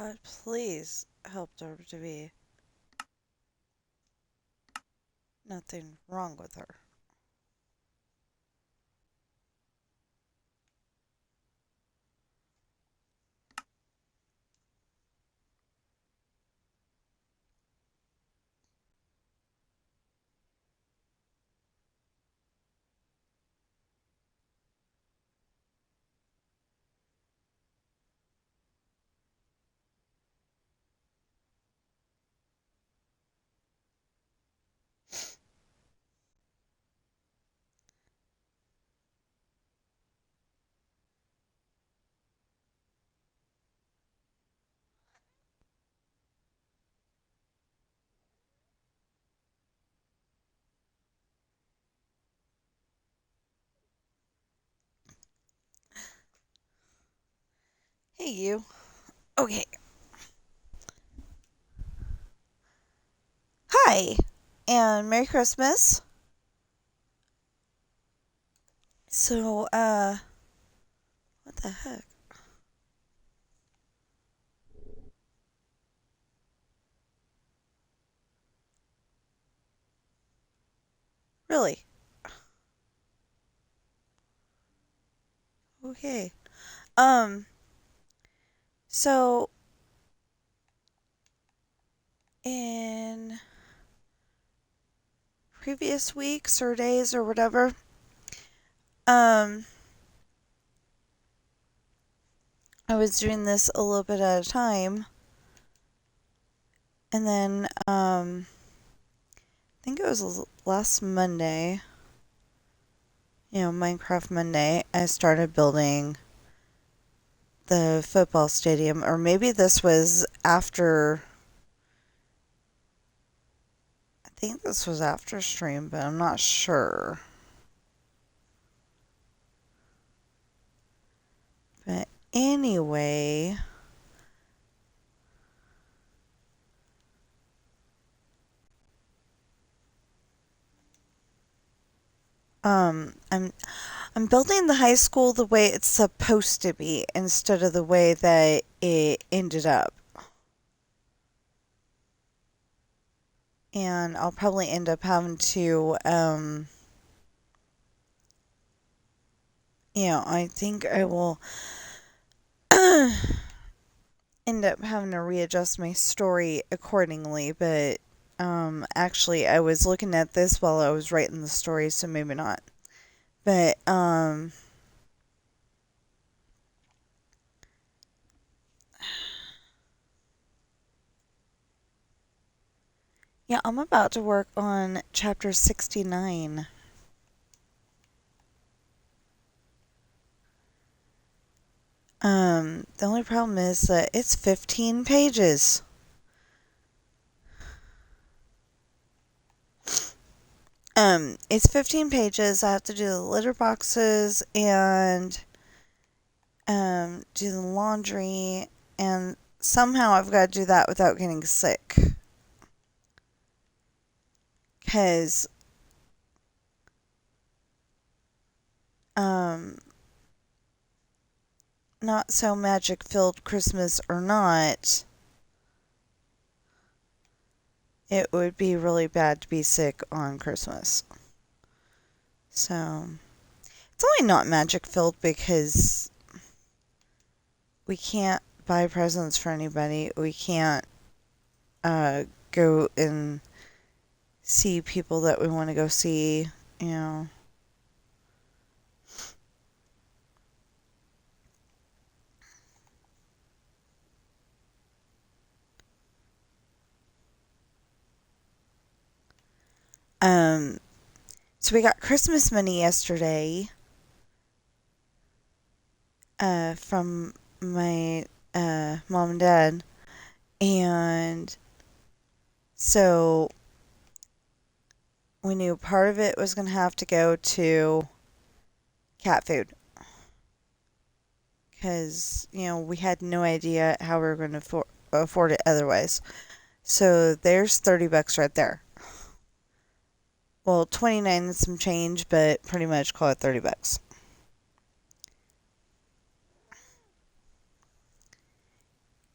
God, please help there to be nothing wrong with her. Hey, you. Okay. Hi, and Merry Christmas. So, what the heck? Really? Okay. Um, so, in previous weeks or days or whatever, um, I was doing this a little bit at a time, and then, I think it was last Monday, Minecraft Monday, I started building the football stadium, or maybe this was after, I think this was after stream, but I'm not sure. But anyway, I'm building the high school the way it's supposed to be instead of the way that it ended up. And I'll probably end up having to, I think I will end up having to readjust my story accordingly, but actually I was looking at this while I was writing the story, so maybe not. But yeah, I'm about to work on chapter 69. The only problem is that it's 15 pages. It's 15 pages. I have to do the litter boxes and do the laundry, and somehow I've got to do that without getting sick. Because, um, not so magic filled Christmas or not, it would be really bad to be sick on Christmas. So, it's only not magic filled because we can't buy presents for anybody. We can't go and see people that we want to go see, you know. Um, so we got Christmas money yesterday from my mom and dad, and so we knew part of it was going to have to go to cat food because, we had no idea how we were going to afford it otherwise. So there's $30 right there. Well, 29 and some change, but pretty much call it $30.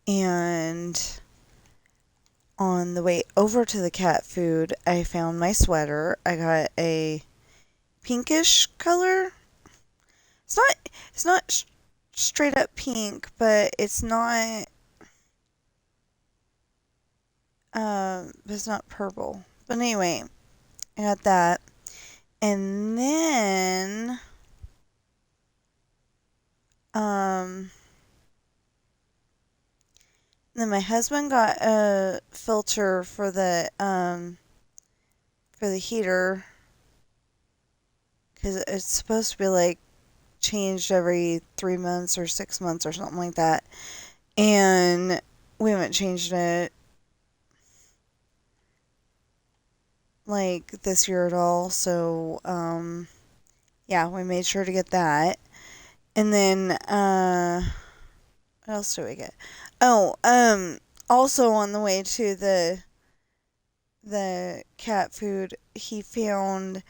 And on the way over to the cat food, I found my sweater. I got a pinkish color. It's not straight up pink, but it's not it's not purple. But anyway, I got that. And um then my husband got a filter for the heater, because it's supposed to be like changed every 3 months or 6 months or something like that. And we haven't changed it like this year at all. So yeah, we made sure to get that. And then what else do we get? Oh, also on the way to the cat food, he found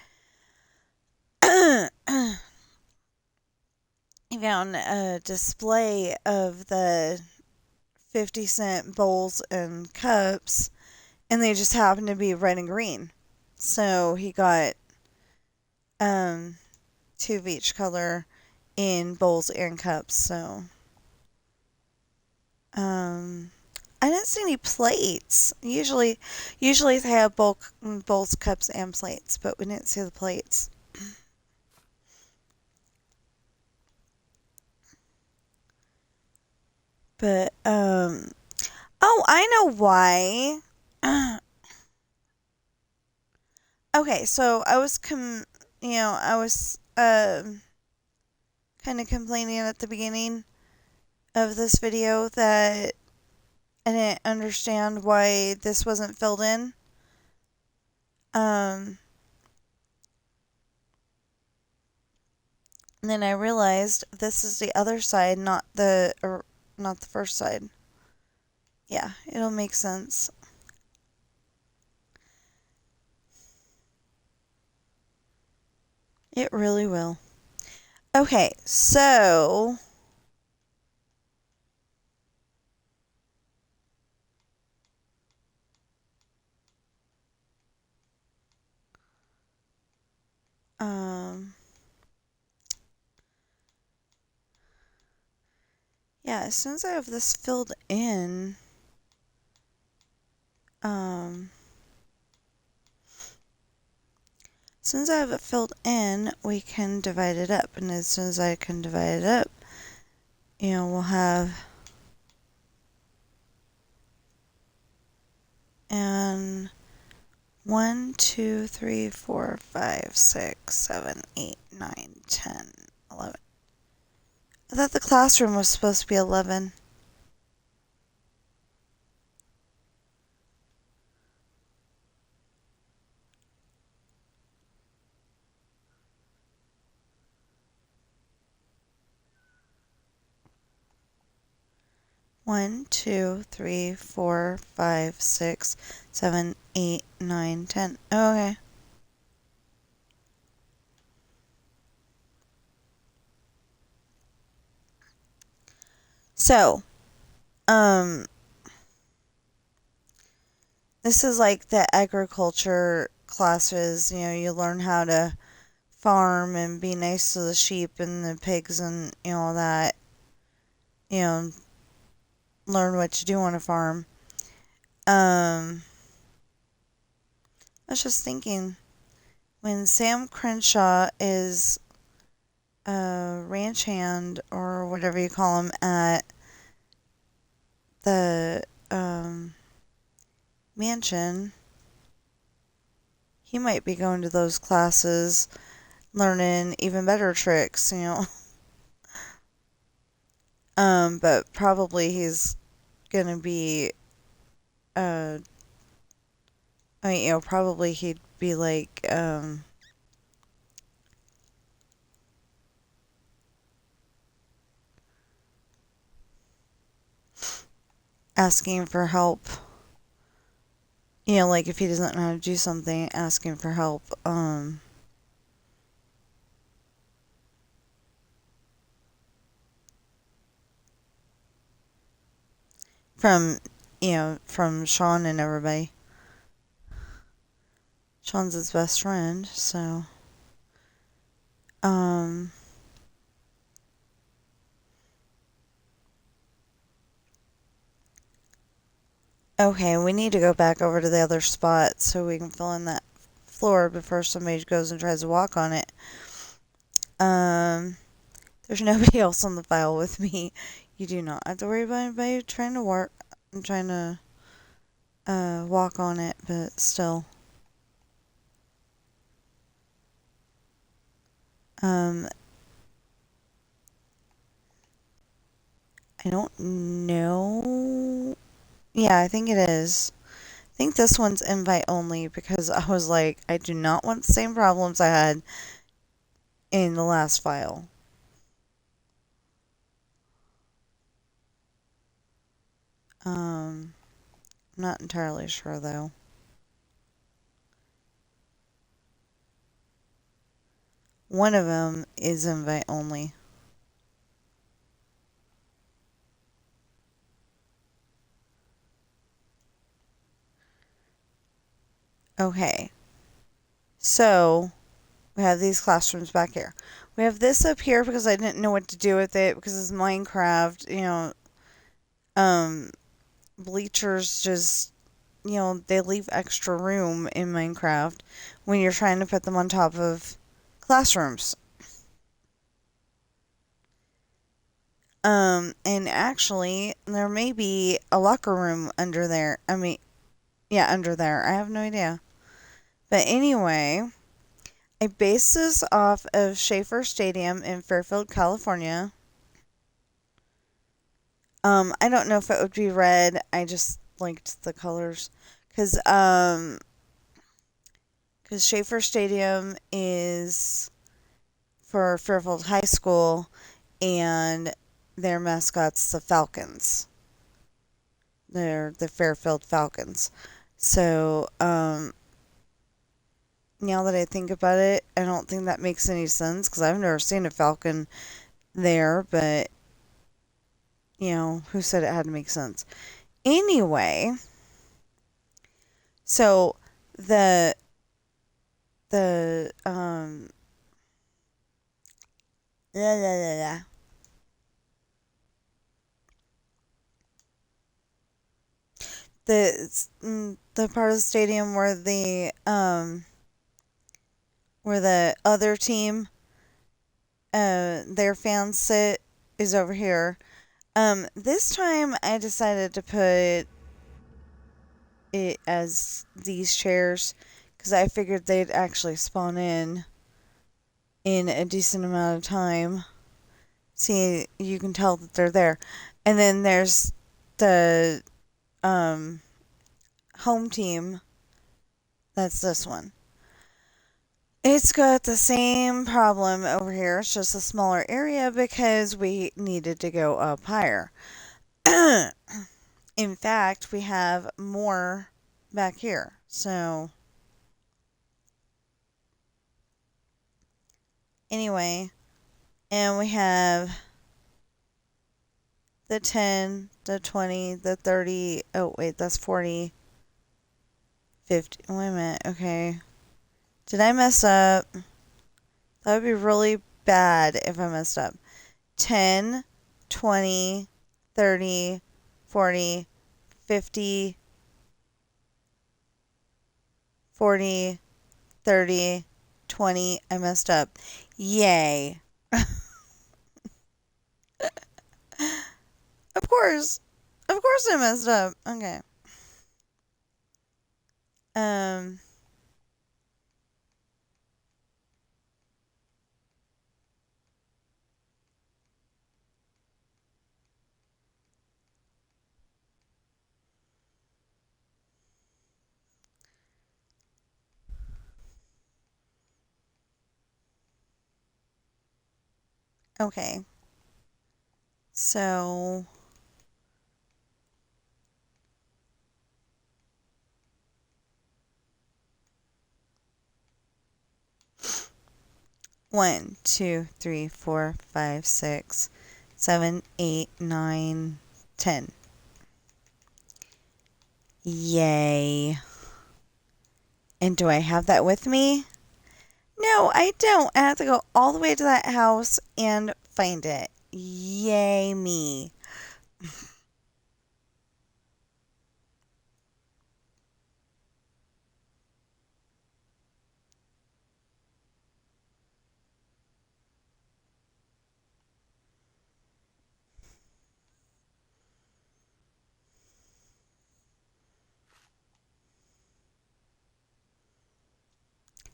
he found a display of the 50-cent bowls and cups, and they just happened to be red and green. So he got 2 of each color in bowls and cups. So I didn't see any plates. Usually they have bowls, cups, and plates, but we didn't see the plates. But oh, I know why. Okay, so I was kind of complaining at the beginning of this video that I didn't understand why this wasn't filled in. And then I realized this is the other side, not the first side. Yeah, it'll make sense. It really will. Okay, so yeah, as soon as I have this filled in, as soon as I have it filled in, we can divide it up. And as soon as I can divide it up, we'll have, and 1, 2, 3, 4, 5, 6, 7, 8, 9, 10, 11. I thought the classroom was supposed to be 11. One, 2, 3, 4, 5, 6, 7, 8, 9, 10. Oh, okay. So, this is like the agriculture classes. You learn how to farm and be nice to the sheep and the pigs and, all that. Learn what to do on a farm. I was just thinking, when Sam Crenshaw is a ranch hand or whatever you call him at the mansion, he might be going to those classes, learning even better tricks, but probably he's gonna be, probably he'd be like, asking for help. Like if he doesn't know how to do something, asking for help. from, from Sean and everybody. Sean's his best friend, so. Okay, we need to go back over to the other spot so we can fill in that floor before somebody goes and tries to walk on it. There's nobody else on the file with me. You do not have to worry about anybody trying to work. I'm trying to walk on it, but still. I don't know. Yeah, I think it is. I think this one's invite only because I was like, I do not want the same problems I had in the last file. I'm not entirely sure though. One of them is invite only. Okay. So, we have these classrooms back here. We have this up here because I didn't know what to do with it because it's Minecraft, bleachers just, they leave extra room in Minecraft when you're trying to put them on top of classrooms. And actually, there may be a locker room under there. Under there. I have no idea. But anyway, I based this off of Schaefer Stadium in Fairfield, California. I don't know if it would be red. I just liked the colors. Because Schaefer Stadium is for Fairfield High School, and their mascot's the Falcons. They're the Fairfield Falcons. So, now that I think about it, I don't think that makes any sense because I've never seen a falcon there, but, who said it had to make sense? Anyway, so the la la la la. The part of the stadium where the other team their fans sit is over here. This time I decided to put it as these chairs because I figured they'd actually spawn in a decent amount of time. See, you can tell that they're there. And then there's the home team. That's this one. It's got the same problem over here. It's just a smaller area because we needed to go up higher. In fact, we have more back here. So, anyway, and we have the 10, the 20, the 30. Oh, wait, that's 40, 50. Wait a minute. Okay. Did I mess up? That would be really bad if I messed up. 10, 20, 30, 40, 50, 40, 30, 20. I messed up. Yay. Of course. Of course I messed up. Okay. Okay. So, one, two, three, 4, 5, 6, 7, 8, 9, 10. Yay. And do I have that with me? No, I don't. I have to go all the way to that house and find it. Yay me.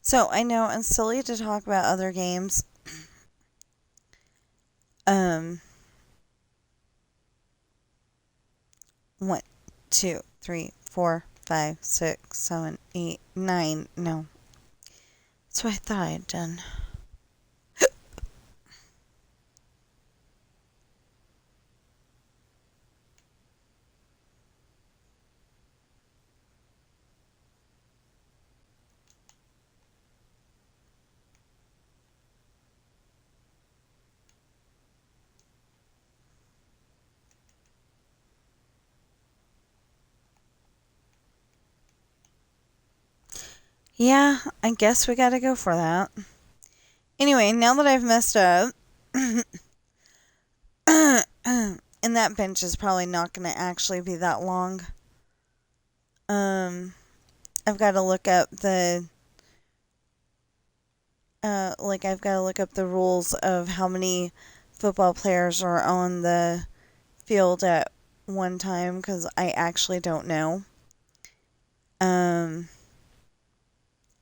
So I know it's silly to talk about other games. Um, 1, 2, 3, 4, 5, 6, 7, 8, 9. No. That's what I thought I had done. Yeah, I guess we gotta go for that. Anyway, now that I've messed up, and that bench is probably not gonna actually be that long. I've got to look up the I've got to look up the rules of how many football players are on the field at one time because I actually don't know.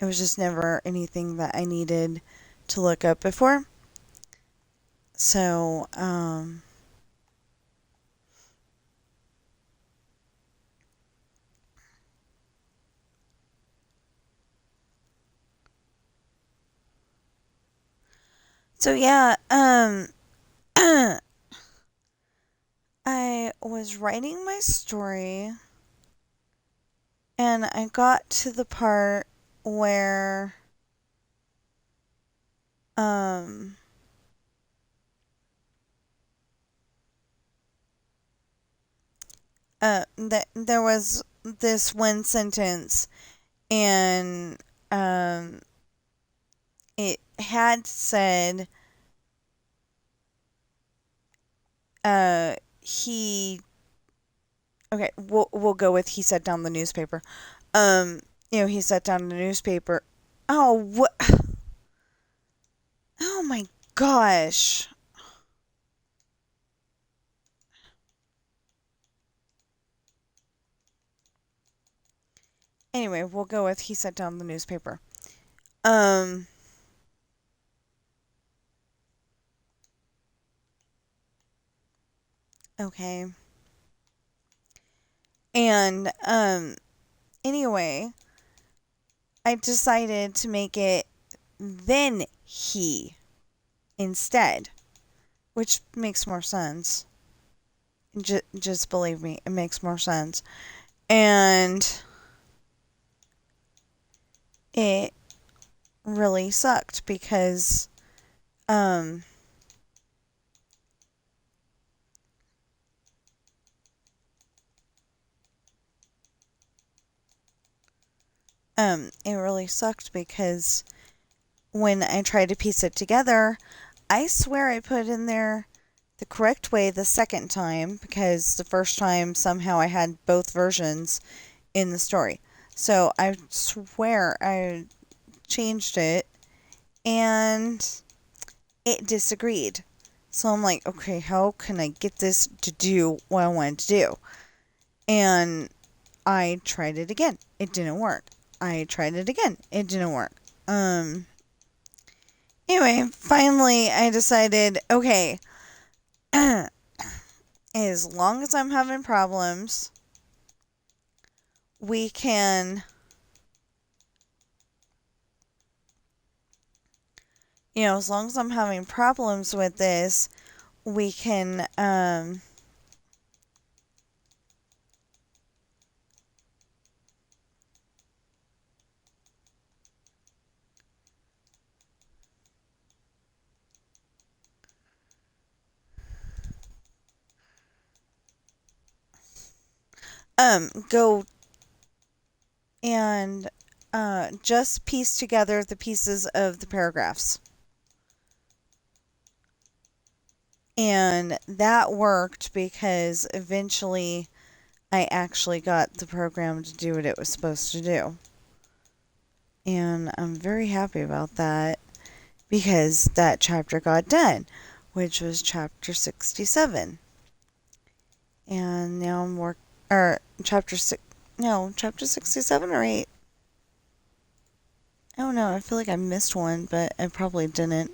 It was just never anything that I needed to look up before. So, yeah, I was writing my story and I got to the part where, that there was this one sentence and, it had said, he, okay, we'll go with he set down the newspaper. He set down the newspaper. Oh, what? Oh my gosh. Anyway, we'll go with he set down the newspaper. Okay. And, anyway, I decided to make it then he instead, which makes more sense. Just believe me, it makes more sense. And it really sucked because, it really sucked because when I tried to piece it together, I swear I put in there the correct way the second time because the first time somehow I had both versions in the story. So I swear I changed it and it disagreed. So I'm like, okay, how can I get this to do what I wanted to do? And I tried it again. It didn't work. I tried it again. It didn't work. Anyway, finally I decided, okay, as long as I'm having problems, we can, as long as I'm having problems with this, we can, go and just piece together the pieces of the paragraphs. And that worked because eventually I actually got the program to do what it was supposed to do. And I'm very happy about that because that chapter got done, which was chapter 67. And now I'm chapter 67 or 8. I don't know, I feel like I missed one, but I probably didn't.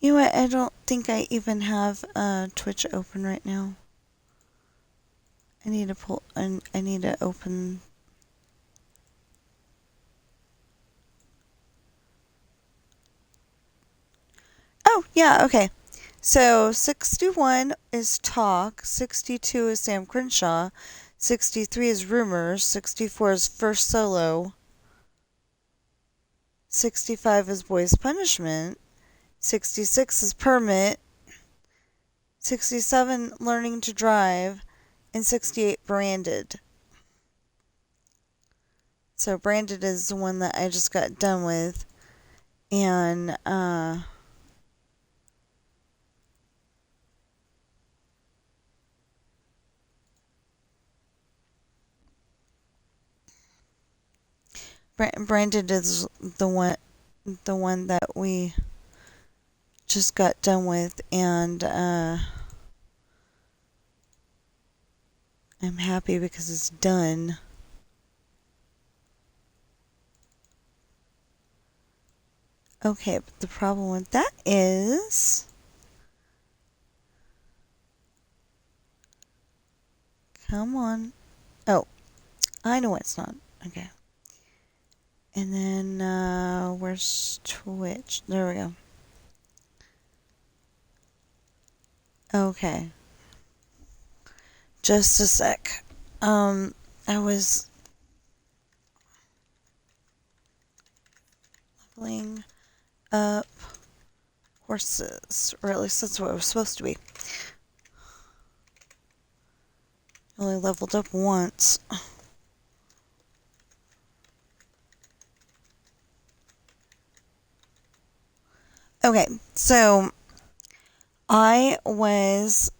You know what, I don't think I even have Twitch open right now. I need to open. Oh, yeah, okay. So 61 is Talk, 62 is Sam Crenshaw, 63 is Rumors, 64 is First Solo, 65 is Boys Punishment, 66 is Permit, 67 Learning to Drive, and 68 Branded. So Branded is the one that I just got done with. And Branded is the one that we just got done with, and I'm happy because it's done. Okay, but the problem with that is come on. Oh, I know it's not. Okay. And then where's Twitch? There we go. Okay. Just a sec. I was leveling up horses, or at least that's what it was supposed to be. Only leveled up once. Okay, so I was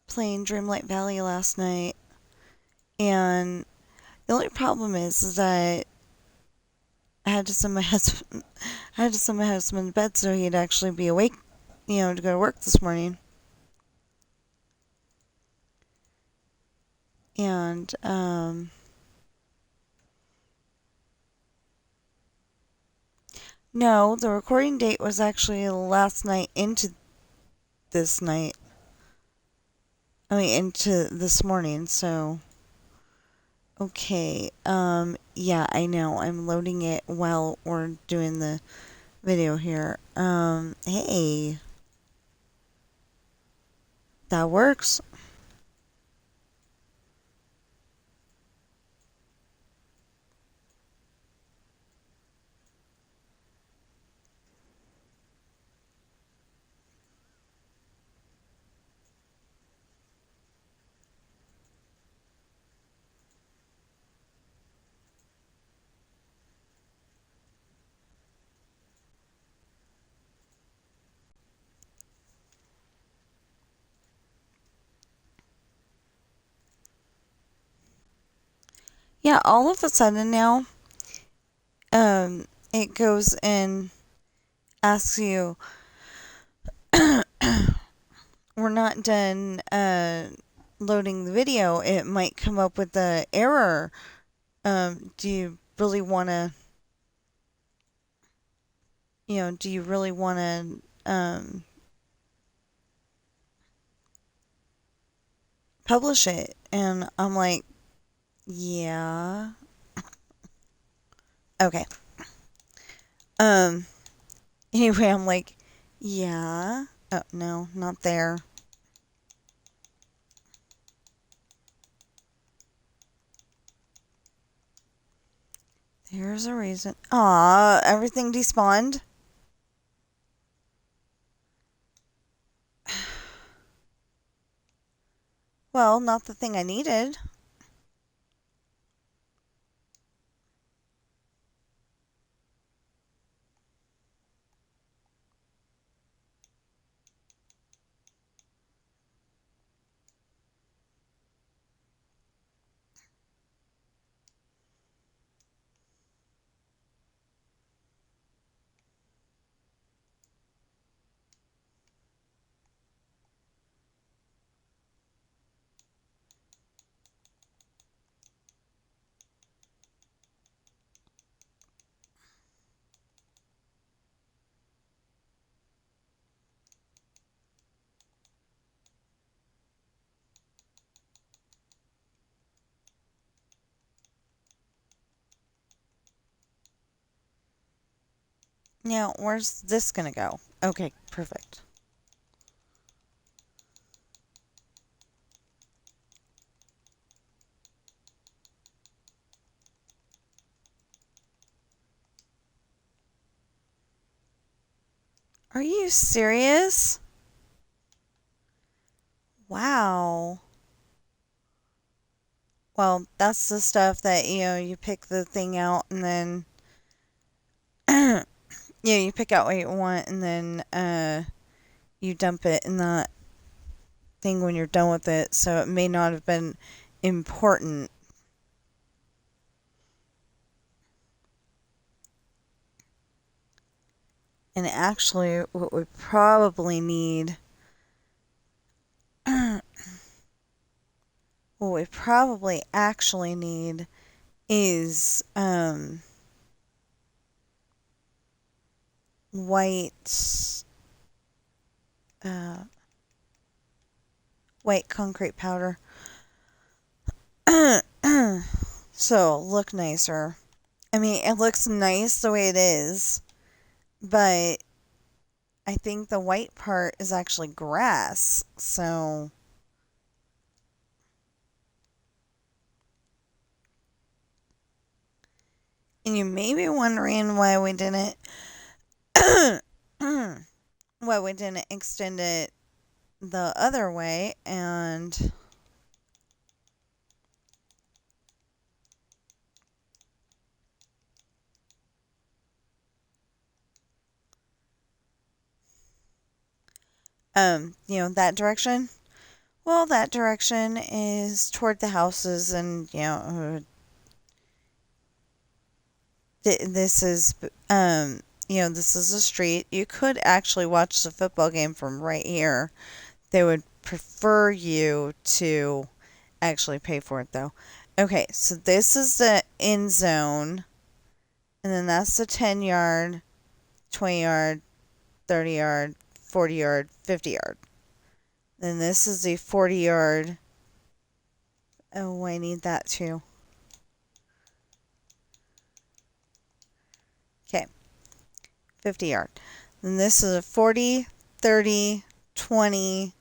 playing Dreamlight Valley last night, and the only problem is that I had to send my husband to bed so he'd actually be awake, to go to work this morning. And no, the recording date was actually last night into this night. I mean, into this morning, so. Okay, yeah, I know. I'm loading it while we're doing the video here. Hey. That works. Yeah, all of a sudden now, it goes and asks you, we're not done, loading the video. It might come up with the error. Do you really want to, do you really want to, publish it? And I'm like, yeah. Okay. Anyway, I'm like, yeah. Oh, no, not there. Here's a reason. Aw, everything despawned? Well, not the thing I needed. Now, where's this gonna go? Okay, perfect. Are you serious? Wow. Well, that's the stuff that, you pick the thing out and then, you pick out what you want and then, you dump it in that thing when you're done with it, so it may not have been important. And actually, what we probably need, what we probably actually need is, white, uh, white concrete powder. So, look nicer. I mean, it looks nice the way it is, but I think the white part is actually grass, so... And you may be wondering why we didn't... why we didn't extend it the other way, and... that direction. Well, that direction is toward the houses, and, this is, this is a street. You could actually watch the football game from right here. They would prefer you to actually pay for it, though. Okay, so this is the end zone, and then that's the 10-yard, 20-yard, 30-yard, 40-yard, 50-yard. Then this is the 40-yard. Oh, I need that too. Okay, 50-yard. Then this is a 40, 30, 20,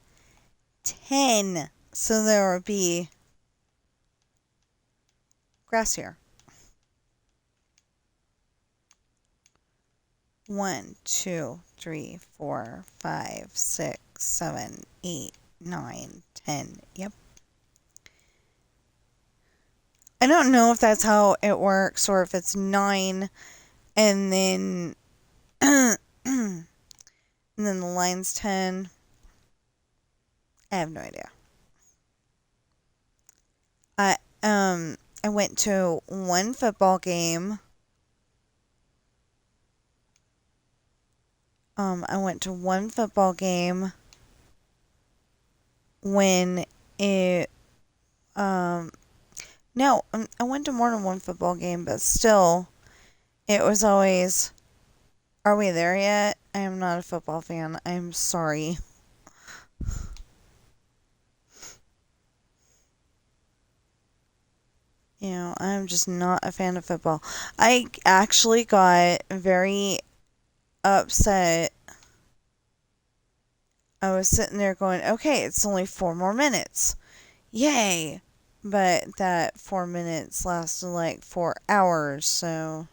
10. So there will be grass here. 1, 2, 3, 4, 5, 6, 7, 8, 9, 10. Yep. I don't know if that's how it works or if it's 9 and then and then the line's 10. I have no idea. I went to one football game. I went to one football game when it no, I went to more than one football game, but still it was always, are we there yet? I am not a football fan. I'm sorry. I'm just not a fan of football. I actually got very upset. I was sitting there going, okay, it's only 4 more minutes. Yay. But that 4 minutes lasted like 4 hours, so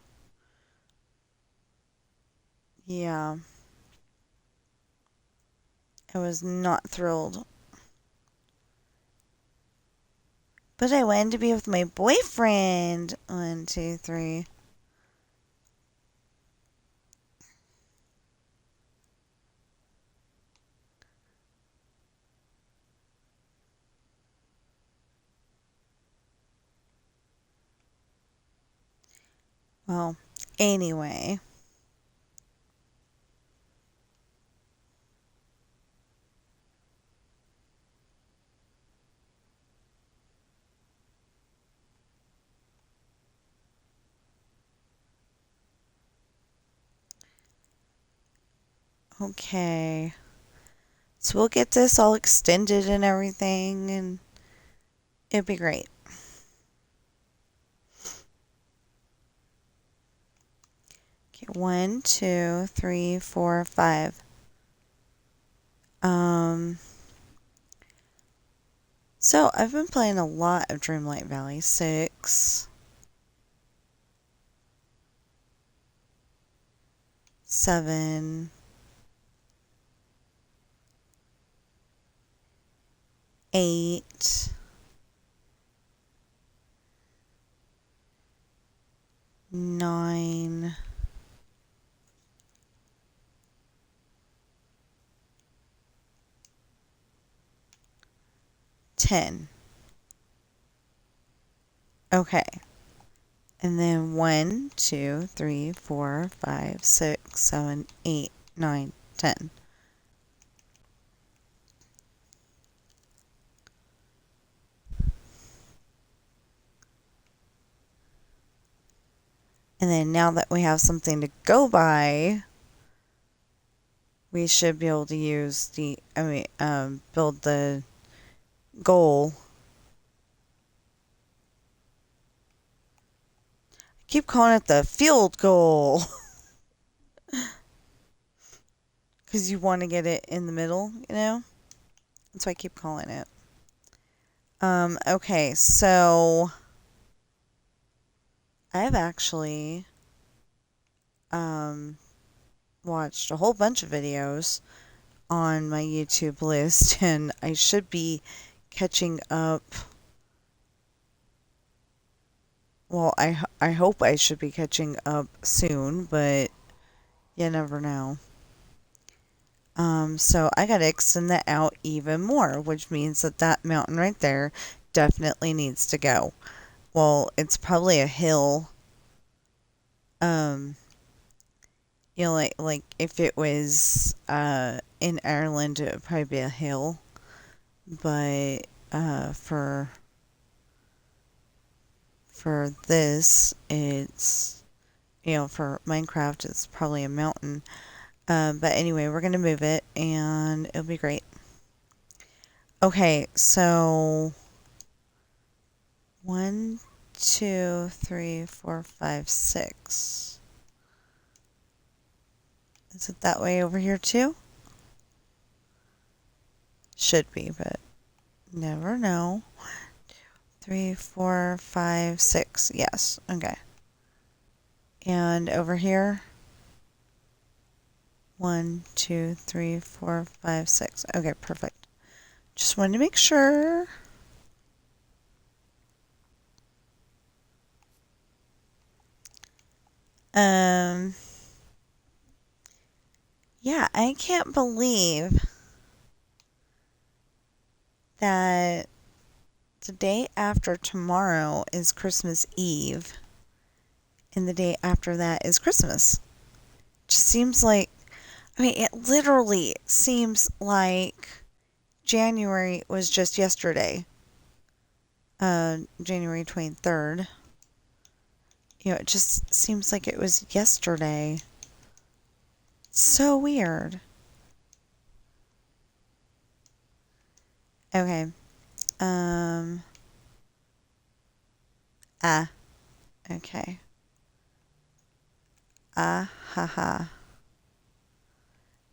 yeah. I was not thrilled. But I wanted to be with my boyfriend. 1, 2, 3. Well, anyway. Okay. So we'll get this all extended and everything, and it'll be great. Okay, 1, 2, 3, 4, 5. So I've been playing a lot of Dreamlight Valley 6, 7, 8, 9, 10. Okay. And then 1, 2, 3, 4, 5, 6, 7, 8, 9, 10. And then now that we have something to go by, we should be able to use build the goal. I keep calling it the field goal. Because you want to get it in the middle, you know? That's why I keep calling it. Okay, so I've actually watched a whole bunch of videos on my YouTube list, and I should be catching up. Well, I hope I should be catching up soon, but you never know. So I gotta extend that out even more, which means that that mountain right there definitely needs to go. Well, it's probably a hill. You know, like if it was in Ireland, it would probably be a hill. But for this, it's, you know, for Minecraft, it's probably a mountain. But anyway, we're gonna move it, and it'll be great. Okay, so 1, 2, 3, 4, 5, 6. Is it that way over here too? Should be, but never know. 3, 4, 5, 6. Yes. Okay. And over here, 1, 2, 3, 4, 5, 6. Okay, perfect. Just wanted to make sure. Yeah, I can't believe that the day after tomorrow is Christmas Eve, and the day after that is Christmas. Just seems like, I mean, it literally seems like January was just yesterday. January 23rd. You know, it just seems like it was yesterday. So weird. Okay. Okay. Ha.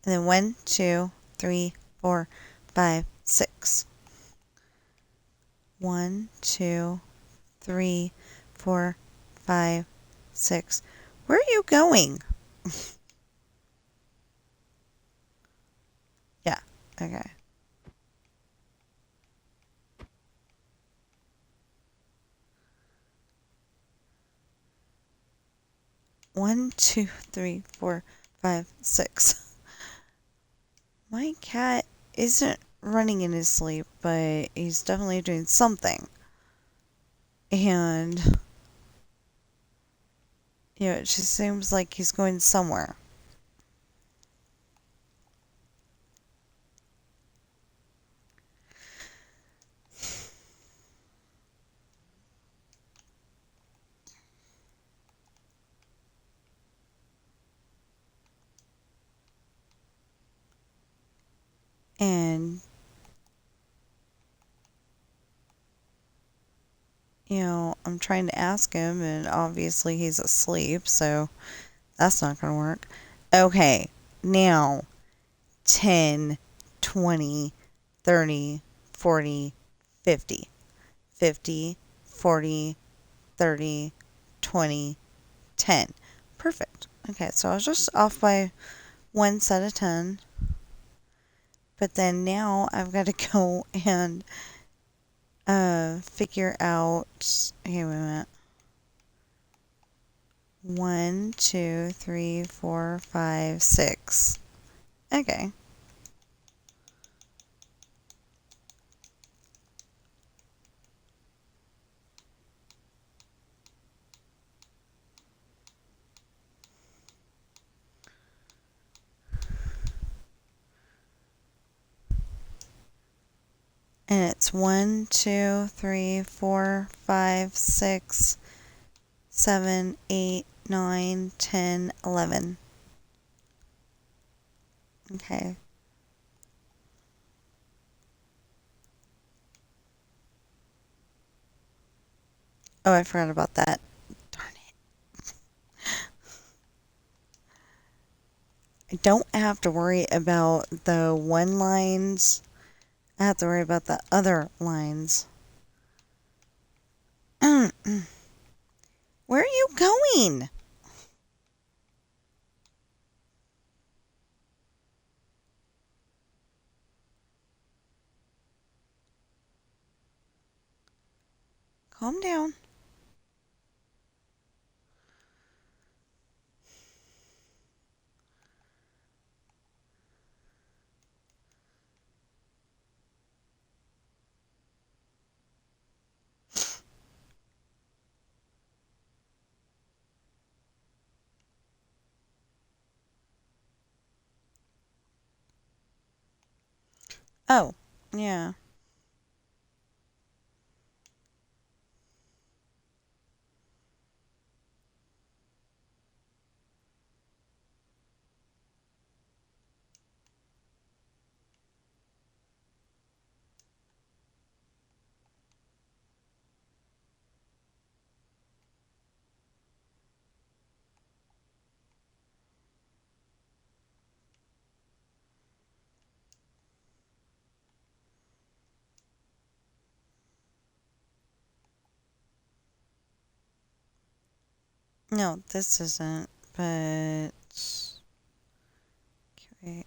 And then 1, 2, 3, 4, 5, 6. 1, 2, 3, 4, 5, 6. Where are you going? Yeah, okay. 1, 2, 3, 4, 5, 6. My cat isn't running in his sleep, but he's definitely doing something. And, it just seems like he's going somewhere. And, I'm trying to ask him, and obviously he's asleep, so that's not going to work. Okay, now 10, 20, 30, 40, 50. 50, 40, 30, 20, 10. Perfect. Okay, so I was just off by one set of 10. But then now I've got to go and figure out. Okay, wait a minute. 1, 2, 3, 4, 5, 6. Okay. And it's 1, 2, 3, 4, 5, 6, 7, 8, 9, 10, 11. Okay. Oh, I forgot about that. Darn it. I don't have to worry about the one lines. I have to worry about the other lines. Where are you going? Calm down. Oh, yeah. No, this isn't, but... Okay, wait.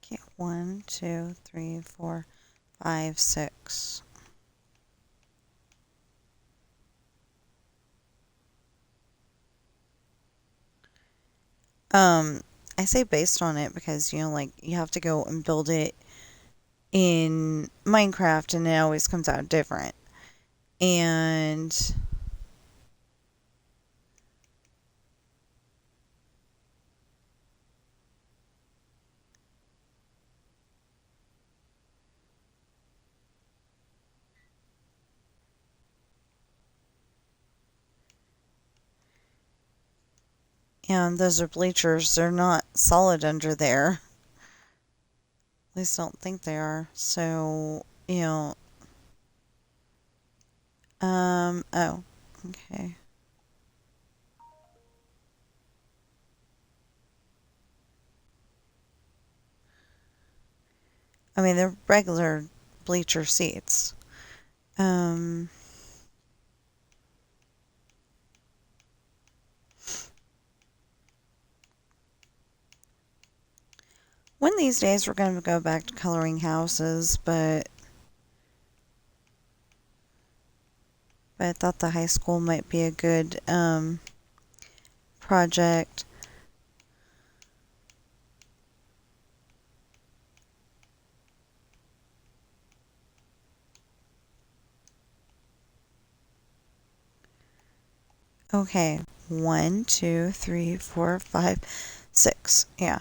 Okay, 1, 2, 3, 4, 5, 6. I say based on it because, like, you have to go and build it in Minecraft and it always comes out different. And... And those are bleachers. They're not solid under there. At least I don't think they are. So, oh, okay. I mean, they're regular bleacher seats. One of these days we're going to go back to coloring houses, but I thought the high school might be a good project. Okay, 1, 2, 3, 4, 5, 6. Yeah.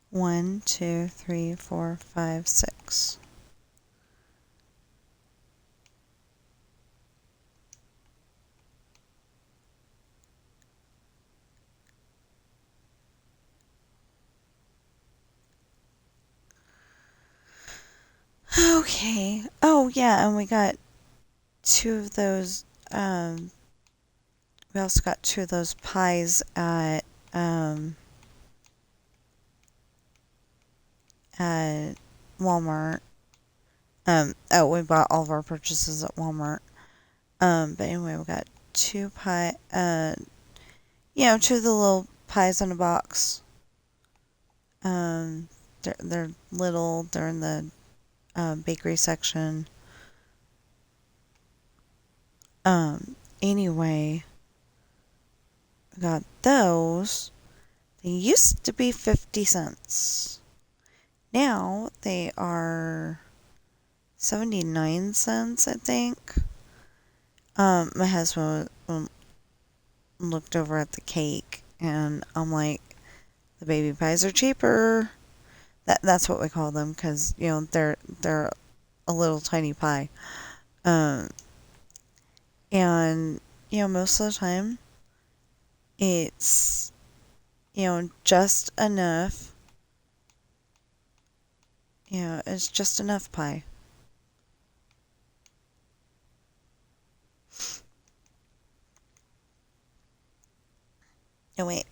One, two, three, 4, 5, 6. Okay. Oh yeah, and we got two of those. We also got two of those pies at Walmart. Oh, we bought all of our purchases at Walmart. But anyway, we got two two of the little pies in a box. They're little. They're in the bakery section. Anyway, got those. They used to be 50 cents. Now they are 79 cents, I think. My husband looked over at the cake, and I'm like, the baby pies are cheaper. That's what we call them, because they're a little tiny pie. And most of the time it's just enough. It's just enough pie. Oh wait.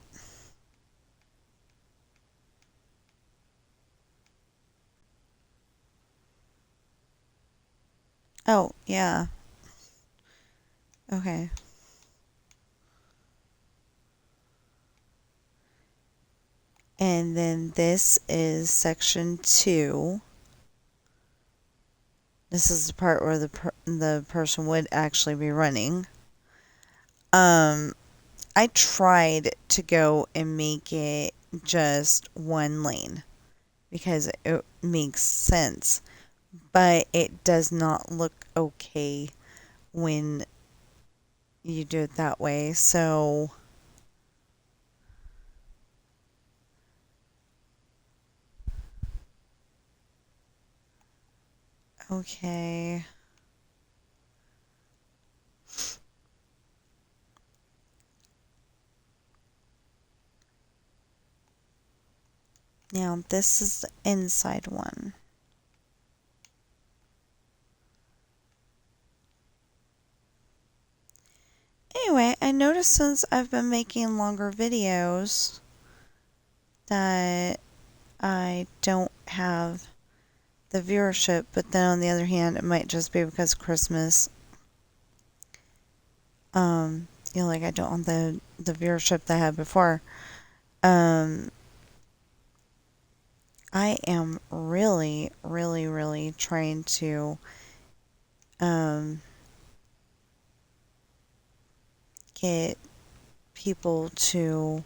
Oh yeah. Okay. And then this is section 2. This is the part where the person would actually be running. I tried to go and make it just one lane because it makes sense, but it does not look okay when you do it that way. So okay. Now this is the inside one. Anyway, I noticed since I've been making longer videos that I don't have the viewership, but then on the other hand, it might just be because Christmas. Like I don't have the viewership that I had before. I am really, really, really trying to get people to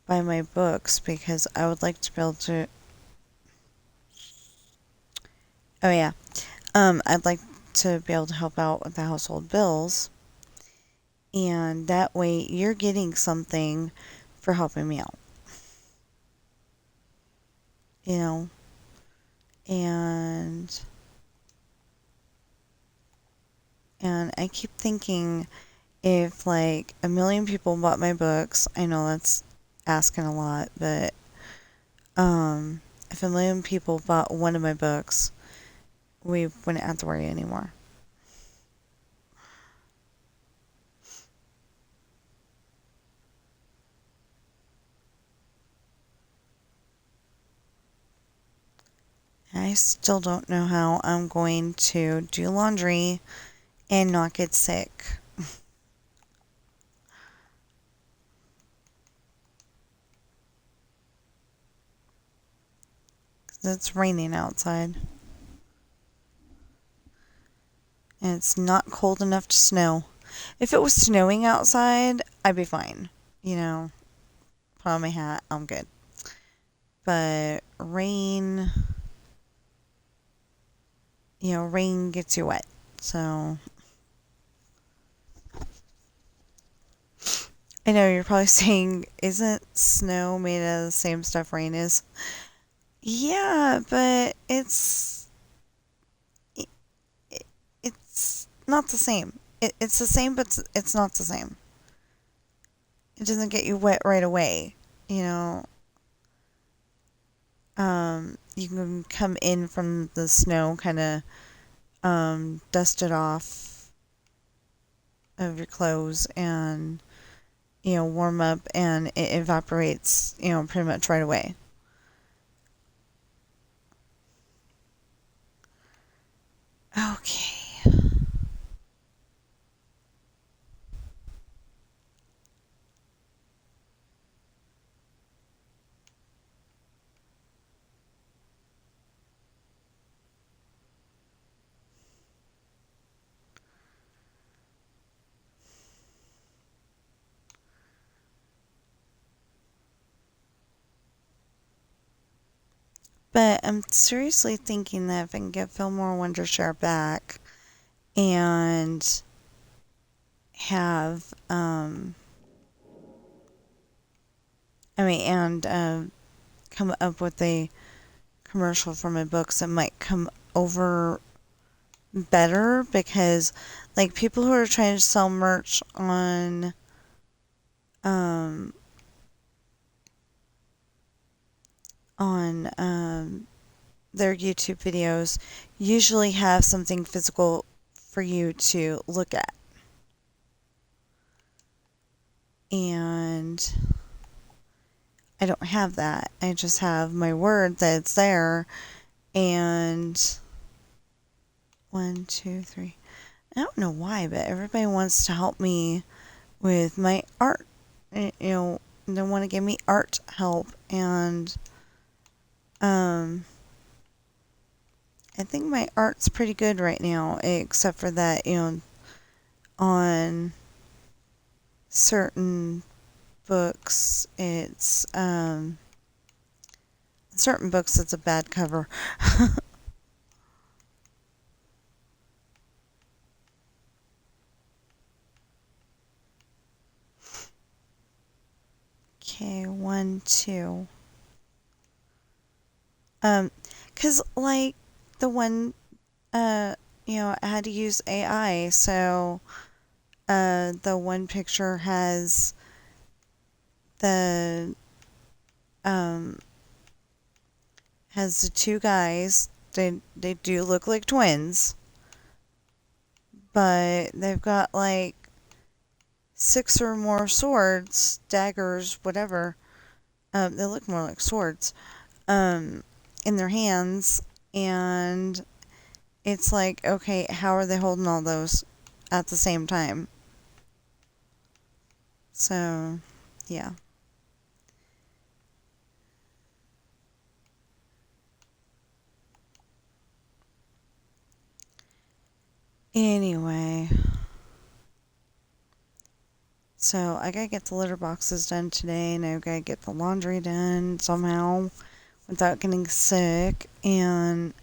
buy my books because I would like to be able to. Oh yeah, I'd like to be able to help out with the household bills, and that way you're getting something for helping me out. And And I keep thinking, if like a million people bought my books, I know that's asking a lot, but if a million people bought one of my books, we wouldn't have to worry anymore. I still don't know how I'm going to do laundry and not get sick. It's raining outside. And it's not cold enough to snow. If it was snowing outside, I'd be fine. You know, put on my hat, I'm good. But rain, rain gets you wet. So I know you're probably saying, isn't snow made out of the same stuff rain is? Yeah, but it's not the same. It's the same, but it's not the same. It doesn't get you wet right away. You know, you can come in from the snow, kind of dust it off of your clothes and, warm up, and it evaporates, pretty much right away. Okay. But I'm seriously thinking that if I can get Fillmore Wondershare back and have, come up with a commercial for my books, it might come over better, because like people who are trying to sell merch on um their YouTube videos usually have something physical for you to look at. And I don't have that. I just have my word that it's there. And 1, 2, 3. I don't know why, but everybody wants to help me with my art. They want to give me art help, and I think my art's pretty good right now, except for that, on certain books, it's certain books it's a bad cover. Okay, 1, 2. 'Cause like the one, I had to use AI, so the one picture has the has the two guys. They do look like twins, but they've got like 6 or more swords, daggers, whatever. They look more like swords, in their hands, and it's like, okay, how are they holding all those at the same time? So, yeah. Anyway, so I gotta get the litter boxes done today, and I gotta get the laundry done somehow without getting sick. And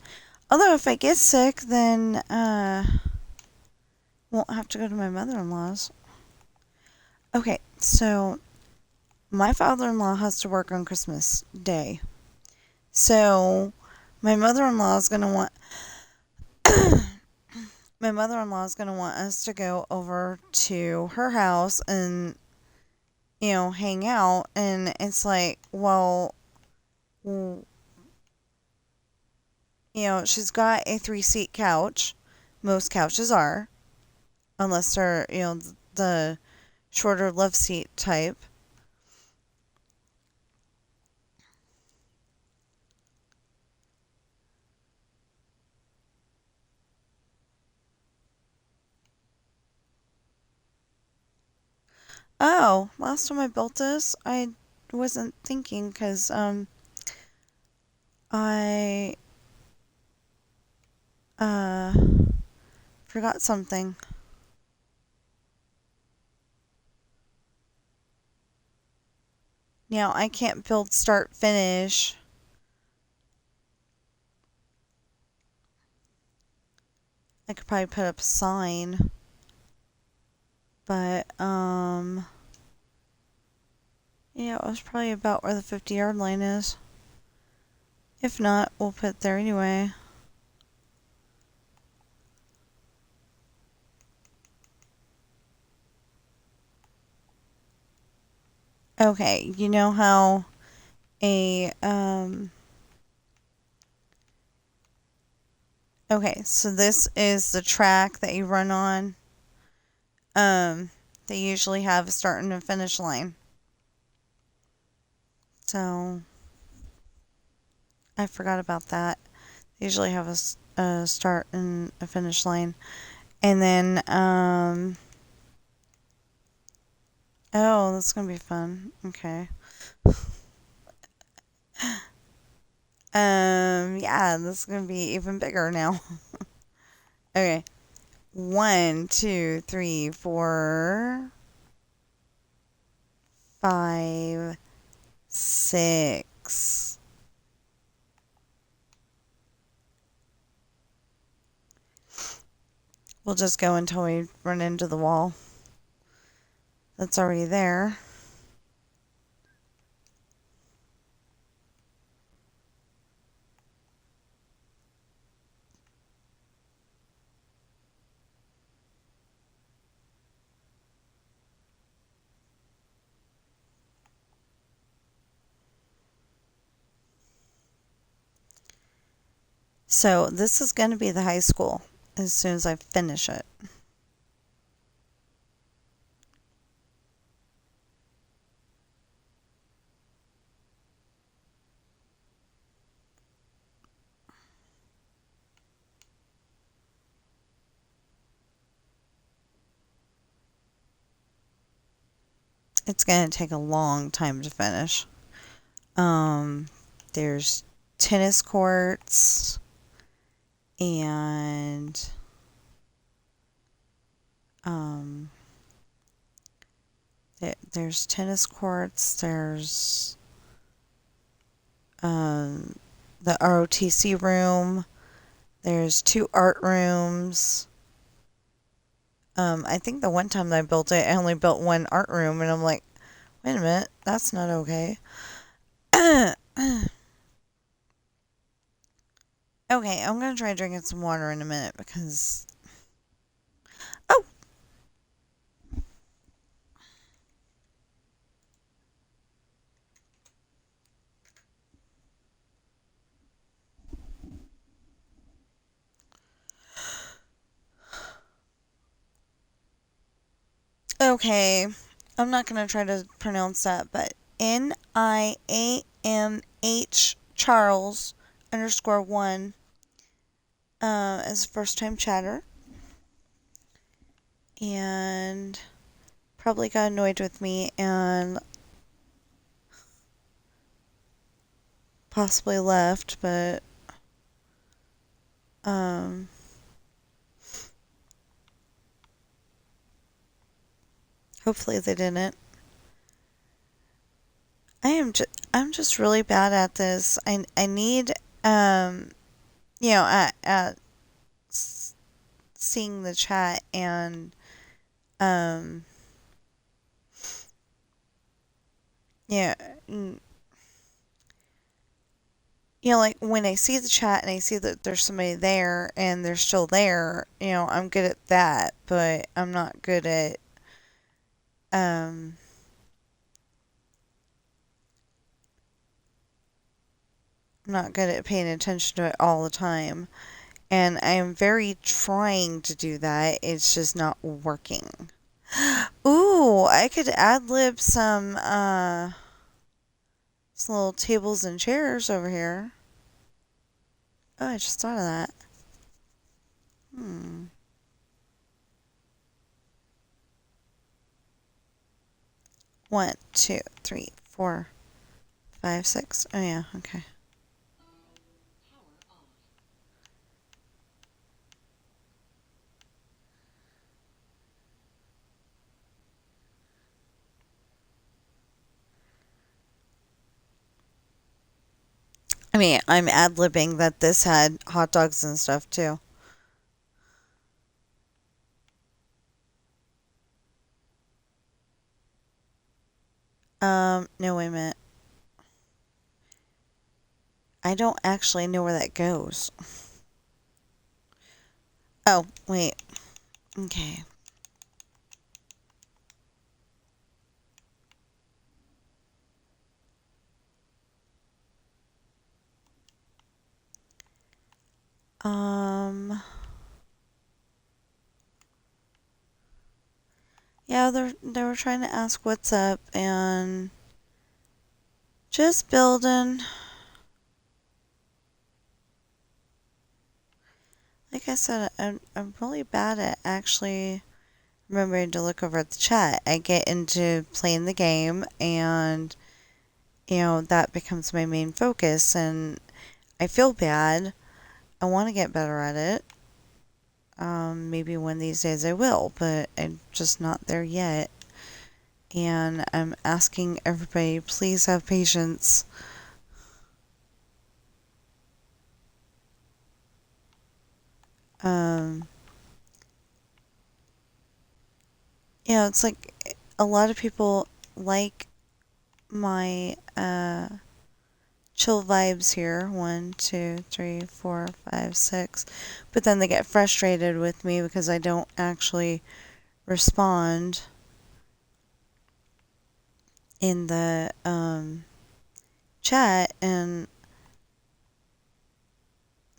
although if I get sick, then won't have to go to my mother-in-law's. Okay, so my father-in-law has to work on Christmas Day, so my mother-in-law is gonna want my mother-in-law is going to want us to go over to her house and, hang out. And it's like, well, she's got a 3-seat couch. Most couches are, unless they're, the shorter love seat type. Oh, last time I built this, I wasn't thinking because I uh forgot something. Now I can't build start finish. I could probably put up a sign, but yeah, it was probably about where the 50-yard line is. If not, we'll put it there anyway. Okay, you know how a okay, so this is the track that you run on. They usually have a start and a finish line. So I forgot about that. They usually have a start and a finish line. And then oh, that's gonna be fun. Okay. Yeah, this is gonna be even bigger now. Okay. 1, 2, 3, 4, 5, 6. We'll just go until we run into the wall that's already there. So this is going to be the high school as soon as I finish it. It's going to take a long time to finish. There's tennis courts and there's tennis courts. There's the ROTC room. There's 2 art rooms. I think the one time that I built it, I only built 1 art room, and I'm like, wait a minute, that's not okay. Okay, I'm gonna try drinking some water in a minute because. Oh! Okay, I'm not gonna try to pronounce that, but NIAMH Charles _1 is first time chatter. And probably got annoyed with me and possibly left, but hopefully they didn't. I'm just really bad at this. I need at seeing the chat and yeah, like when I see the chat and I see that there's somebody there and they're still there, I'm good at that, but I'm not good at, um, I'm not good at paying attention to it all the time. And I am very trying to do that. It's just not working. Ooh, I could ad-lib some little tables and chairs over here. Oh, I just thought of that. Hmm. One, two, three, four, five, six. Oh yeah, okay. I mean, I'm ad-libbing that this had hot dogs and stuff too. No, wait a minute. I don't actually know where that goes. Oh, wait. Okay. Um, yeah, they were trying to ask what's up and just building. Like I said, I'm really bad at actually remembering to look over at the chat. I get into playing the game and, that becomes my main focus and I feel bad. I want to get better at it. Maybe one of these days I will, but I'm just not there yet. And I'm asking everybody, please have patience. Um, it's like a lot of people like my chill vibes here. 1, 2, 3, 4, 5, 6. But then they get frustrated with me because I don't actually respond in the chat, and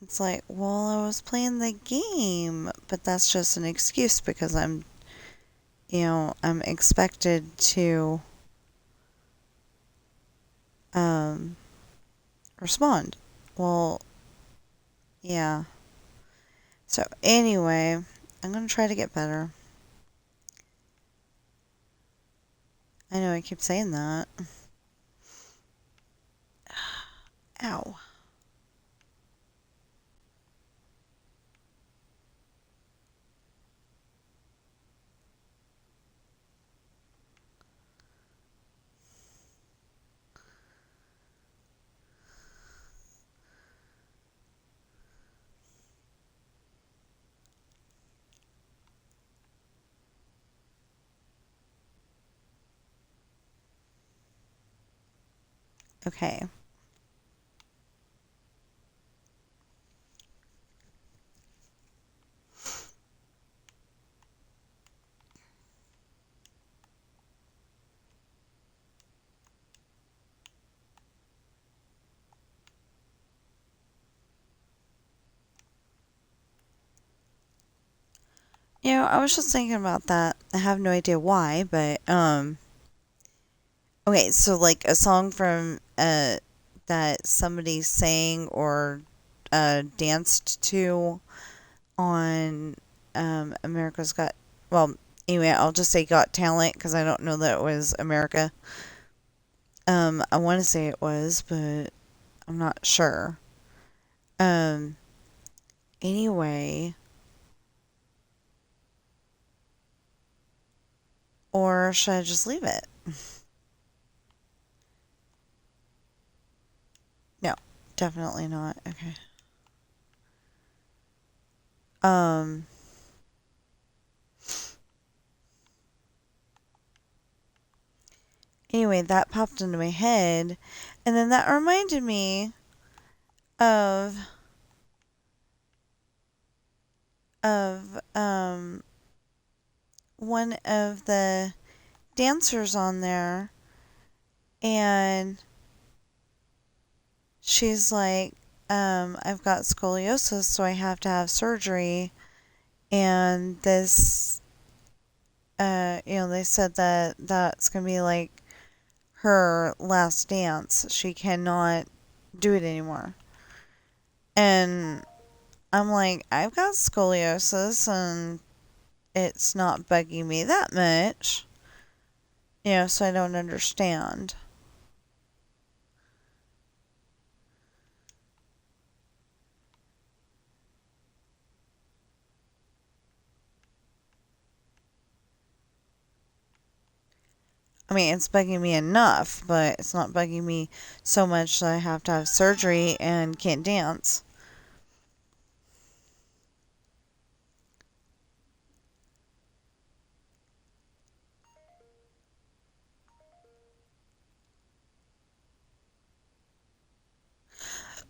it's like, well, I was playing the game, but that's just an excuse because I'm expected to um, respond. Well, yeah. So anyway, I'm gonna try to get better. I know I keep saying that. Ow. Okay. I was just thinking about that. I have no idea why, but okay, so like a song from that somebody sang or danced to on America's Got, well, anyway, I'll just say Got Talent because I don't know that it was America. I want to say it was, but I'm not sure. Um anyway, or should I just leave it? No, definitely not. Okay. Um Anyway, that popped into my head, and then that reminded me of one of the dancers on there, and she's like, I've got scoliosis, so I have to have surgery. And this, they said that that's going to be like her last dance. She cannot do it anymore. And I'm like, I've got scoliosis and it's not bugging me that much. So I don't understand. I mean, it's bugging me enough, but it's not bugging me so much that I have to have surgery and can't dance.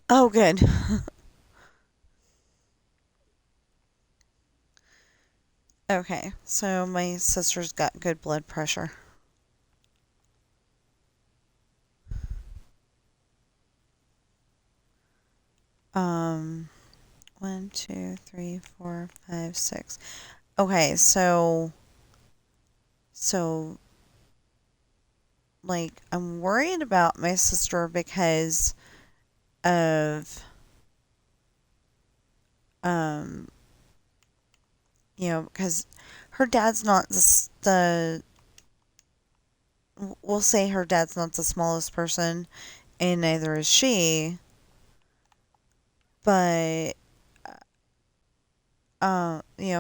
Oh, good. Okay, so my sister's got good blood pressure. Um, 1, 2, 3, 4, 5, 6. Okay, so like I'm worried about my sister because of um because her dad's not the we'll say her dad's not the smallest person, and neither is she, but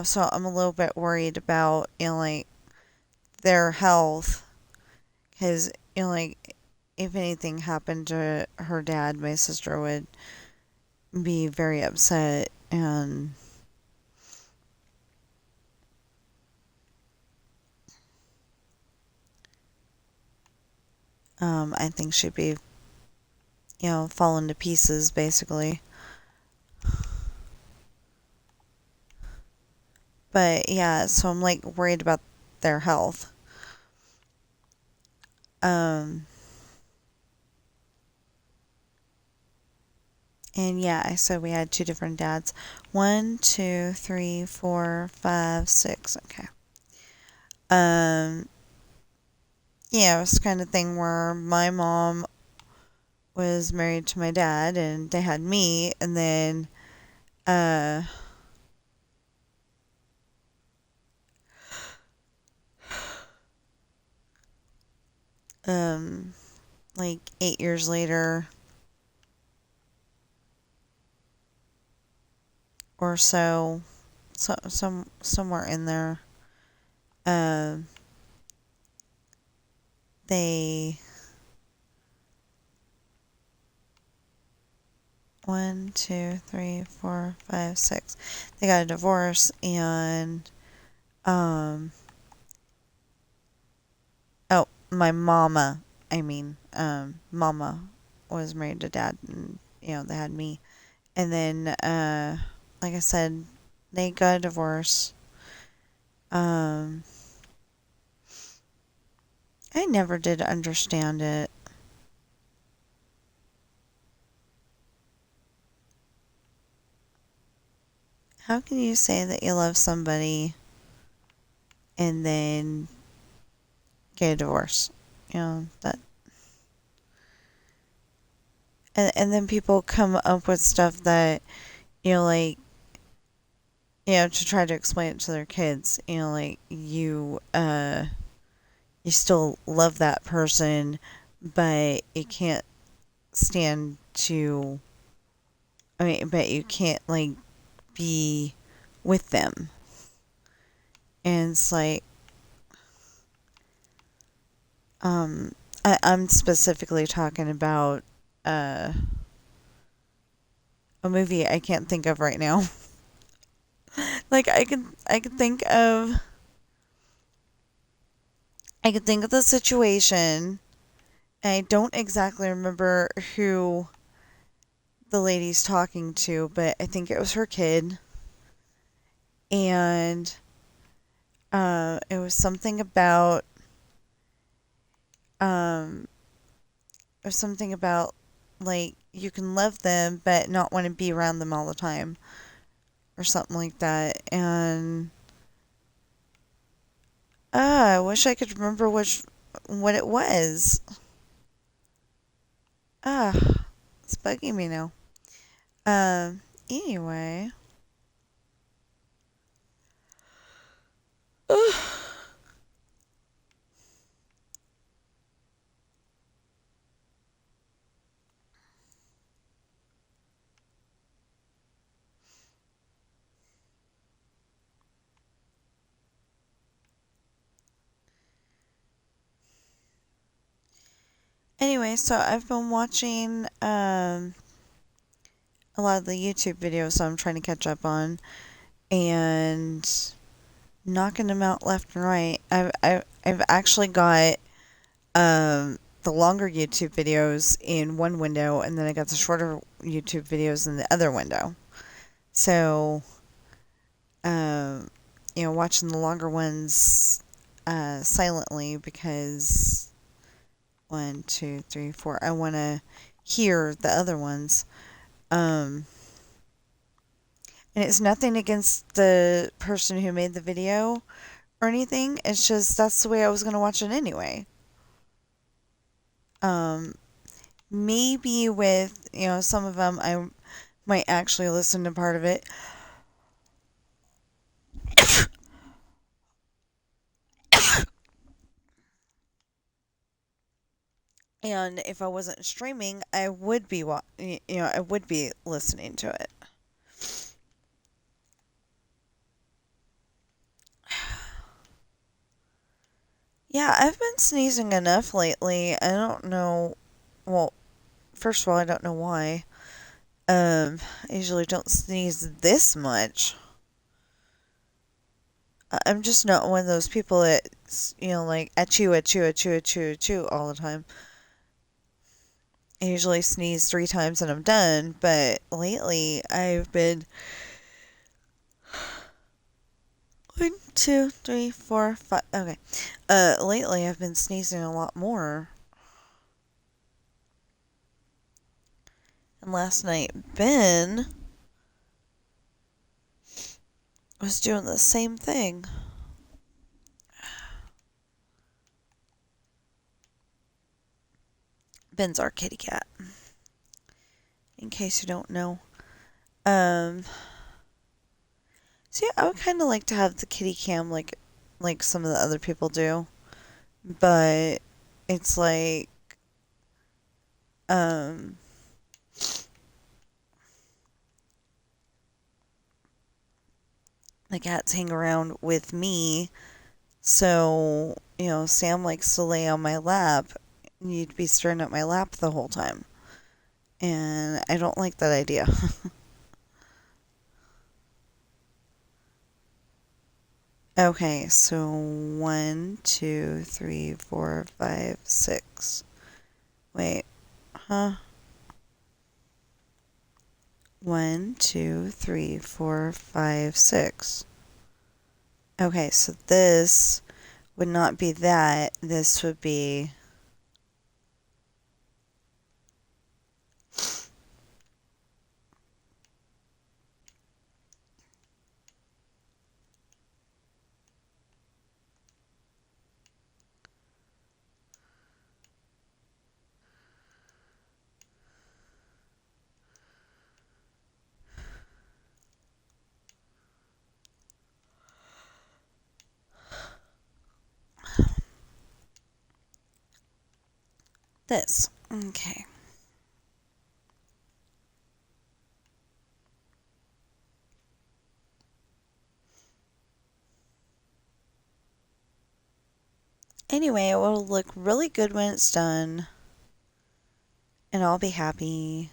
so I'm a little bit worried about like their health, because like if anything happened to her dad, my sister would be very upset, and I think she'd be falling to pieces basically. But yeah, so I'm like worried about their health. Um, and yeah, I said we had two different dads. 1, 2, 3, 4, 5, 6. Okay. Um, yeah, it was kind of thing where my mom was married to my dad, and they had me, and then uh, um, like 8 years later or so somewhere in there, uh, they 1, 2, 3, 4, 5, 6. They got a divorce, and oh, my mama. I mean, mama was married to dad, and they had me, and then like I said, they got a divorce. Um, I never did understand it. How can you say that you love somebody and then get a divorce? That, and then people come up with stuff that like to try to explain it to their kids. Like you still love that person, but you can't stand to. I mean, but you can't like be with them, and it's like I'm specifically talking about uh, a movie I can't think of right now. Like I could think of the situation, and I don't exactly remember who the lady's talking to, but I think it was her kid. And it was something about um, it was something about like you can love them but not want to be around them all the time or something like that. And I wish I could remember what it was. Ah, it's bugging me now. Anyway. Anyway, so I've been watching a lot of the YouTube videos so I'm trying to catch up on and knocking them out left and right. I've actually got the longer YouTube videos in one window, and then I got the shorter YouTube videos in the other window. So, watching the longer ones silently because 1, 2, 3, 4. I want to hear the other ones. And it's nothing against the person who made the video or anything. It's just that's the way I was going to watch it anyway. Maybe with, some of them I might actually listen to part of it. And if I wasn't streaming, I would be I would be listening to it. Yeah, I've been sneezing enough lately. I don't know. Well, first of all, I don't know why. I usually don't sneeze this much. I'm just not one of those people that, like, achoo, achoo, achoo, achoo, achoo all the time. I usually sneeze 3 times and I'm done, but lately I've been 1, 2, 3, 4, 5. Okay. Lately I've been sneezing a lot more. And last night Ben was doing the same thing. Ben's our kitty cat. In case you don't know. So yeah, I would kind of like to have the kitty cam like some of the other people do. But it's like the cats hang around with me. So, Sam likes to lay on my lap. You'd be staring at my lap the whole time. And I don't like that idea. Okay, so 1, 2, 3, 4, 5, 6. Wait, huh? 1, 2, 3, 4, 5, 6. Okay, so this would not be that. This would be this. Okay. Anyway, it will look really good when it's done. And I'll be happy.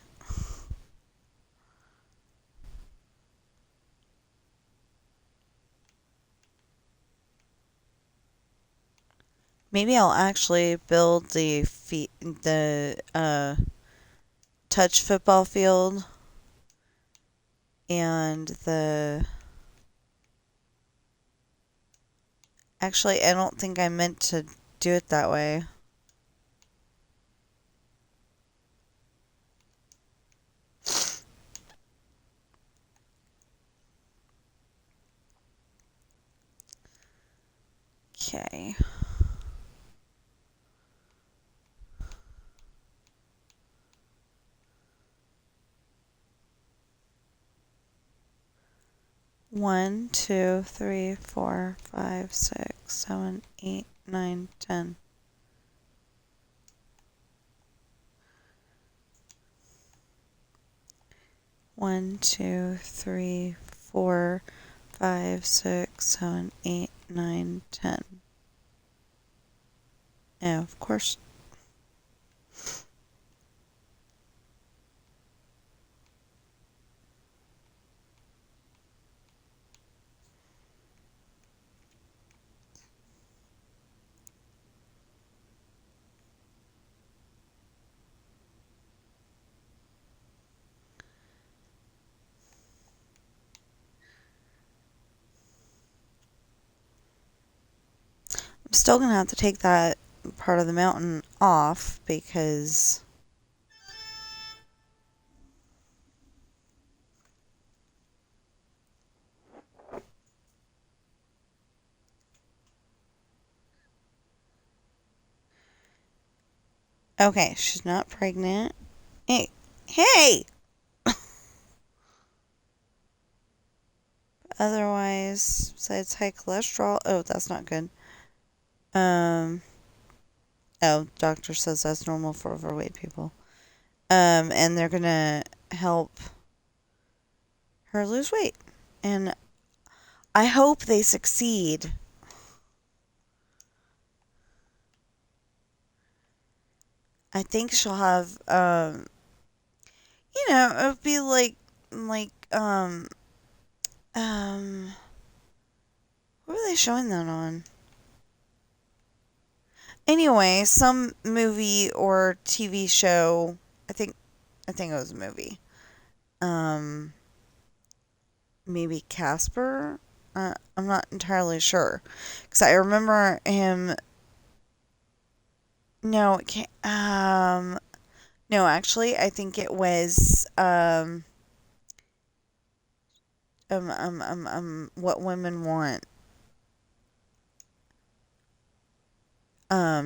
Maybe I'll actually build the touch football field and the... Actually, I don't think I meant to do it that way. Okay. One, two, three, 4, 5, 6, 7, 8, 9, 10. One, two, three, 4, 5, 6, 7, 8, 9, 10. Yeah, of course. I'm still going to have to take that part of the mountain off because... Okay, she's not pregnant. Hey! Hey! Otherwise, besides high cholesterol... Oh, that's not good. Oh, doctor says that's normal for overweight people. And they're gonna help her lose weight. And I hope they succeed. I think she'll have, it would be what were they showing that on? Anyway, some movie or TV show. I think it was a movie. Maybe Casper. I'm not entirely sure, because I remember him. No, it can't. No, actually, I think it was What Women Want.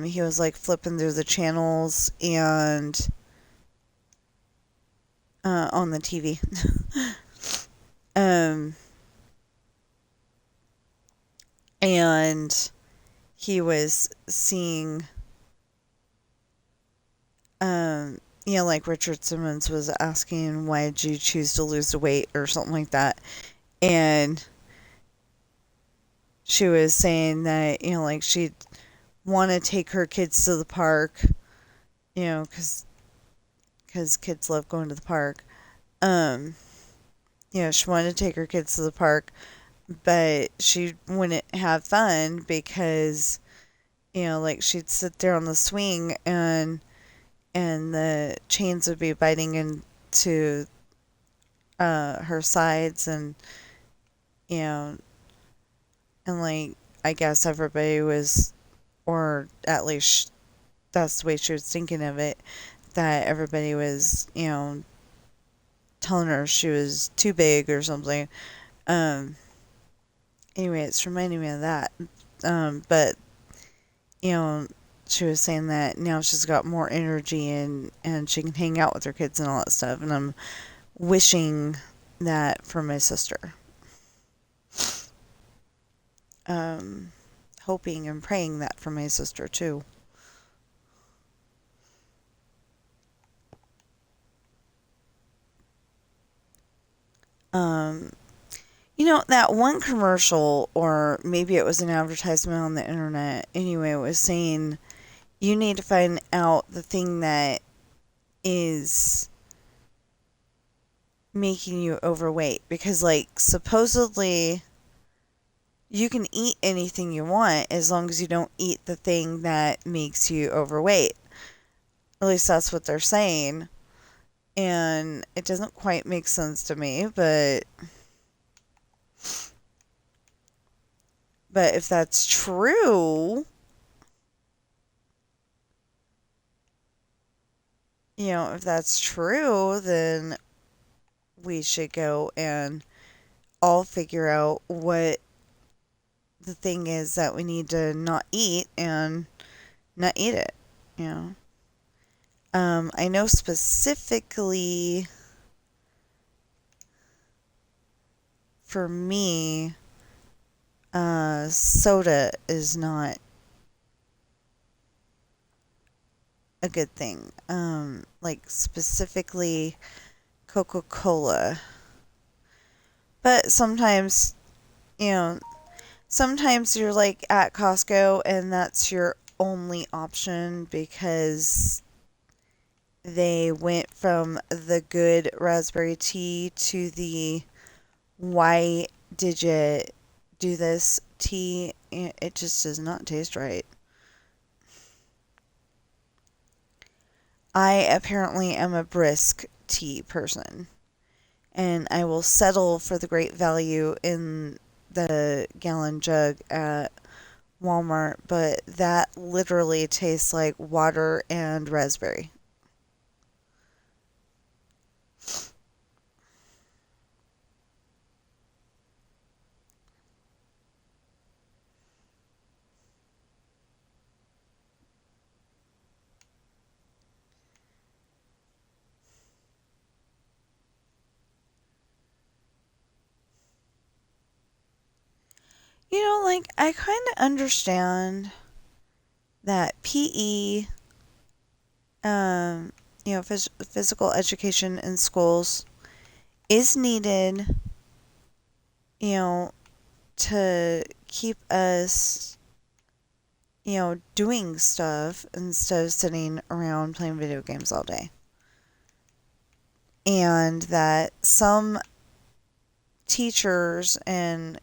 He was like flipping through the channels and on the TV. And he was seeing, like Richard Simmons was asking, why did you choose to lose the weight or something like that? And she was saying that, like she'd want to take her kids to the park, because kids love going to the park. She wanted to take her kids to the park, but she wouldn't have fun because, like she'd sit there on the swing and the chains would be biting into her sides and, and like, I guess everybody was, or at least that's the way she was thinking of it, that everybody was, telling her she was too big or something. Anyway, it's reminding me of that. But, she was saying that now she's got more energy and she can hang out with her kids and all that stuff. And I'm wishing that for my sister. Hoping and praying that for my sister too. That one commercial, or maybe it was an advertisement on the internet, anyway, it was saying you need to find out the thing that is making you overweight, because, like, supposedly you can eat anything you want as long as you don't eat the thing that makes you overweight. At least that's what they're saying. And it doesn't quite make sense to me, but if that's true, if that's true, then we should go and all figure out what the thing is that we need to not eat and not eat it, you know. I know specifically for me, soda is not a good thing. Like specifically Coca-Cola. But sometimes, you know, sometimes you're like at Costco and that's your only option because they went from the good raspberry tea to the why did you do this tea. It just does not taste right. I apparently am a brisk tea person, and I will settle for the great value in the gallon jug at Walmart, but that literally tastes like water and raspberry. Like, I kind of understand that PE, um, physical education in schools is needed, you know, to keep us, doing stuff instead of sitting around playing video games all day. And that some teachers and,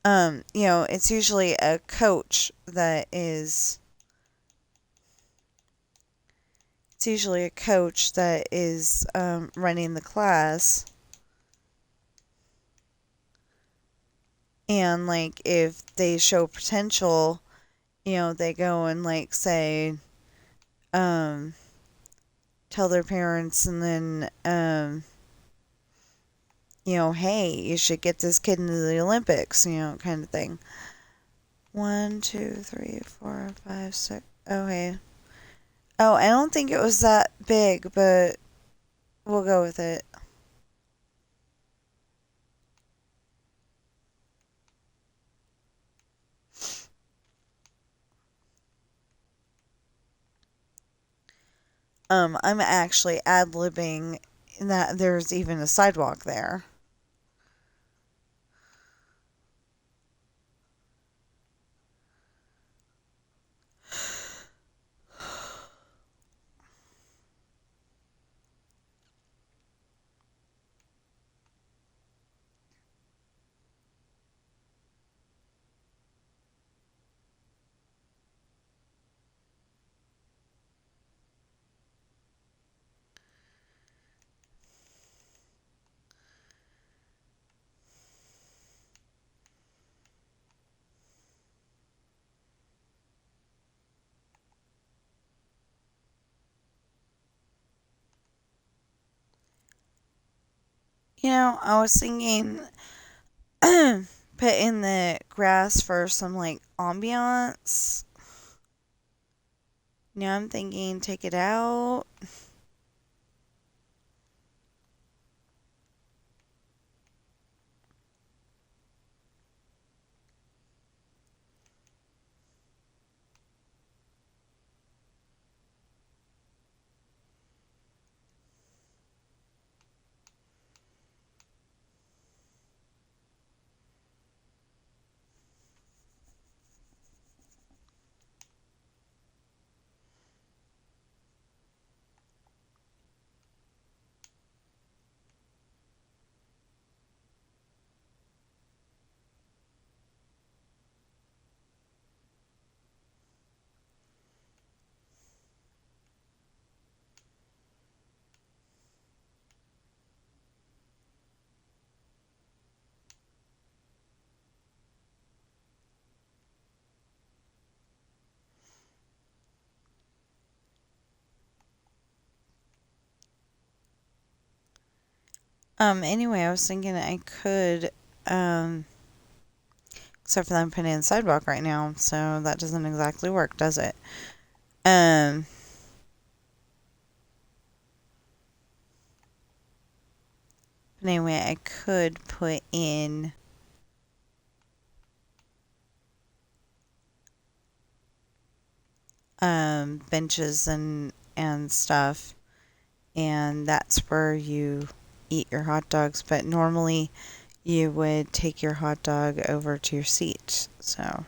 it's usually a coach that is, running the class. And, like, if they show potential, they go and, like, say, um, tell their parents and then, hey, you should get this kid into the Olympics, kind of thing. 1, 2, 3, 4, 5, 6. Okay. Oh, I don't think it was that big, but we'll go with it. I'm actually ad-libbing that there's even a sidewalk there. I was thinking put in the grass for some, like, ambiance. I'm thinking take it out. Anyway, I was thinking I could, um, except for that I'm putting in sidewalk right now, so that doesn't exactly work, does it? Um, but anyway, I could put in benches and stuff, and that's where you eat your hot dogs. But normally, you would take your hot dog over to your seat. So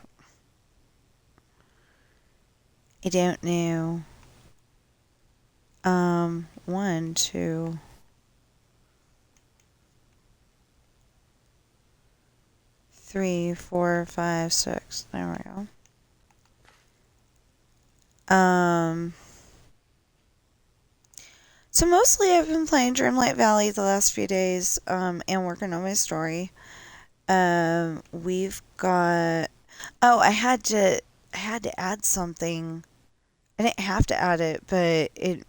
I don't know. One, two, three, four, five, six. There we go. So mostly I've been playing Dreamlight Valley the last few days, and working on my story. We've got. Oh, I had to add something. I didn't have to add it, but it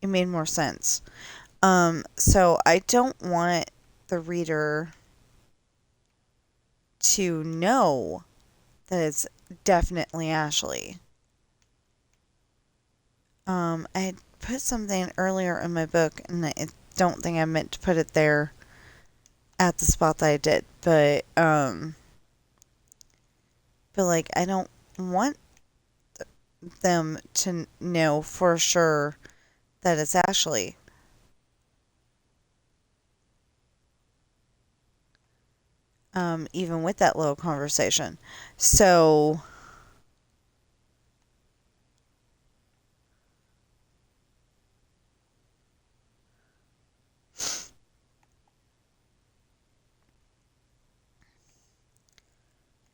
made more sense. So I don't want the reader to know that it's definitely Ashley. I had put something earlier in my book, and I don't think I meant to put it there at the spot that I did, but like I don't want them to know for sure that it's Ashley. Even with that little conversation. So,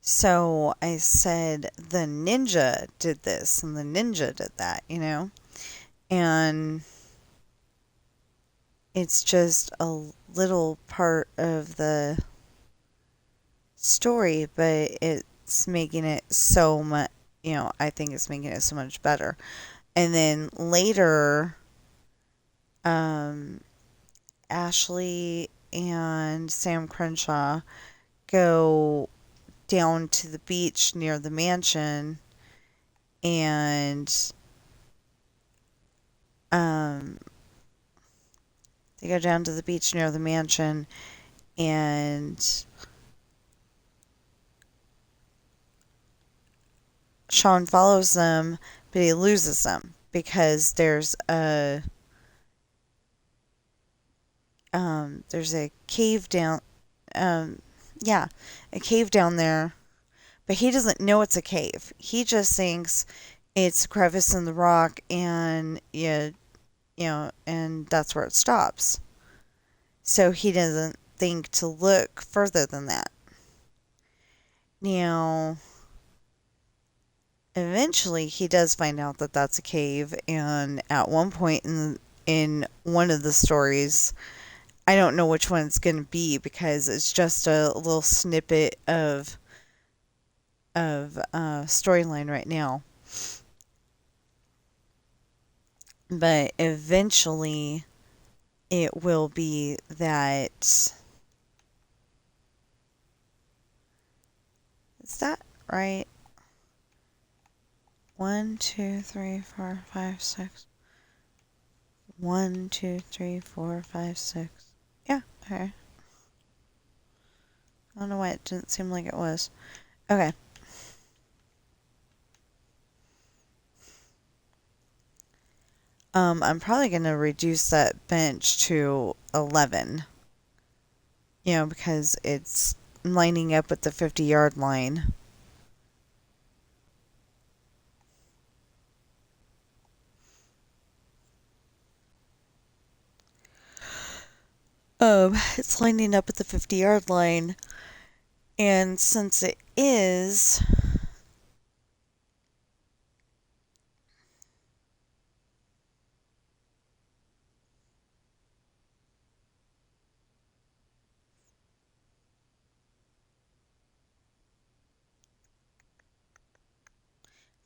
so I said the ninja did this and the ninja did that, and it's just a little part of the story, but it's making it so much, I think it's making it so much better. And then later, um, Ashley and Sam Crenshaw go down to the beach near the mansion, and um, they go down to the beach near the mansion, and Sean follows them, but he loses them because there's a cave down, um, yeah, a cave down there, but he doesn't know it's a cave. He just thinks it's a crevice in the rock, and and that's where it stops. So he doesn't think to look further than that. Now, eventually, he does find out that that's a cave, and at one point in one of the stories, I don't know which one it's going to be because it's just a little snippet of storyline right now. But eventually, it will be that. Is that right? 1, 2, 3, 4, 5, 6. 1, 2, 3, 4, 5, 6. Yeah, okay. I don't know why it didn't seem like it was. Okay. I'm probably going to reduce that bench to 11. Because it's lining up with the 50-yard line. It's lining up at the 50-yard line, and since it is,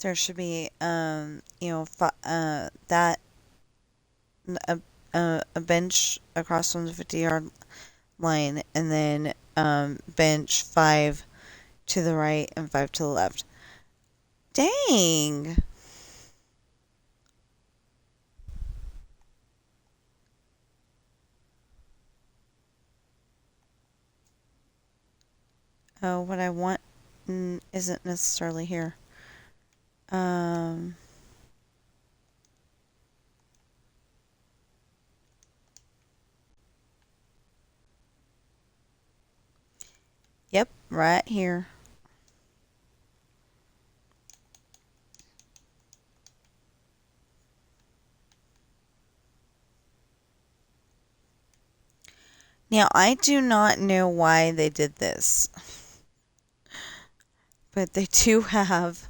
there should be that a bench across from the 50-yard line, and then bench 5 to the right and 5 to the left. Dang! Oh, what I want isn't necessarily here. Yep, right here. Now, I do not know why they did this, but they do have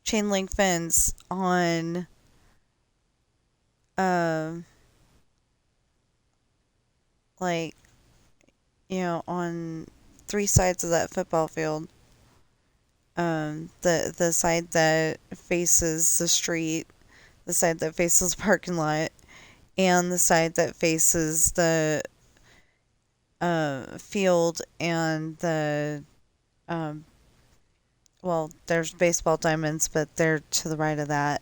chain link fence on like, on 3 sides of that football field. The side that faces the street, the side that faces the parking lot, and the side that faces the field and the well, there's baseball diamonds, but they're to the right of that.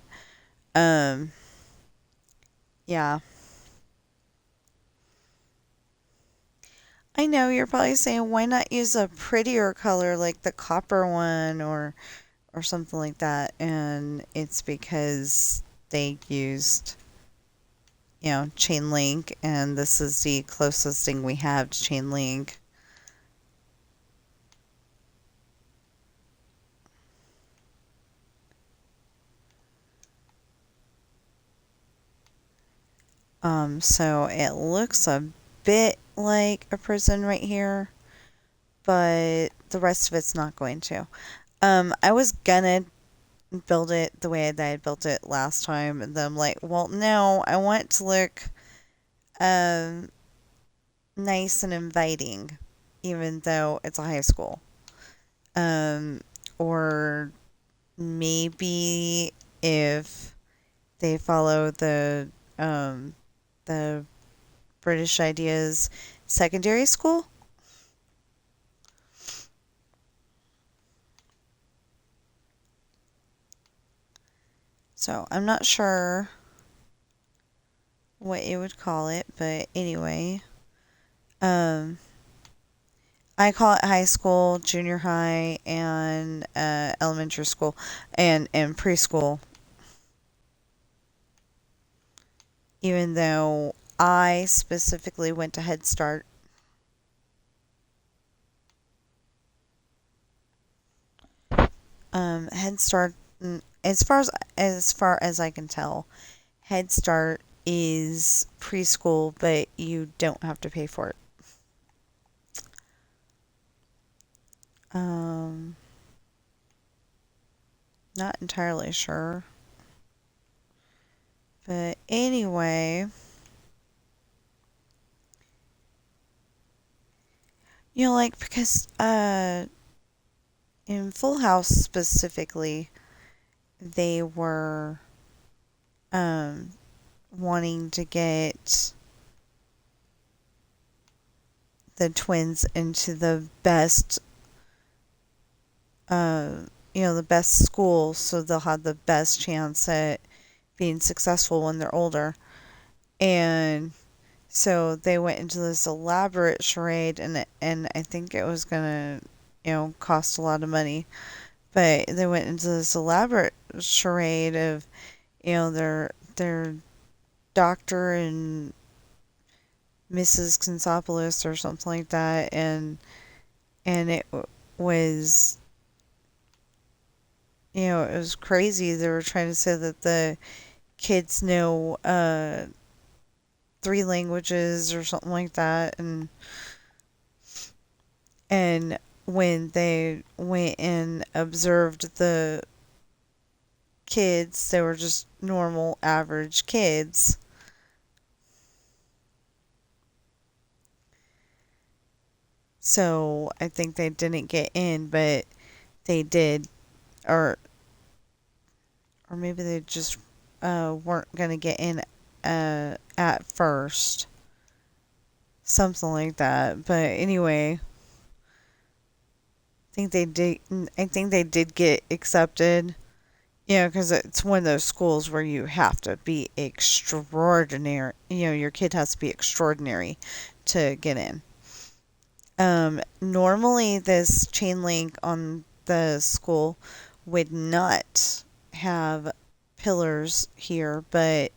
Yeah. I know you're probably saying, why not use a prettier color like the copper one or something like that? And it's because they used, chain link, and this is the closest thing we have to chain link. So it looks a bit like a prison right here, but the rest of it's not going to. I was gonna build it the way that I built it last time, and then I'm like, well, no, I want it to look um, nice and inviting, even though it's a high school. Or maybe if they follow the British ideas secondary school. So I'm not sure what you would call it, but anyway, um, I call it high school, junior high, and elementary school, and preschool. Even though I specifically went to Head Start. Head Start, as far as I can tell, Head Start is preschool, but you don't have to pay for it. Not entirely sure. But anyway, like, because in Full House specifically, they were wanting to get the twins into the best the best school, so they'll have the best chance at being successful when they're older. And so they went into this elaborate charade, and I think it was gonna cost a lot of money, but they went into this elaborate charade of their doctor and Mrs. Consopoulos or something like that, and it was it was crazy. They were trying to say that the kids know 3 languages or something like that, and when they went and observed the kids, they were just normal, average kids. So I think they didn't get in, but they did, or maybe they just weren't gonna get in at first. Something like that. But anyway, I think they did get accepted. You know, because it's one of those schools where you have to be extraordinary. You know, your kid has to be extraordinary to get in. Normally, this chain link on the school would not have pillars here, but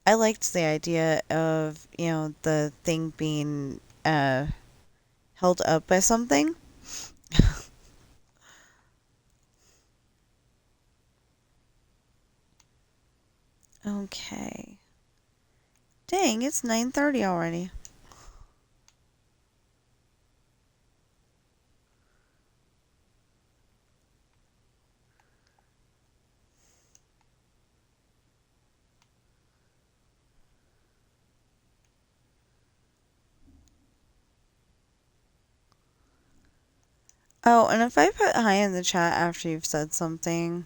I liked the idea of, you know, the thing being held up by something. Okay. Dang, it's 9:30 already. Oh, and if I put hi in the chat after you've said something,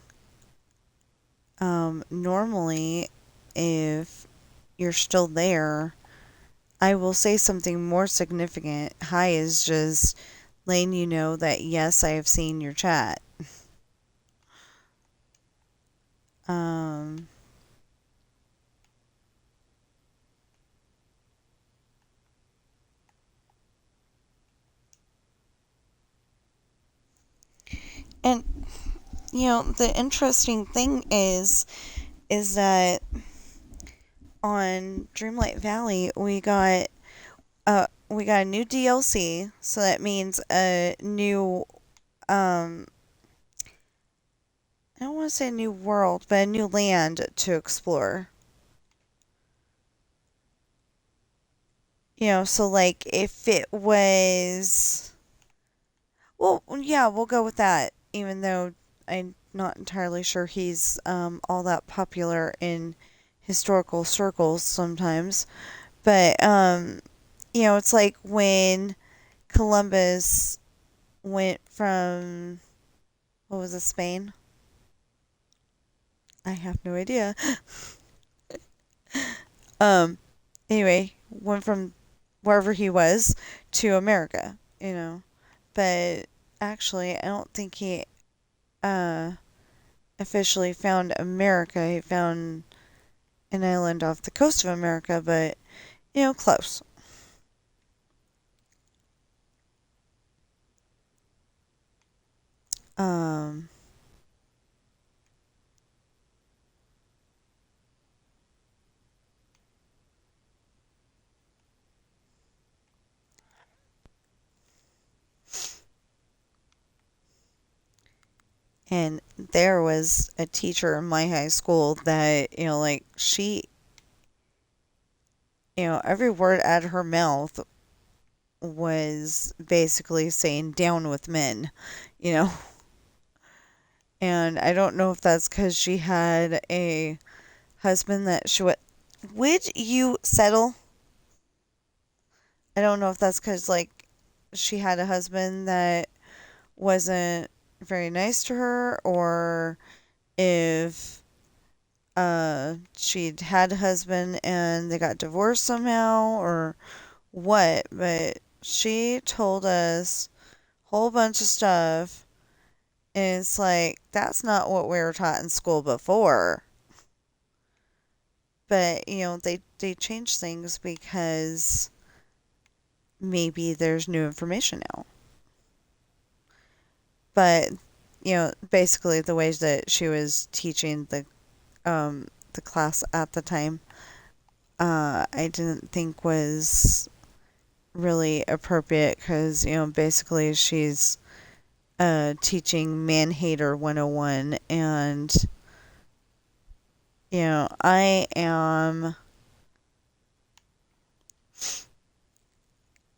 normally if you're still there, I will say something more significant. Hi is just letting you know that yes, I have seen your chat. Um, and you know, the interesting thing is that on Dreamlight Valley we got a new DLC, so that means a new I don't want to say a new world, but a new land to explore. You know, so like if it was, well, yeah, we'll go with that. Even though I'm not entirely sure he's all that popular in historical circles sometimes, but you know, it's like when Columbus went from, what was it, Spain? I have no idea. Um, anyway, went from wherever he was to America, you know. But actually, I don't think he uh, officially found America. He found an island off the coast of America, but, you know, close. Um, and there was a teacher in my high school that, you know, like, she, you know, every word out of her mouth was basically saying down with men, you know. And I don't know if that's because she had a husband that she would you settle? I don't know if that's because, like, she had a husband that wasn't very nice to her, or if she'd had a husband and they got divorced somehow, or what. But she told us a whole bunch of stuff, and it's like, that's not what we were taught in school before. But, you know, they changed things because maybe there's new information now. But, you know, basically the ways that she was teaching the class at the time, I didn't think was really appropriate because, you know, basically she's teaching Man Hater 101, and, you know, I am,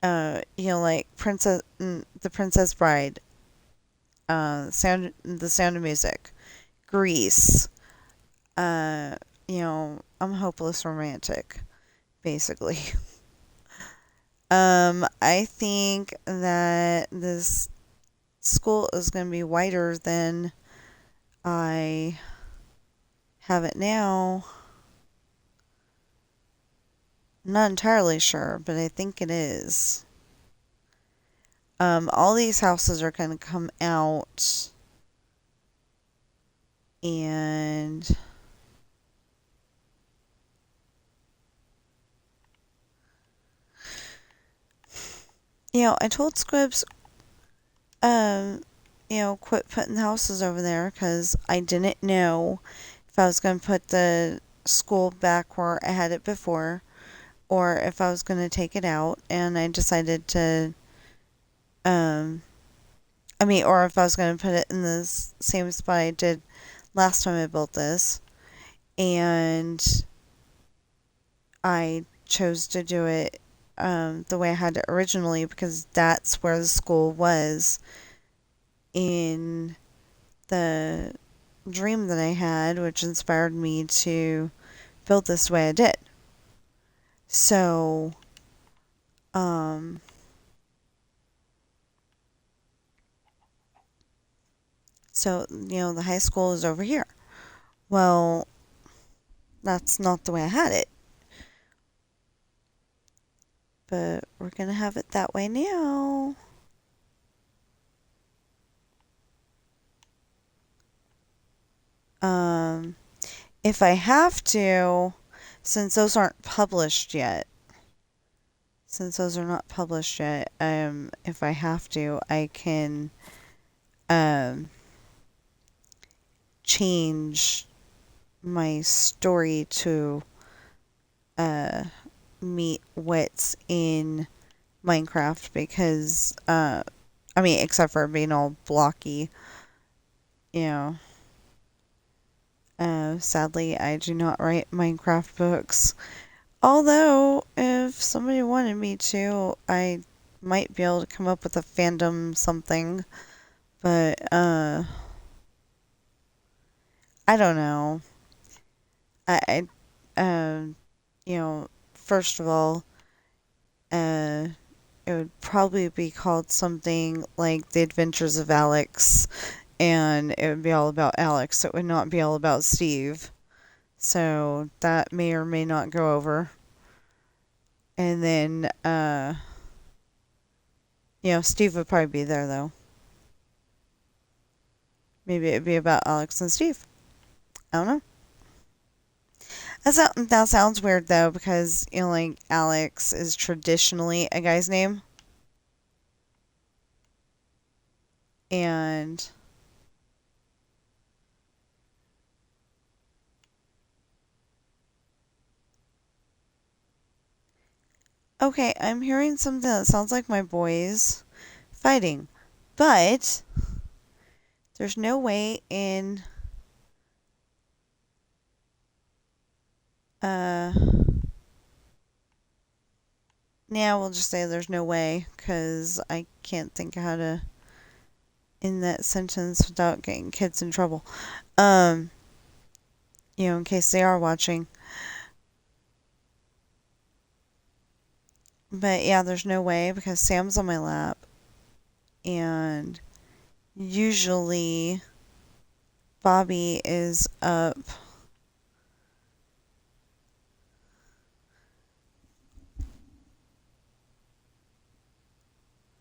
you know, like the Princess Bride, the Sound of Music, Grease, uh, you know, I'm a hopeless romantic, basically. I think that this school is going to be wider than I have it now. I'm not entirely sure, but I think it is. All these houses are going to come out, and I told Squibs, um, quit putting the houses over there because I didn't know if I was going to put the school back where I had it before or if I was going to take it out. And I decided to, um, or if I was going to put it in the same spot I did last time I built this. And I chose to do it the way I had it originally because that's where the school was in the dream that I had, which inspired me to build this way I did. So, um, the high school is over here. Well, that's not the way I had it, but we're gonna have it that way now. Um, if I have to, since those aren't published yet, since those are not published yet, if I have to, I can, change my story to, meet what's in Minecraft because, except for being all blocky, you know. Sadly, I do not write Minecraft books. Although, if somebody wanted me to, I might be able to come up with a fandom something. But, I don't know. I first of all, uh, it would probably be called something like The Adventures of Alex, and it would be all about Alex. It would not be all about Steve. So that may or may not go over. And then, Steve would probably be there, though. Maybe it'd be about Alex and Steve. I don't know. That sounds weird, though, because, like, Alex is traditionally a guy's name. And okay, I'm hearing something that sounds like my boys fighting. But there's no way in now we'll just say there's no way because I can't think of how to end that sentence without getting kids in trouble. In case they are watching. But yeah, there's no way because Sam's on my lap. And usually Bobby is up.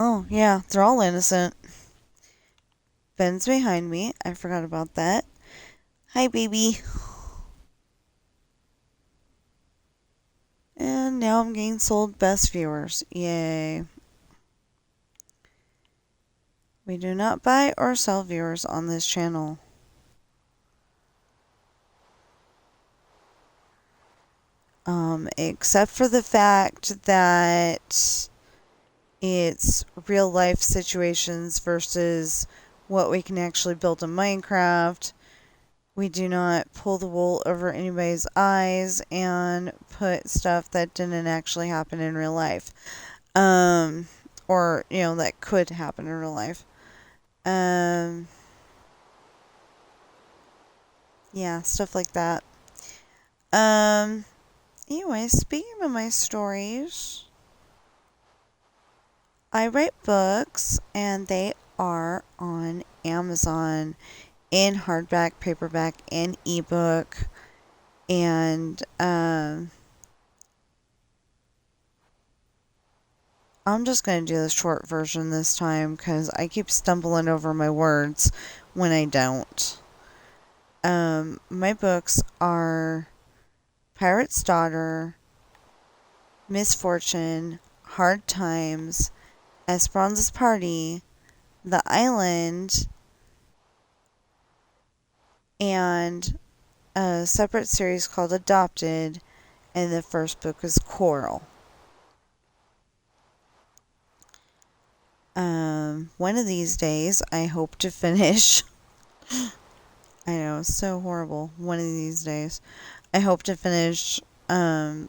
Oh, yeah, they're all innocent. Ben's behind me. I forgot about that. Hi, baby. And now I'm getting sold best viewers. Yay. We do not buy or sell viewers on this channel. Except for the fact that it's real life situations versus what we can actually build in Minecraft. We do not pull the wool over anybody's eyes and put stuff that didn't actually happen in real life. Or, that could happen in real life. Yeah, stuff like that. Anyway, speaking of my stories, I write books and they are on Amazon in hardback, paperback, and ebook. And I'm just going to do the short version this time because I keep stumbling over my words when I don't. My books are Pirate's Daughter, Misfortune, Hard Times, Esperanza's Party, The Island, and a separate series called Adopted, and the first book is Coral. One of these days, I hope to finish. I know, it's so horrible. One of these days, I hope to finish the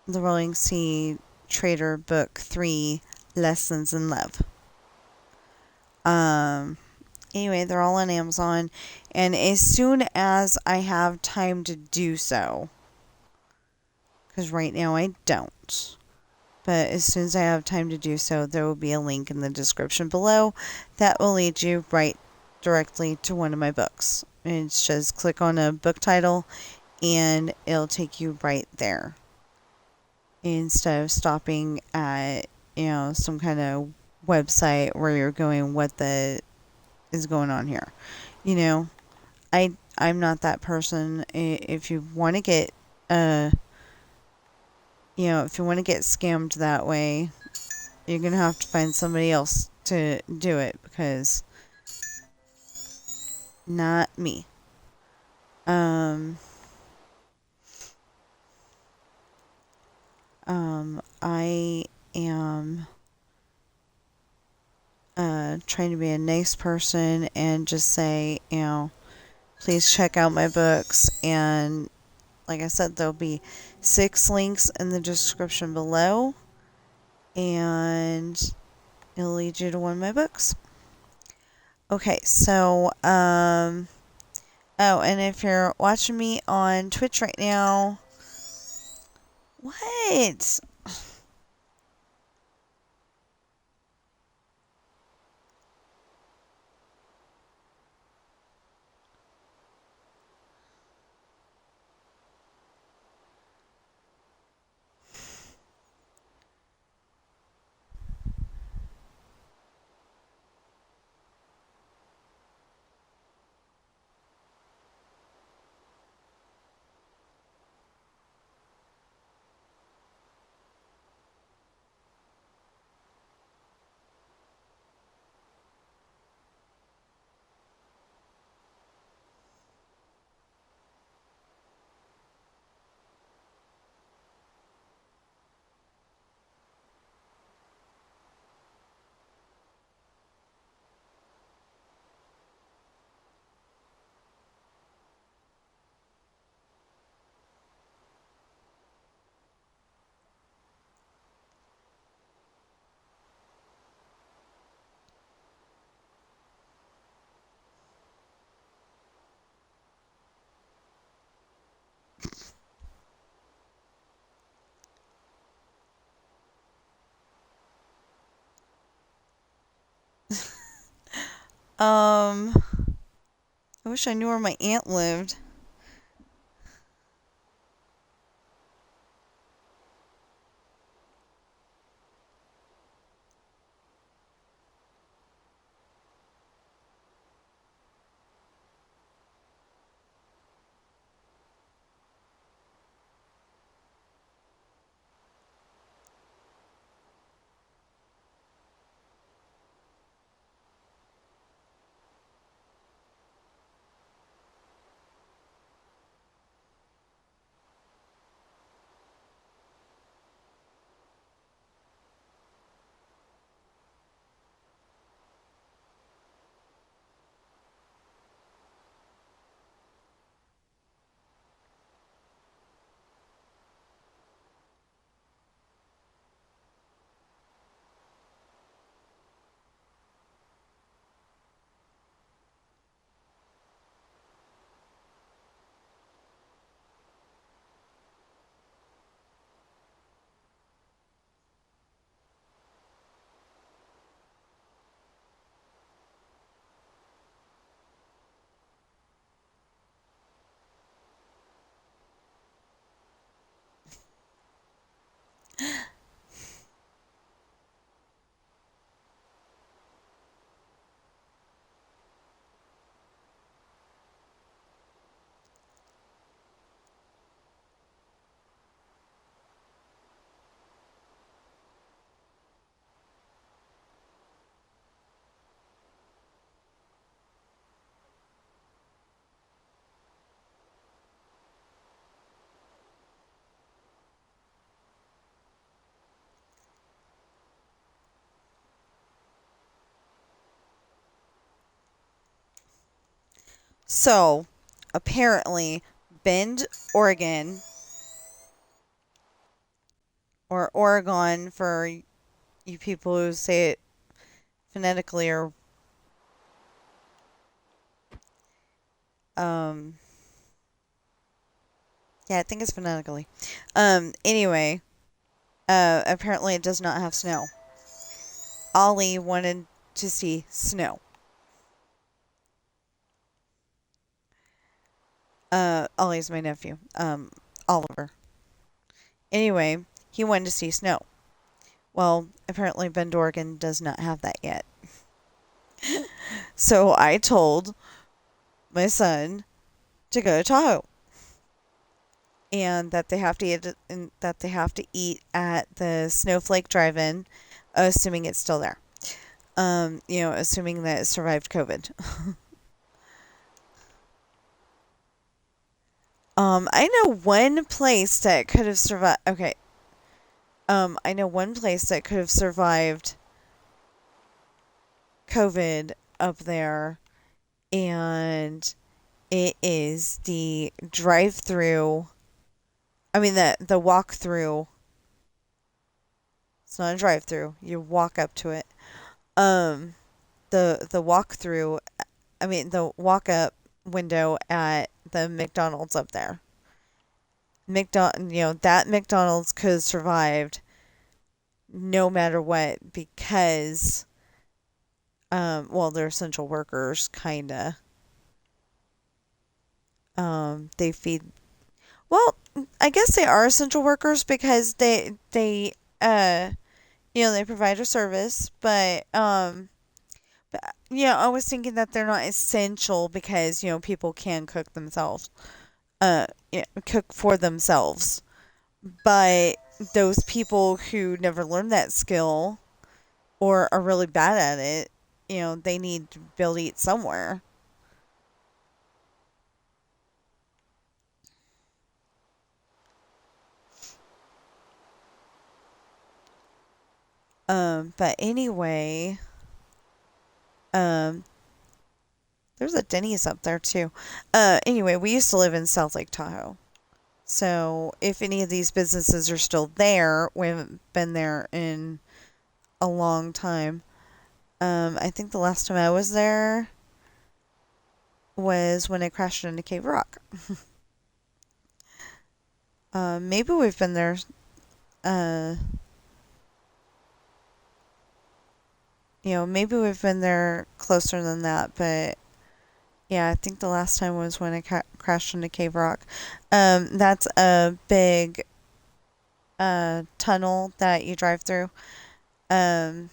Rolling Sea Traitor Book 3, Lessons in Love. Anyway, they're all on Amazon, and as soon as I have time to do so, because right now I don't, but as soon as I have time to do so, there will be a link in the description below that will lead you right directly to one of my books. It's just click on a book title and it'll take you right there, instead of stopping at, some kind of website where you're going, what the is going on here. I'm not that person. If you want to get if you want to get scammed that way, you're going to have to find somebody else to do it, because not me. I am trying to be a nice person and just say, please check out my books. And like I said, there'll be 6 links in the description below, and it'll lead you to one of my books. Okay, so, oh, and if you're watching me on Twitch right now, what? I wish I knew where my aunt lived. So, apparently, Bend, Oregon, or Oregon for you people who say it phonetically, or um, yeah, I think it's phonetically. Anyway, apparently it does not have snow. Ollie wanted to see snow. Ollie's my nephew. Oliver. Anyway, he wanted to see snow. Well, apparently Bend, Oregon does not have that yet. So I told my son to go to Tahoe, and that they have to eat at the Snowflake Drive-In, assuming it's still there. Assuming that it survived COVID. I know one place that could have survived. Okay. I know one place that could have survived COVID up there, and it is the drive-through. I mean the walk-through. It's not a drive-through. You walk up to it. Um, the walk-through. I mean the walk-up window at the McDonald's up there. That McDonald's could have survived no matter what, because they're essential workers, kinda. They feed. Well, I guess they are essential workers because they provide a service, but I was thinking that they're not essential because people can cook themselves, cook for themselves. But those people who never learned that skill or are really bad at it, they need to be able to eat somewhere. But anyway, um, there's a Denny's up there too. Anyway, we used to live in South Lake Tahoe. So if any of these businesses are still there, we haven't been there in a long time. I think the last time I was there was when I crashed into Cave Rock. Maybe we've been there. Uh, maybe we've been there closer than that, but yeah, I think the last time was when I crashed into Cave Rock. That's a big tunnel that you drive through. Um,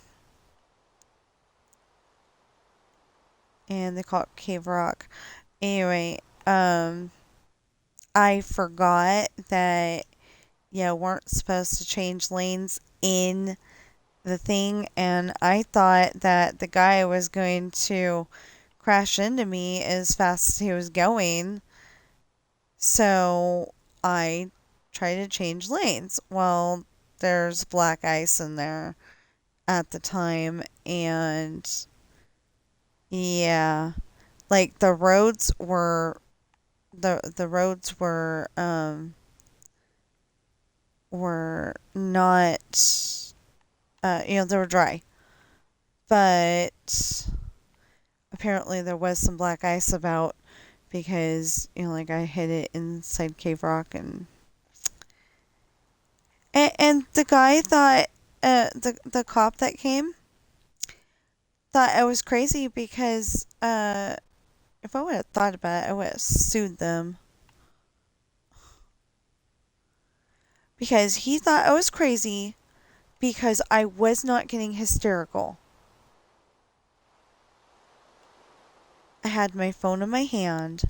and they call it Cave Rock. Anyway, I forgot that weren't supposed to change lanes in the thing, and I thought that the guy was going to crash into me as fast as he was going. So I tried to change lanes. Well, there's black ice in there at the time, and yeah, like the roads were not they were dry, but apparently there was some black ice about because like I hit it inside Cave Rock, and the guy thought the cop that came thought I was crazy because if I would have thought about it, I would have sued them. because he thought I was crazy because I was not getting hysterical. I had my phone in my hand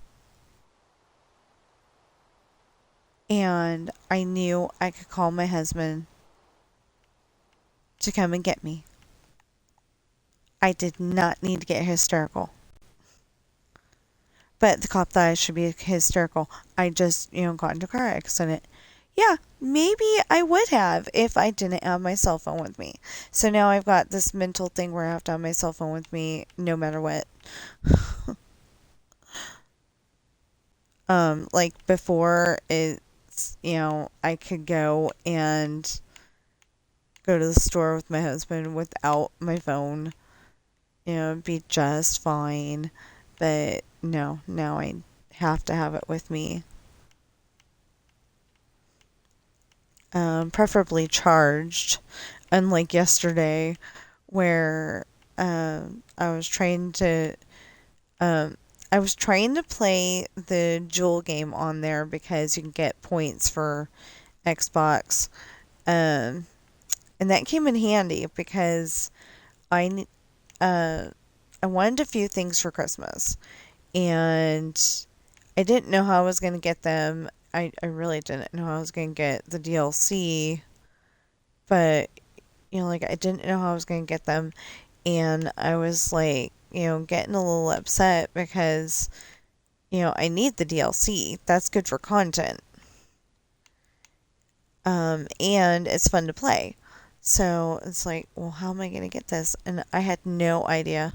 and I knew I could call my husband to come and get me. I did not need to get hysterical. But the cop thought I should be hysterical. I just, got into a car accident. Yeah, maybe I would have if I didn't have my cell phone with me. So now I've got this mental thing where I have to have my cell phone with me no matter what. Like before it's, I could go to the store with my husband without my phone. It'd be just fine. But no, now I have to have it with me. Preferably charged, unlike yesterday, where I was trying to play the Jewel game on there because you can get points for Xbox, and that came in handy because I I wanted a few things for Christmas, and I didn't know how I was going to get them. I really didn't know how I was going to get the DLC, but, like, I didn't know how I was going to get them, and I was, like, getting a little upset because, I need the DLC. That's good for content. And it's fun to play. So it's like, well, how am I going to get this? And I had no idea.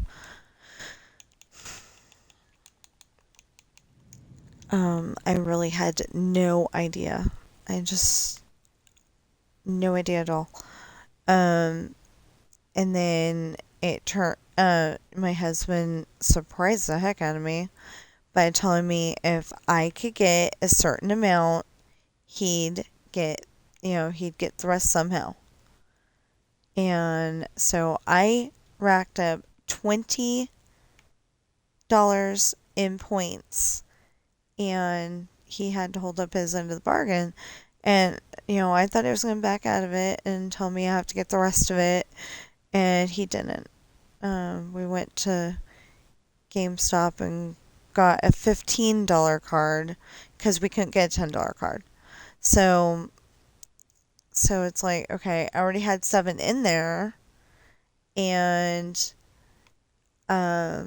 I really had no idea. No idea at all. And then my husband surprised the heck out of me by telling me if I could get a certain amount, he'd get the rest somehow. And so I racked up $20 in points, and he had to hold up his end of the bargain. And, I thought he was going to back out of it and tell me I have to get the rest of it, and he didn't. We went to GameStop and got a $15 card because we couldn't get a $10 card. So it's like, okay, I already had 7 in there, and I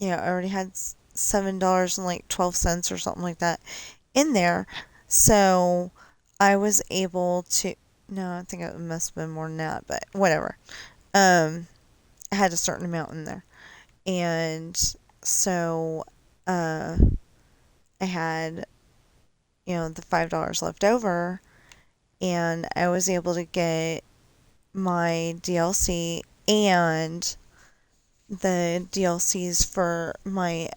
already had $7.12 or something like that in there. So I was able to, no, I think it must have been more than that, but whatever. I had a certain amount in there. And so I had, the $5 left over, and I was able to get my DLC and the DLCs for my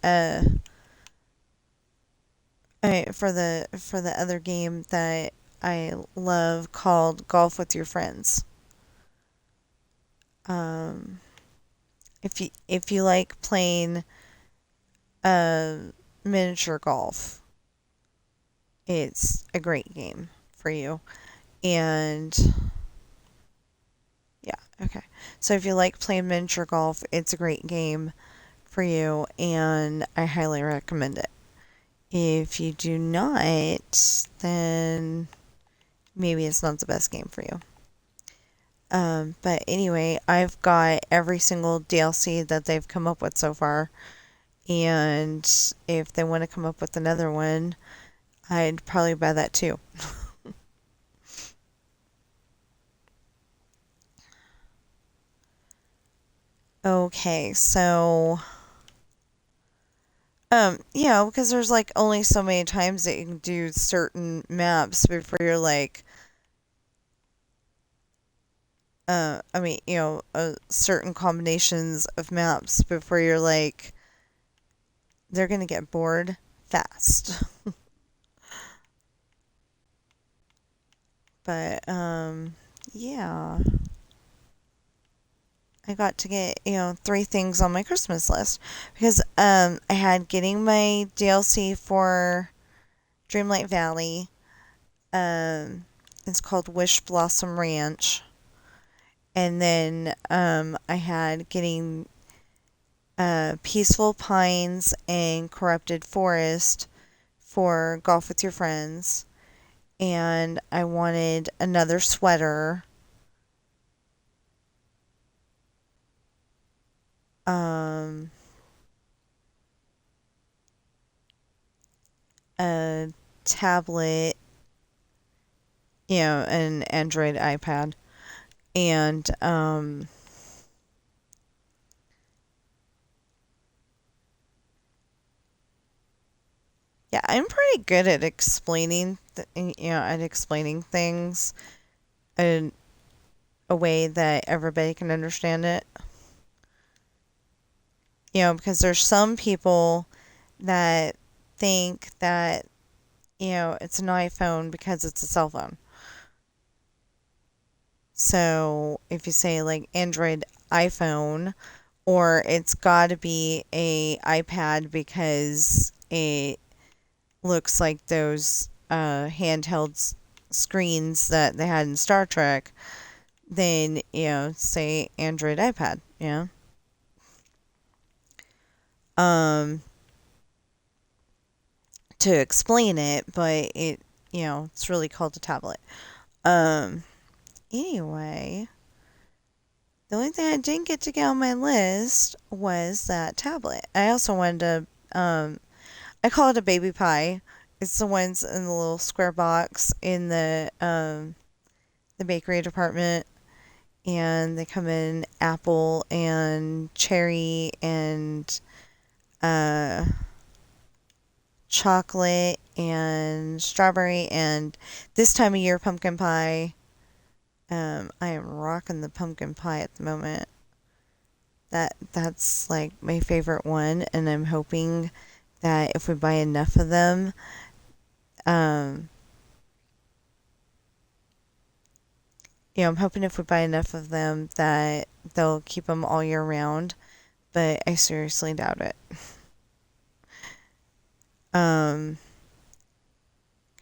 for the other game that I love called Golf with Your Friends. If you like playing miniature golf, it's a great game for you. And yeah, okay. So if you like playing miniature golf, it's a great game for you, and I highly recommend it. If you do not, then maybe it's not the best game for you. But anyway, I've got every single DLC that they've come up with so far, and if they want to come up with another one, I'd probably buy that too. Okay, so because there's like only so many times that you can do certain maps before you're like, certain combinations of maps before you're like, they're gonna get bored fast. But, yeah. I got to get, 3 things on my Christmas list because, I had getting my DLC for Dreamlight Valley, It's called Wish Blossom Ranch. And then I had Getting Peaceful Pines and Corrupted Forest for Golf with Your Friends. And I wanted another sweater. A tablet, an Android iPad. And yeah, I'm pretty good at explaining things in a way that everybody can understand it. Because there's some people that think that, it's an iPhone because it's a cell phone. So if you say like Android iPhone, or it's got to be a iPad because it looks like those handheld screens that they had in Star Trek, then, say Android iPad, Um, to explain it, but it's really called a tablet. Um, anyway, the only thing I didn't get on my list was that tablet. I also wanted I call it a baby pie. It's the ones in the little square box in the bakery department, and they come in apple and cherry and uh, chocolate and strawberry, and this time of year pumpkin pie. I am rocking the pumpkin pie at the moment. That's like my favorite one, and I'm hoping that if we buy enough of them, um, I'm hoping if we buy enough of them that they'll keep them all year round, but I seriously doubt it. Um,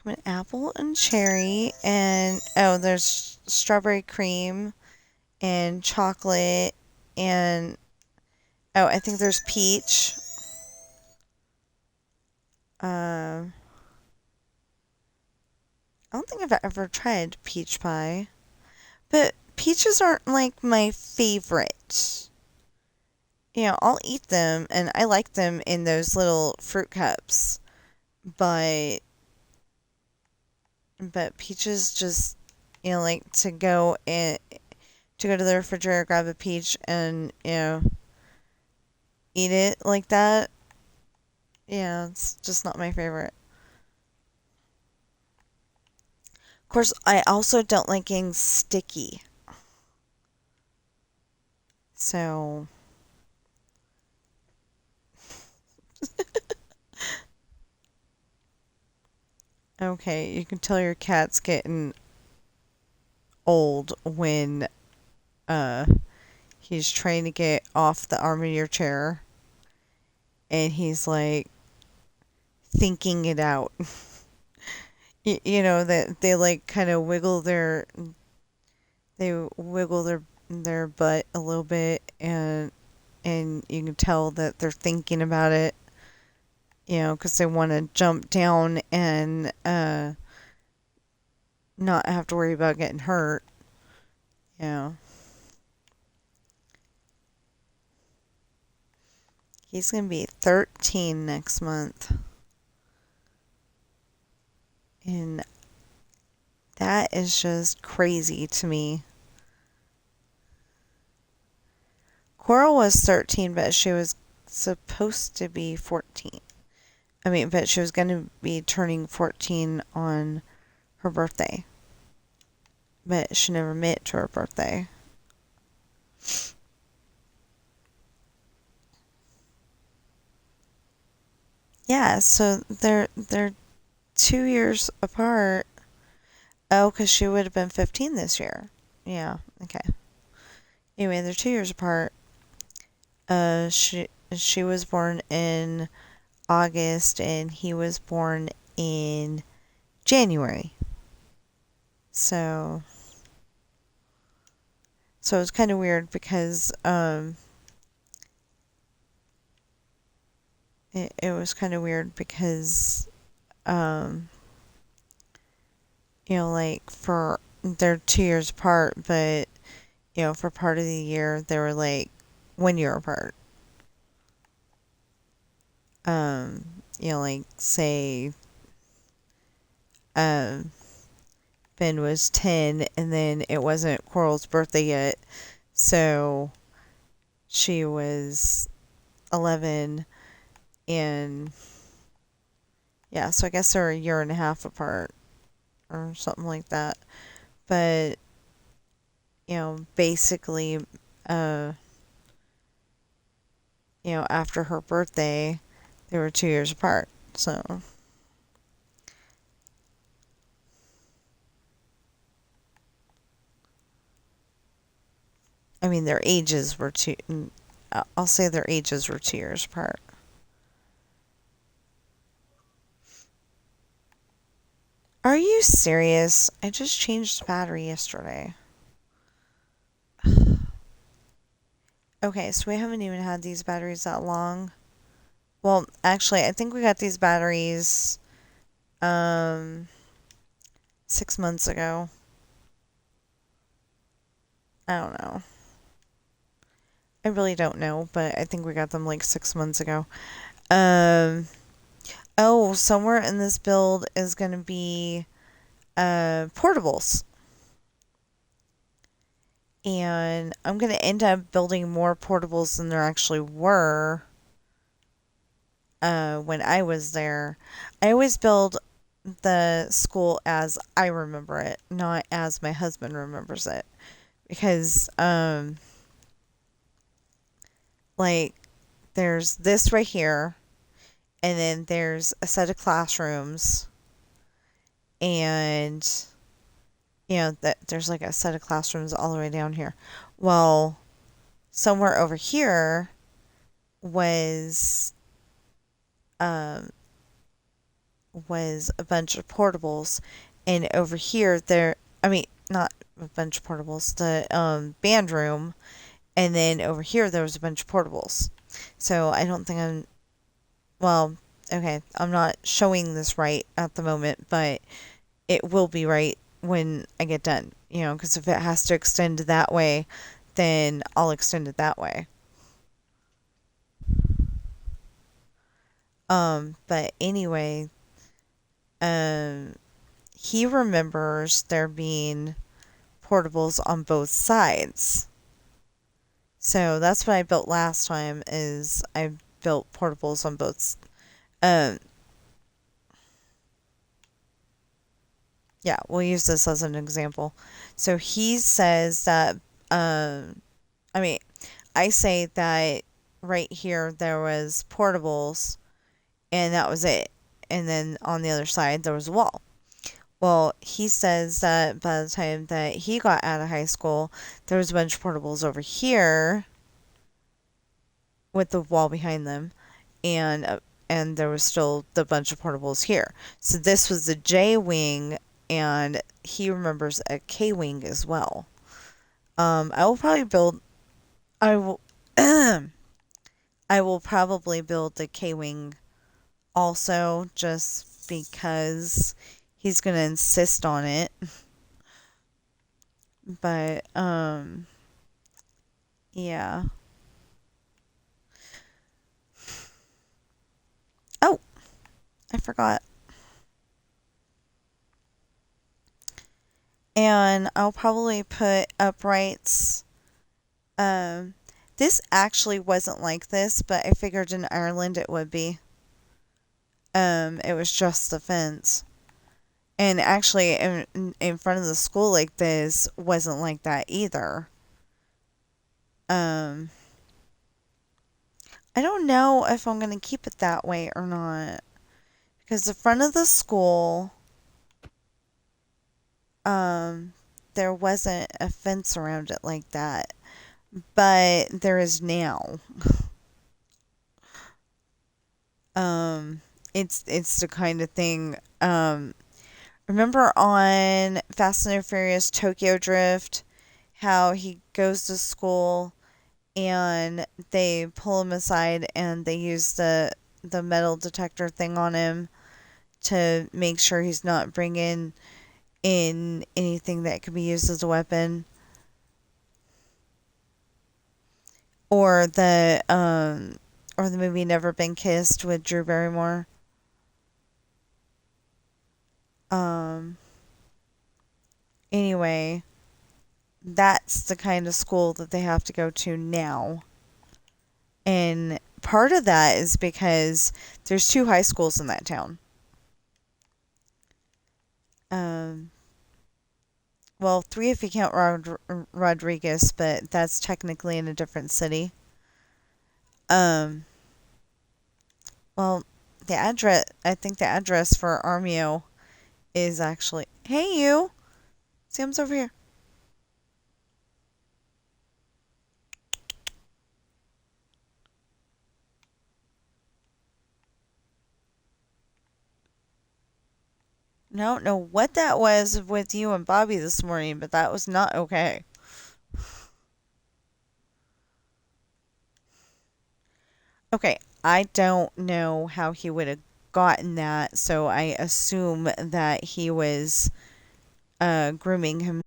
come on, apple and cherry, and there's strawberry cream and chocolate, and I think there's peach. I don't think I've ever tried peach pie, but peaches aren't like my favorite. I'll eat them and I like them in those little fruit cups, but peaches just, like to go to the refrigerator, grab a peach, and eat it like that. Yeah, it's just not my favorite. Of course, I also don't like getting sticky. So, okay, you can tell your cat's getting old when uh he's trying to get off the arm of your chair and he's like thinking it out. That they like kind of wiggle their butt a little bit, and you can tell that they're thinking about it, because they want to jump down and not have to worry about getting hurt. Yeah. He's going to be 13 next month. And that is just crazy to me. Coral was 13, but she was supposed to be 14. But she was going to be turning 14 on her birthday. But she never made it to her birthday. Yeah, so they're 2 years apart. Oh, because she would have been 15 this year. Yeah, okay. Anyway, they're 2 years apart. She was born in August and he was born in January. So so it's kind of weird because it was kind of weird because um like for they're 2 years apart, but for part of the year they were like 1 year apart. Like say um Ben was 10 and then it wasn't Coral's birthday yet, so she was 11, and yeah, so I guess they're a year and a half apart or something like that. But basically, uh, after her birthday, they were 2 years apart. So, I mean, their ages were I'll say their ages were 2 years apart. Are you serious? I just changed the battery yesterday. Okay, so we haven't even had these batteries that long. Well, actually, I think we got these batteries um 6 months ago. I don't know. I really don't know, but I think we got them like 6 months ago. Um, oh, somewhere in this build is going to be portables. And I'm going to end up building more portables than there actually were when I was there. I always build the school as I remember it, not as my husband remembers it. Because, like, there's this right here, and then there's a set of classrooms, and that there's like a set of classrooms all the way down here. Well, somewhere over here was um was a bunch of portables, and over here there, I mean, not a bunch of portables, the band room, and then over here there was a bunch of portables. So I don't think well, okay, I'm not showing this right at the moment, but it will be right when I get done, because if it has to extend that way, then I'll extend it that way. But anyway, um, he remembers there being portables on both sides. So that's what I built last time is I built portables on both. Um, yeah, we'll use this as an example. So he says that, I mean, I say that right here there was portables and that was it. And then on the other side there was a wall. Well, he says that by the time that he got out of high school, there was a bunch of portables over here with the wall behind them, and there was still the bunch of portables here. So this was the J wing, and he remembers a K wing as well. I will probably build. I will. I will probably build the K wing also, just because he's gonna insist on it. But yeah. Oh, I forgot. And I'll probably put uprights. Um, this actually wasn't like this, but I figured in Ireland it would be. It was just the fence. And actually, in front of the school like this wasn't like that either. Um, I don't know if I'm going to keep it that way or not. Because the front of the school, there wasn't a fence around it like that. But there is now. Um, it's the kind of thing, remember on Fast and the Furious Tokyo Drift how he goes to school and they pull him aside and they use the metal detector thing on him to make sure he's not bringing in anything that could be used as a weapon. Or the movie Never Been Kissed with Drew Barrymore. Um anyway, that's the kind of school that they have to go to now. And part of that is because there's two high schools in that town. Um well, three if you count Rodriguez, but that's technically in a different city. Um well, I think the address for Armio is actually, hey you, Sam's over here. I don't know what that was with you and Bobby this morning, but that was not okay. Okay, I don't know how he would have gotten that, so I assume that he was grooming him.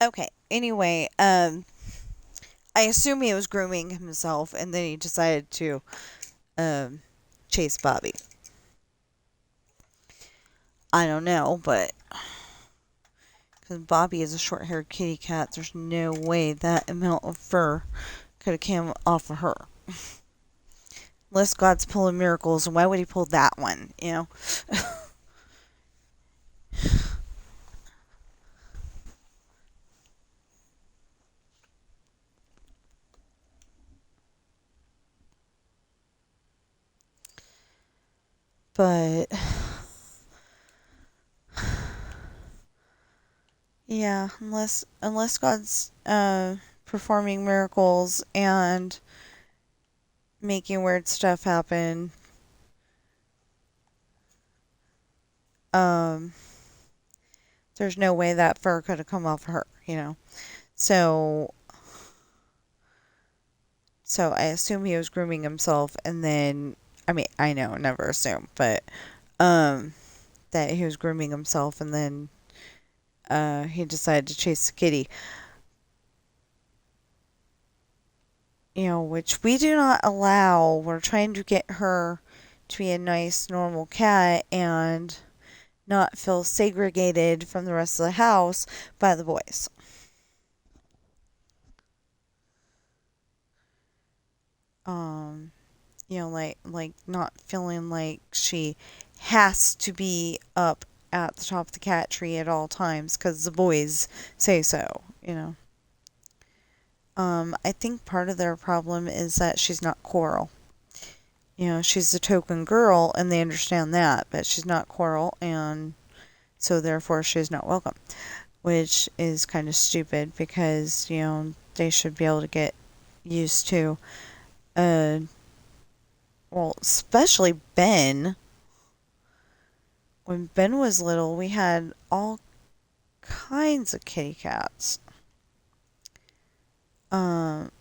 Okay, anyway, I assume he was grooming himself, and then he decided to um chase Bobby. I don't know, but because Bobby is a short-haired kitty cat, there's no way that amount of fur could have come off of her. Unless God's pulling miracles, and why would he pull that one, you know? But yeah, unless God's performing miracles and making weird stuff happen, um, there's no way that fur could have come off her, you know. So so I assume he was grooming himself, and then I mean I know never assume, but um that he was grooming himself, and then he decided to chase the kitty. You know, which we do not allow. We're trying to get her to be a nice, normal cat and not feel segregated from the rest of the house by the boys. Um, like not feeling like she has to be up at the top of the cat tree at all times because the boys say so, you know. I think part of their problem is that she's not Coral. You know, she's a token girl, and they understand that, but she's not Coral, and so therefore she's not welcome, which is kind of stupid because, you know, they should be able to get used to, uh, well, especially Ben. When Ben was little, we had all kinds of kitty cats.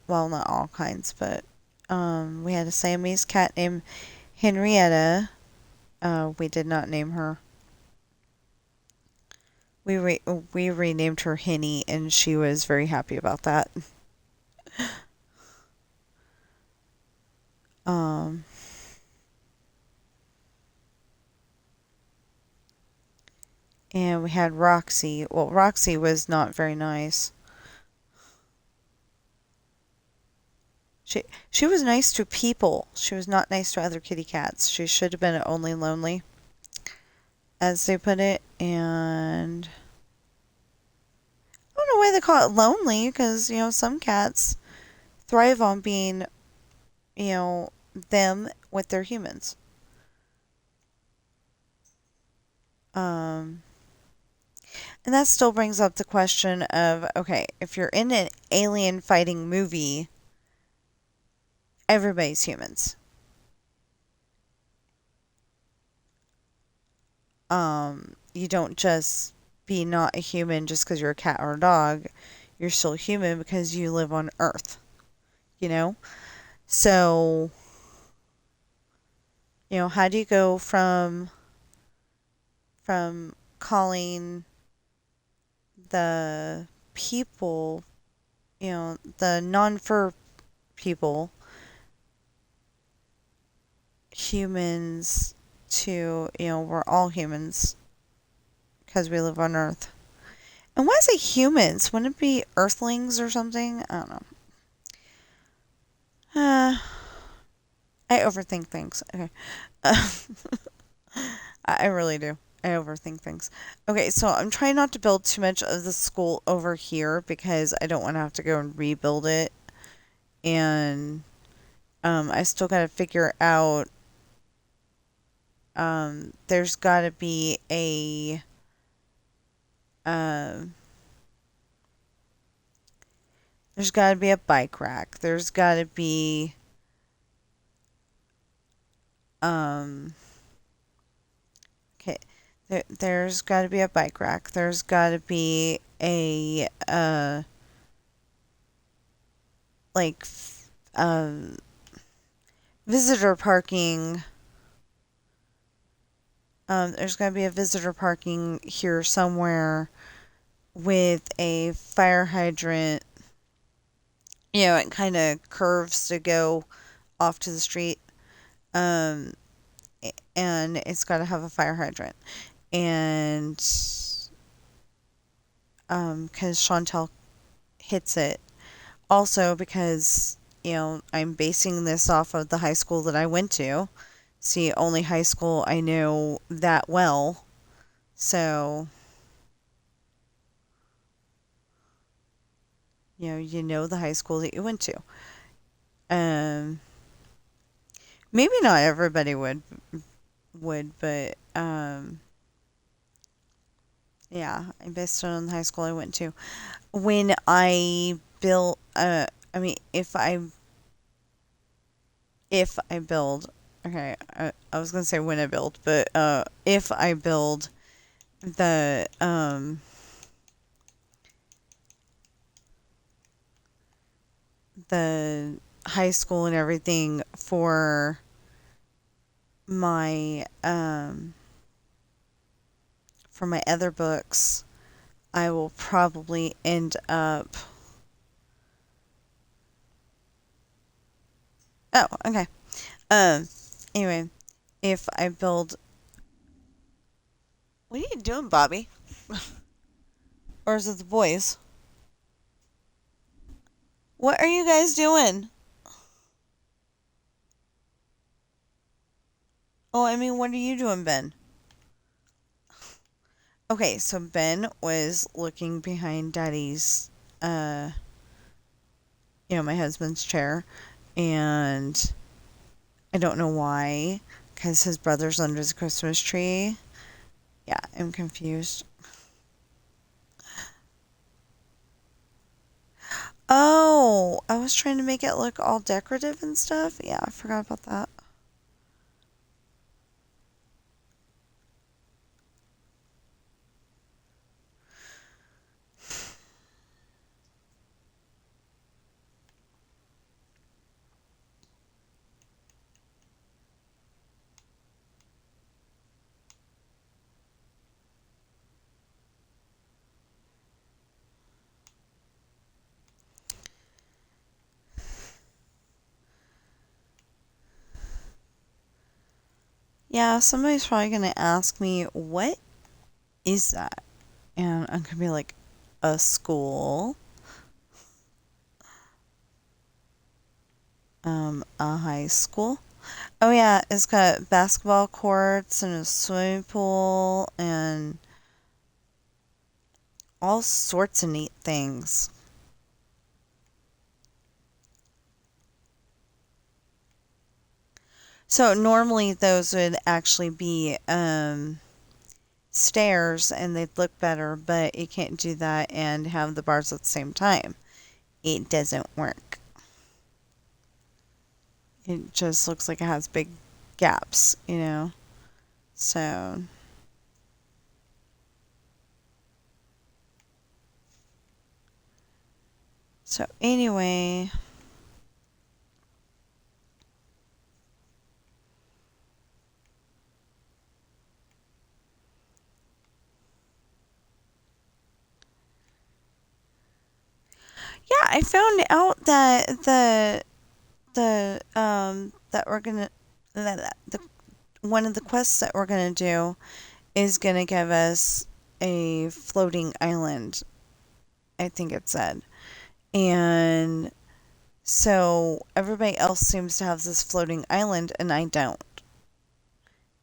Well, not all kinds, but we had a Siamese cat named Henrietta. we did not name her. We renamed her Henny, and she was very happy about that. Um, and we had Roxy. Well, Roxy was not very nice. She was nice to people. She was not nice to other kitty cats. She should have been only lonely, as they put it. And I don't know why they call it lonely, because some cats thrive on being you know them with their humans. Um, and that still brings up the question of, okay, if you're in an alien fighting movie, everybody's humans. You don't just be not a human just because you're a cat or a dog. You're still human because you live on Earth, you know? So, how do you go from calling the people, the non-fur people humans to, we're all humans because we live on Earth. And why is it humans? Wouldn't it be Earthlings or something? I don't know. I overthink things. Okay. I really do. I overthink things. Okay, so I'm trying not to build too much of the school over here because I don't want to have to go and rebuild it. And I still got to figure out. There's got to be a. Uh, there's got to be a bike rack. There's got to be. Um, okay. There's got to be a bike rack. There's got to be a. Like. Um, visitor parking. There's got to be a visitor parking here somewhere with a fire hydrant. It kind of curves to go off to the street. Um, and it's got to have a fire hydrant. And because Chantel hits it. Also because, I'm basing this off of the high school that I went to. It's the only high school I know that well. So, the high school that you went to. Um, maybe not everybody would, but yeah, I based it on the high school I went to. When I built, I mean, if I build, okay, I was gonna say when I build, but if I build the the high school and everything my for my other books, I will probably end up. Oh, okay. Um. Anyway, if I build, what are you doing, Bobby? Or is it the boys? What are you guys doing? Oh, I mean, what are you doing, Ben? Okay, so Ben was looking behind Daddy's, uh, my husband's chair, and I don't know why, because his brother's under the Christmas tree. Yeah, I'm confused. Oh, I was trying to make it look all decorative and stuff. Yeah, I forgot about that. Yeah, somebody's probably going to ask me, what is that? And I'm going to be like, a school. A high school. Oh yeah, it's got basketball courts and a swimming pool and all sorts of neat things. So normally those would actually be stairs and they'd look better, but you can't do that and have the bars at the same time. It doesn't work. It just looks like it has big gaps, you know? So, so anyway, yeah, I found out that that we're gonna the one of the quests that we're gonna do is gonna give us a floating island, I think it said. And so everybody else seems to have this floating island and I don't.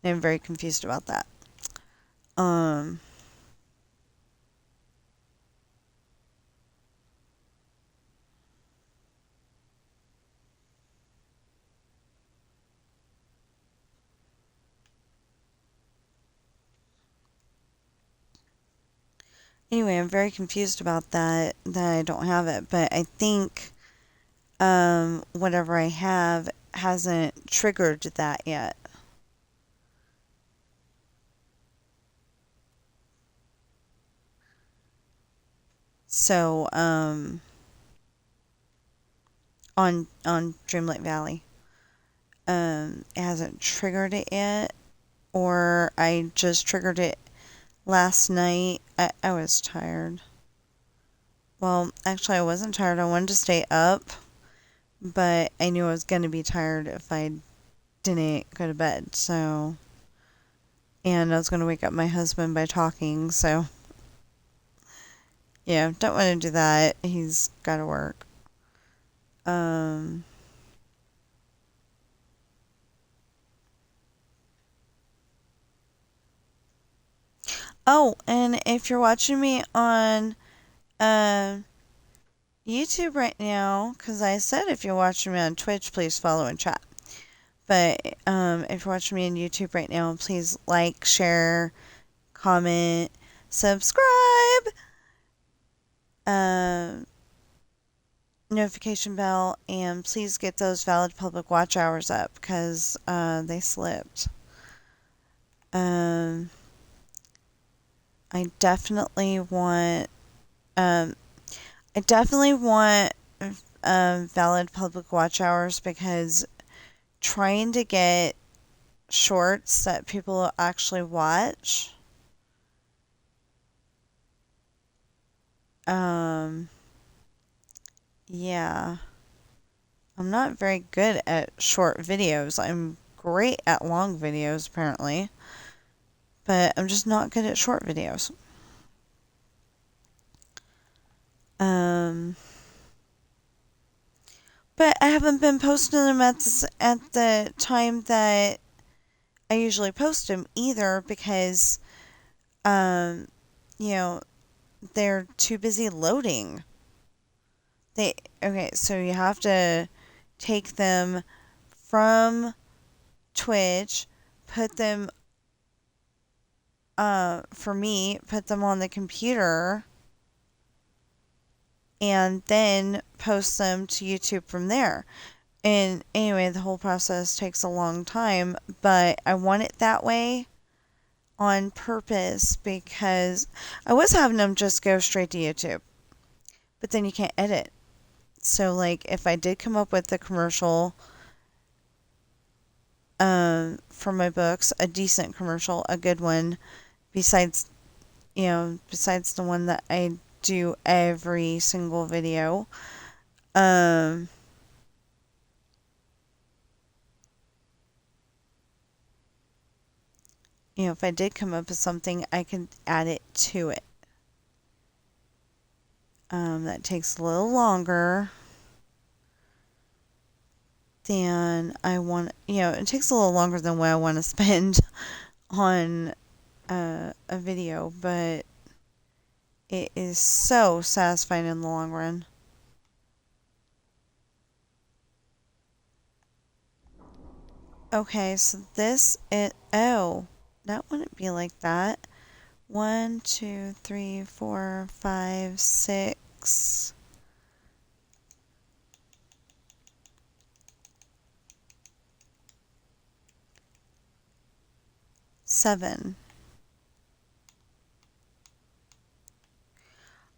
And I'm very confused about that. Um anyway, I'm very confused about that I don't have it, but I think whatever I have hasn't triggered that yet. So, on Dreamlight Valley. It hasn't triggered it yet, or I just triggered it last night. I was tired. Well, actually, I wasn't tired. I wanted to stay up, but I knew I was going to be tired if I didn't go to bed. So, and I was going to wake up my husband by talking. So, yeah, don't want to do that. He's got to work. Um, oh, and if you're watching me on uh, YouTube right now, because I said if you're watching me on Twitch, please follow and chat. But if you're watching me on YouTube right now, please like, share, comment, subscribe, um, notification bell, and please get those valid public watch hours up because they slipped. Um, I definitely want um, I definitely want valid public watch hours because trying to get shorts that people will actually watch, um, yeah, I'm not very good at short videos. I'm great at long videos, apparently, but I'm just not good at short videos. Um, but I haven't been posting them at the time that I usually post them either because, um, you know, they're too busy loading. Okay, so you have to take them from Twitch, put them, for me, put them on the computer, and then post them to YouTube from there. And anyway, the whole process takes a long time, but I want it that way on purpose because I was having them just go straight to YouTube, but then you can't edit. So, like, if I did come up with a commercial for my books, a decent commercial, a good one, besides, besides the one that I do every single video, um, if I did come up with something, I could add it to it. That takes a little longer than I want. It takes a little longer than what I want to spend on a video, but it is so satisfying in the long run. Okay, so that wouldn't be like that. 1, 2, 3, 4, 5, 6, 7.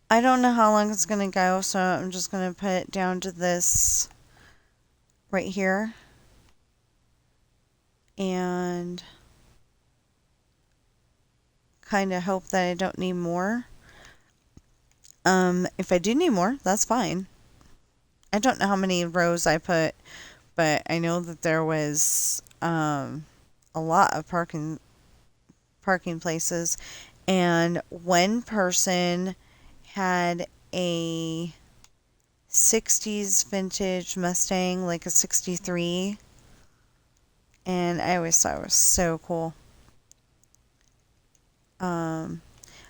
I don't know how long it's going to go, so I'm just going to put it down to this right here. And kind of hope that I don't need more. If I do need more, that's fine. I don't know how many rows I put, but I know that there was a lot of parking places, and one person had a 60s vintage Mustang, like a 63, and I always thought it was so cool. I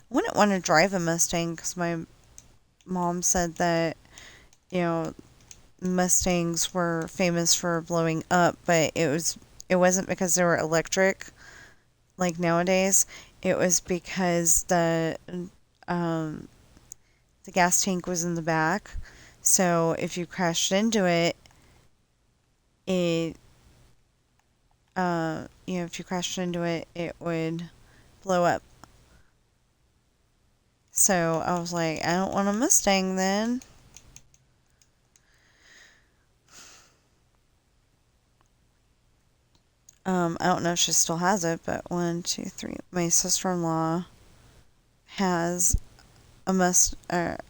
wouldn't want to drive a Mustang because my mom said that, Mustangs were famous for blowing up, but it wasn't because they were electric like nowadays. It was because the gas tank was in the back. So if you crashed into it, if you crashed into it, it would blow up. So I was like, I don't want a Mustang then. I don't know if she still has it, but 1, 2, 3. My sister-in-law has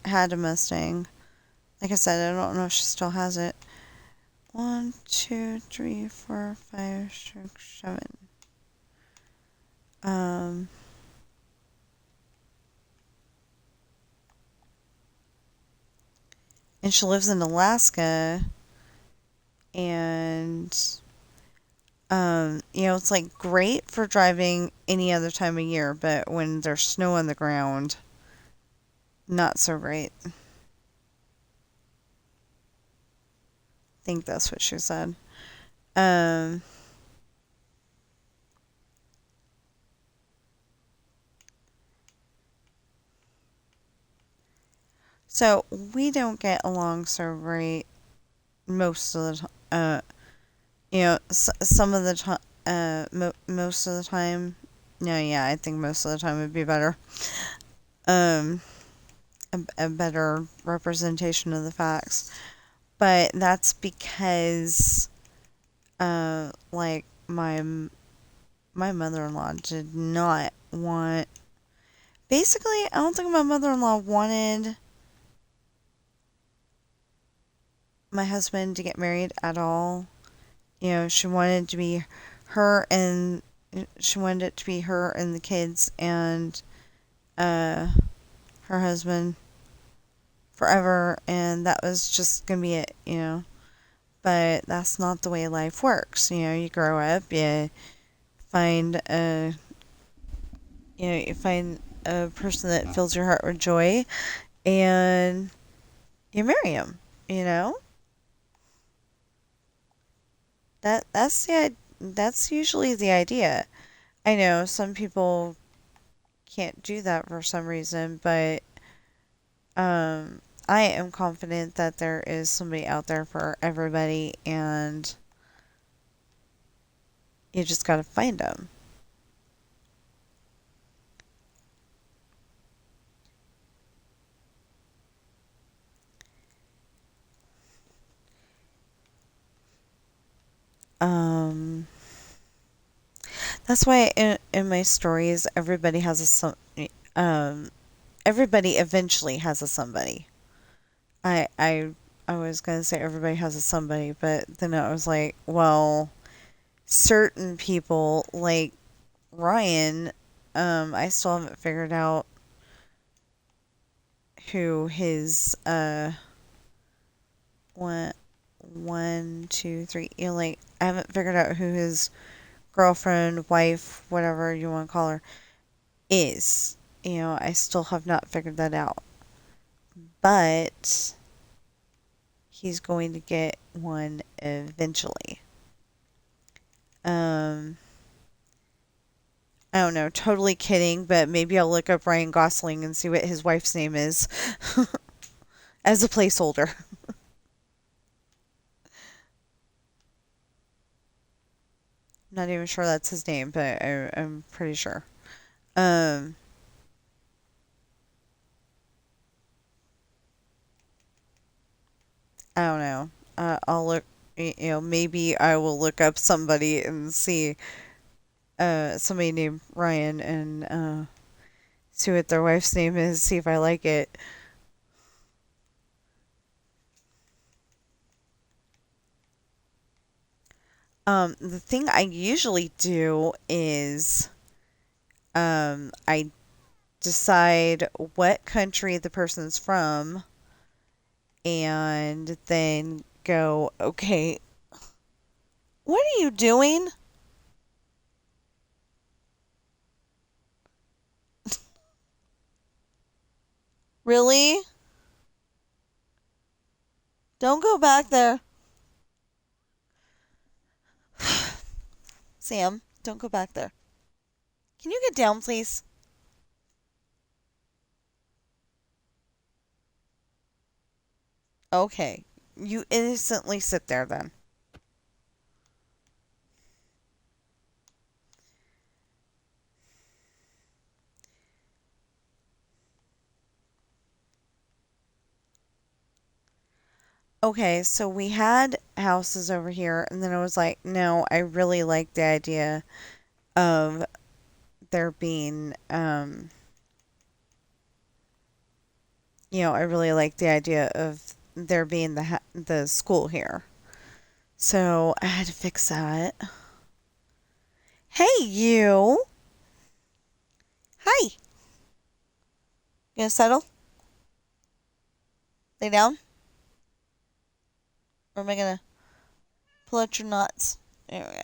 had a Mustang. Like I said, I don't know if she still has it. 1, 2, 3, 4, 5, 6, 7. And she lives in Alaska, and it's like great for driving any other time of year, but when there's snow on the ground, not so great. I think that's what she said. So we don't get along so great most of the time. Some of the time, most of the time. No, yeah, I think most of the time would be better. A better representation of the facts. But that's because, like my mother-in-law did not want. Basically, I don't think my mother-in-law wanted my husband to get married at all. She wanted to be her and she wanted it to be her and the kids and her husband forever, and that was just gonna be it. But that's not the way life works. You grow up, find a you find a person that fills your heart with joy, and you marry him. You know that's usually the idea. I know some people can't do that for some reason, but I am confident that there is somebody out there for everybody, and you just gotta find them. Um, that's why in my stories, everybody eventually has a somebody. I was gonna say everybody has a somebody, but then I was like, well, certain people, like Ryan, I still haven't figured out who his one, two, three. Like I haven't figured out who his girlfriend, wife, whatever you want to call her, is. I still have not figured that out. But he's going to get one eventually. Um, I don't know, totally kidding, but maybe I'll look up Ryan Gosling and see what his wife's name is as a placeholder. Not even sure that's his name, but I'm pretty sure. Um, I don't know. I'll look. Maybe I will look up somebody and see somebody named Ryan and see what their wife's name is. See if I like it. The thing I usually do is I decide what country the person's from and then go, okay, what are you doing? Really? Don't go back there. Sam, don't go back there. Can you get down, please? Okay. You innocently sit there then. Okay, so we had houses over here, and then I was like, no, I really like the idea of there being, I really like the idea of there being the school here. So I had to fix that. Hey, you. Hi. You gonna settle? Lay down? Or am I gonna pull out your nuts? There we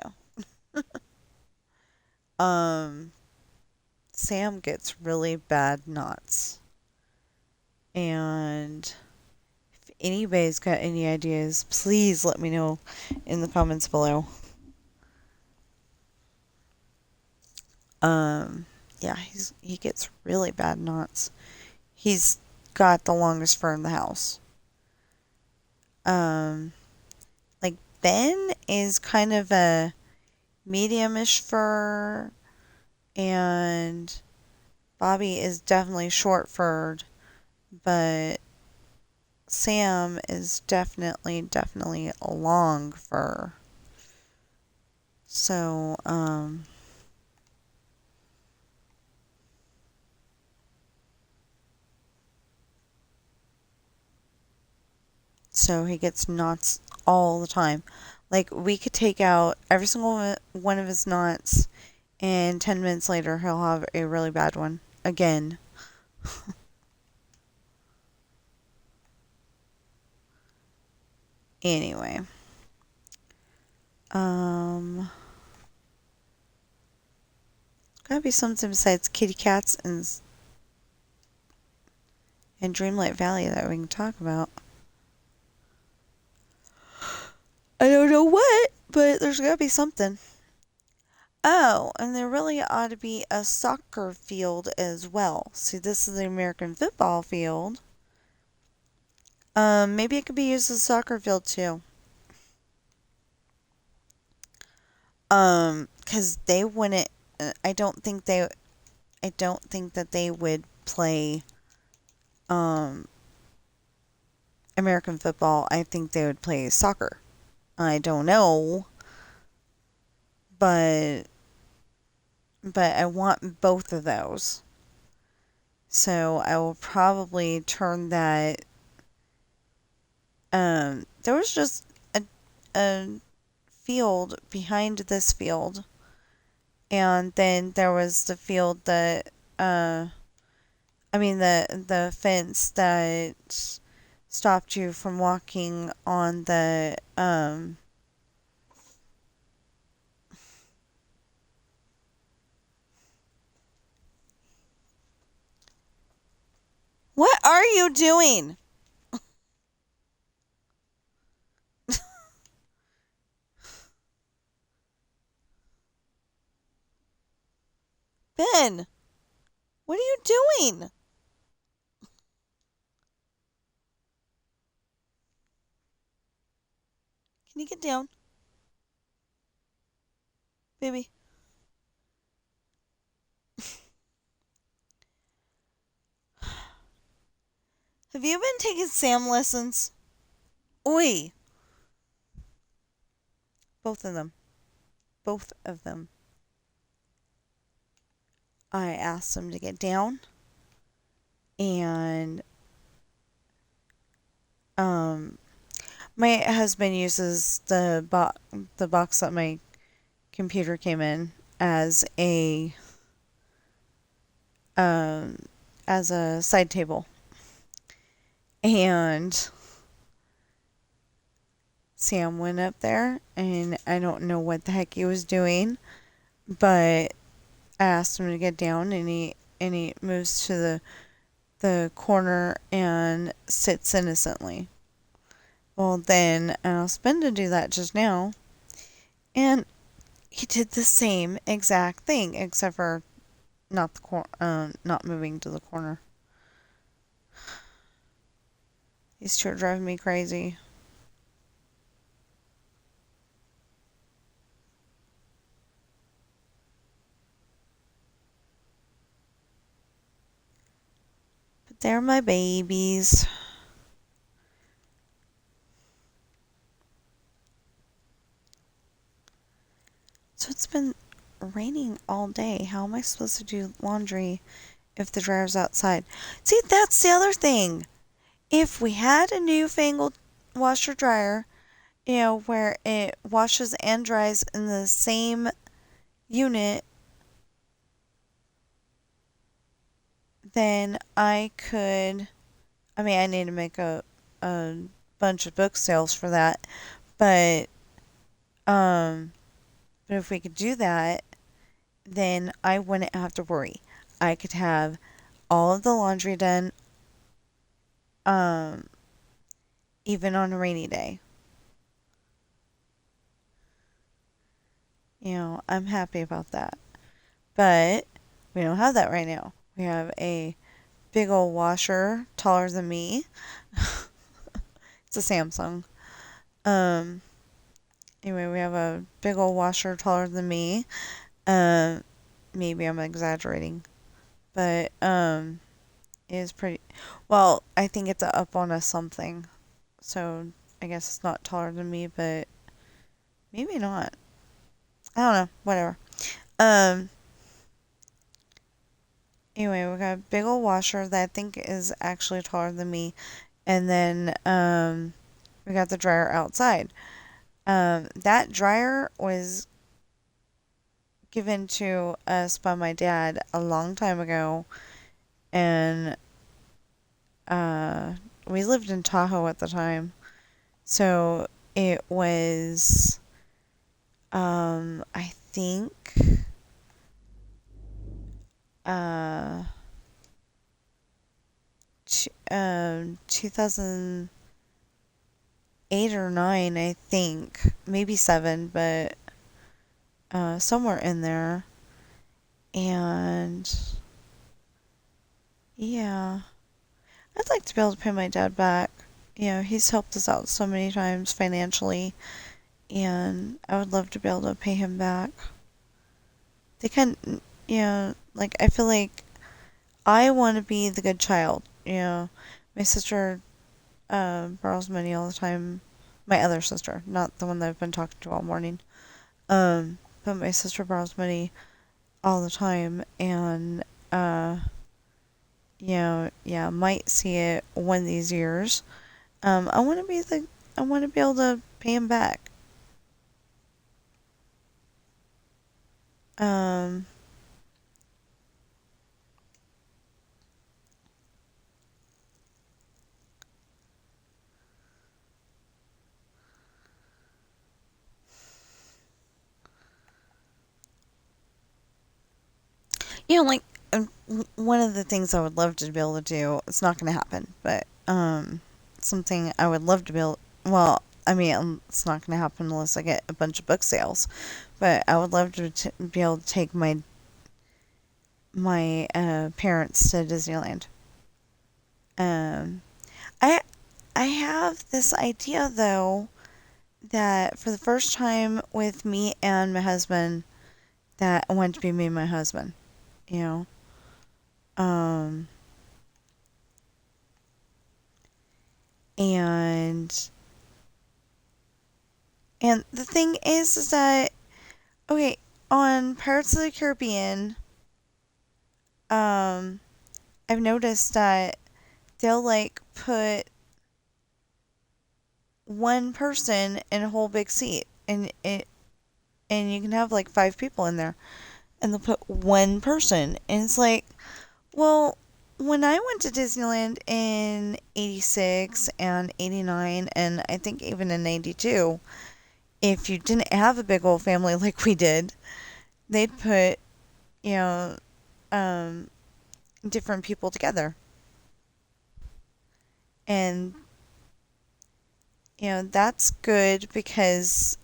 go. Sam gets really bad knots. And if anybody's got any ideas, please let me know in the comments below. Yeah, he gets really bad knots. He's got the longest fur in the house. Um, like Ben is kind of a medium-ish fur, and Bobby is definitely short-furred, but Sam is definitely a long fur. So, he gets knots all the time. Like, we could take out every single one of his knots, and 10 minutes later, he'll have a really bad one again. Anyway. Gotta be something besides kitty cats and Dreamlight Valley that we can talk about. I don't know what, but there's gotta be something. Oh, and there really ought to be a soccer field as well. See, this is the American football field. Maybe it could be used as a soccer field too. Because they wouldn't. I don't think they. I don't think that they would play. American football. I think they would play soccer. I don't know, but I want both of those. So I will probably turn that. There was just a field behind this field And then there was the field that, the fence that stopped you from walking on the, what are you doing? Ben, what are you doing? Can you get down, baby? Have you been taking Sam lessons? Oi! Both of them. Both of them. I asked them to get down, and um, my husband uses the box that my computer came in as a um, as a side table, and Sam went up there, and I don't know what the heck he was doing, but I asked him to get down, and he moves to the corner and sits innocently. Well, then I asked Ben to do that just now, and he did the same exact thing, except for not moving to the corner. These two are driving me crazy. But they're my babies. So it's been raining all day. How am I supposed to do laundry if the dryer's outside? See, that's the other thing. If we had a newfangled washer dryer, where it washes and dries in the same unit, then I could. I need to make a bunch of book sales for that, but um, but if we could do that, then I wouldn't have to worry. I could have all of the laundry done, um, even on a rainy day. I'm happy about that. But we don't have that right now. We have a big old washer taller than me. It's a Samsung. Um, anyway, we have a big old washer taller than me. Um, maybe I'm exaggerating, but it is pretty. Well, I think it's up on a something, so I guess it's not taller than me, but maybe not. I don't know. Whatever. Um. Anyway, we got a big old washer that I think is actually taller than me, and then we got the dryer outside. That dryer was given to us by my dad a long time ago, and uh, we lived in Tahoe at the time, so it was, I think, uh, 2008 or 9, I think, maybe 7, but somewhere in there, and yeah. I'd like to be able to pay my dad back. He's helped us out so many times financially, and I would love to be able to pay him back. They kind like, I feel like I want to be the good child. My sister borrows money all the time. My other sister, not the one that I've been talking to all morning. But my sister borrows money all the time, and might see it one of these years. I want to be able to pay him back. Um, like one of the things I would love to be able to do, it's not going to happen, but something I would love to be able, well, I mean, it's not going to happen unless I get a bunch of book sales, but I would love to be able to take my parents to Disneyland. Um, I I have this idea though that for the first time with me and my husband, that I want to be me and my husband. You know, um, and the thing is that okay, on Pirates of the Caribbean, um, I've noticed that they'll like put one person in a whole big seat, and you can have like five people in there, and they'll put one person, and it's like, well, when I went to Disneyland in 86 and 89, and I think even in 82, if you didn't have a big old family like we did, they'd put, you know, um, different people together. And, that's good because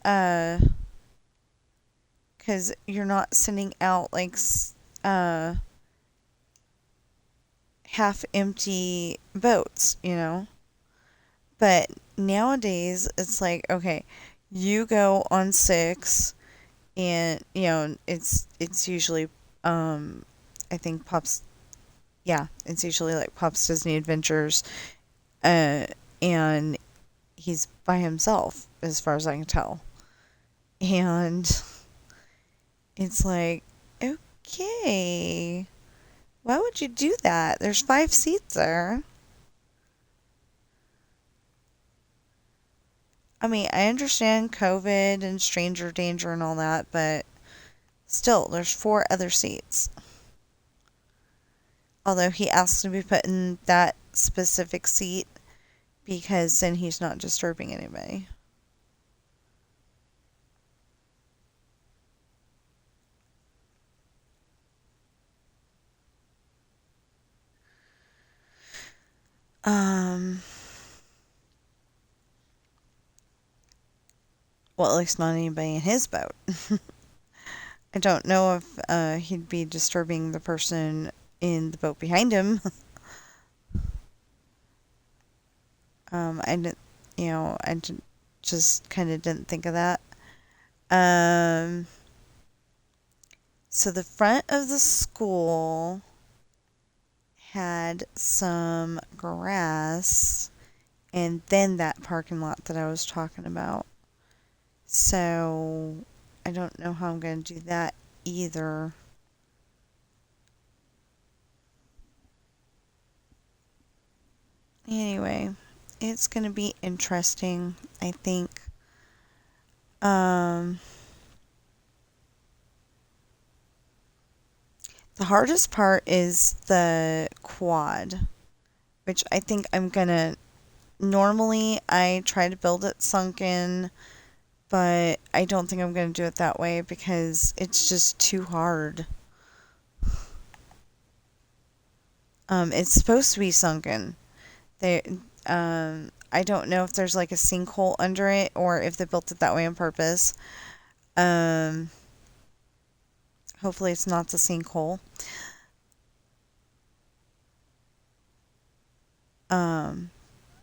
you're not sending out like uh, half empty boats. But nowadays, it's like, okay, you go on six, and it's usually, I think Pops, yeah, it's usually like Pops Disney Adventures, uh, and he's by himself as far as I can tell, and it's like, okay, why would you do that? There's five seats there. I mean, I understand COVID and stranger danger and all that, but still, there's four other seats. Although he asks to be put in that specific seat because then he's not disturbing anybody. Um, well, at least not anybody in his boat. I don't know if he'd be disturbing the person in the boat behind him. I didn't, just kind of didn't think of that. Um, so the front of the school had some grass, and then that parking lot that I was talking about. So I don't know how I'm going to do that either. Anyway, it's going to be interesting, I think. Um, the hardest part is the quad, which I think I'm going to. Normally, I try to build it sunken, but I don't think I'm going to do it that way because it's just too hard. It's supposed to be sunken. They, I don't know if there's like a sinkhole under it or if they built it that way on purpose. Um, hopefully it's not the sinkhole. Um,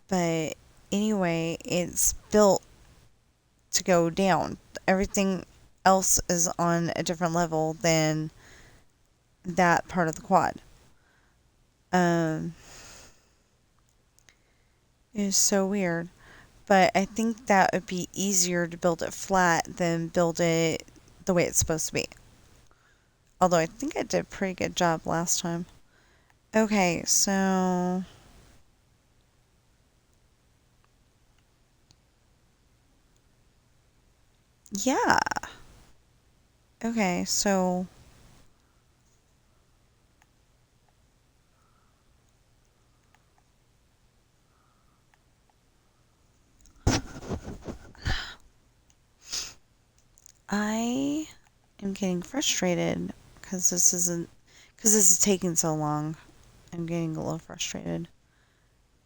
but anyway, it's built to go down. Everything else is on a different level than that part of the quad. Um, it's so weird. But I think that would be easier to build it flat than build it the way it's supposed to be. Although I think I did a pretty good job last time. Okay, so yeah. Okay, so I am getting frustrated because this is taking so long. I'm getting a little frustrated,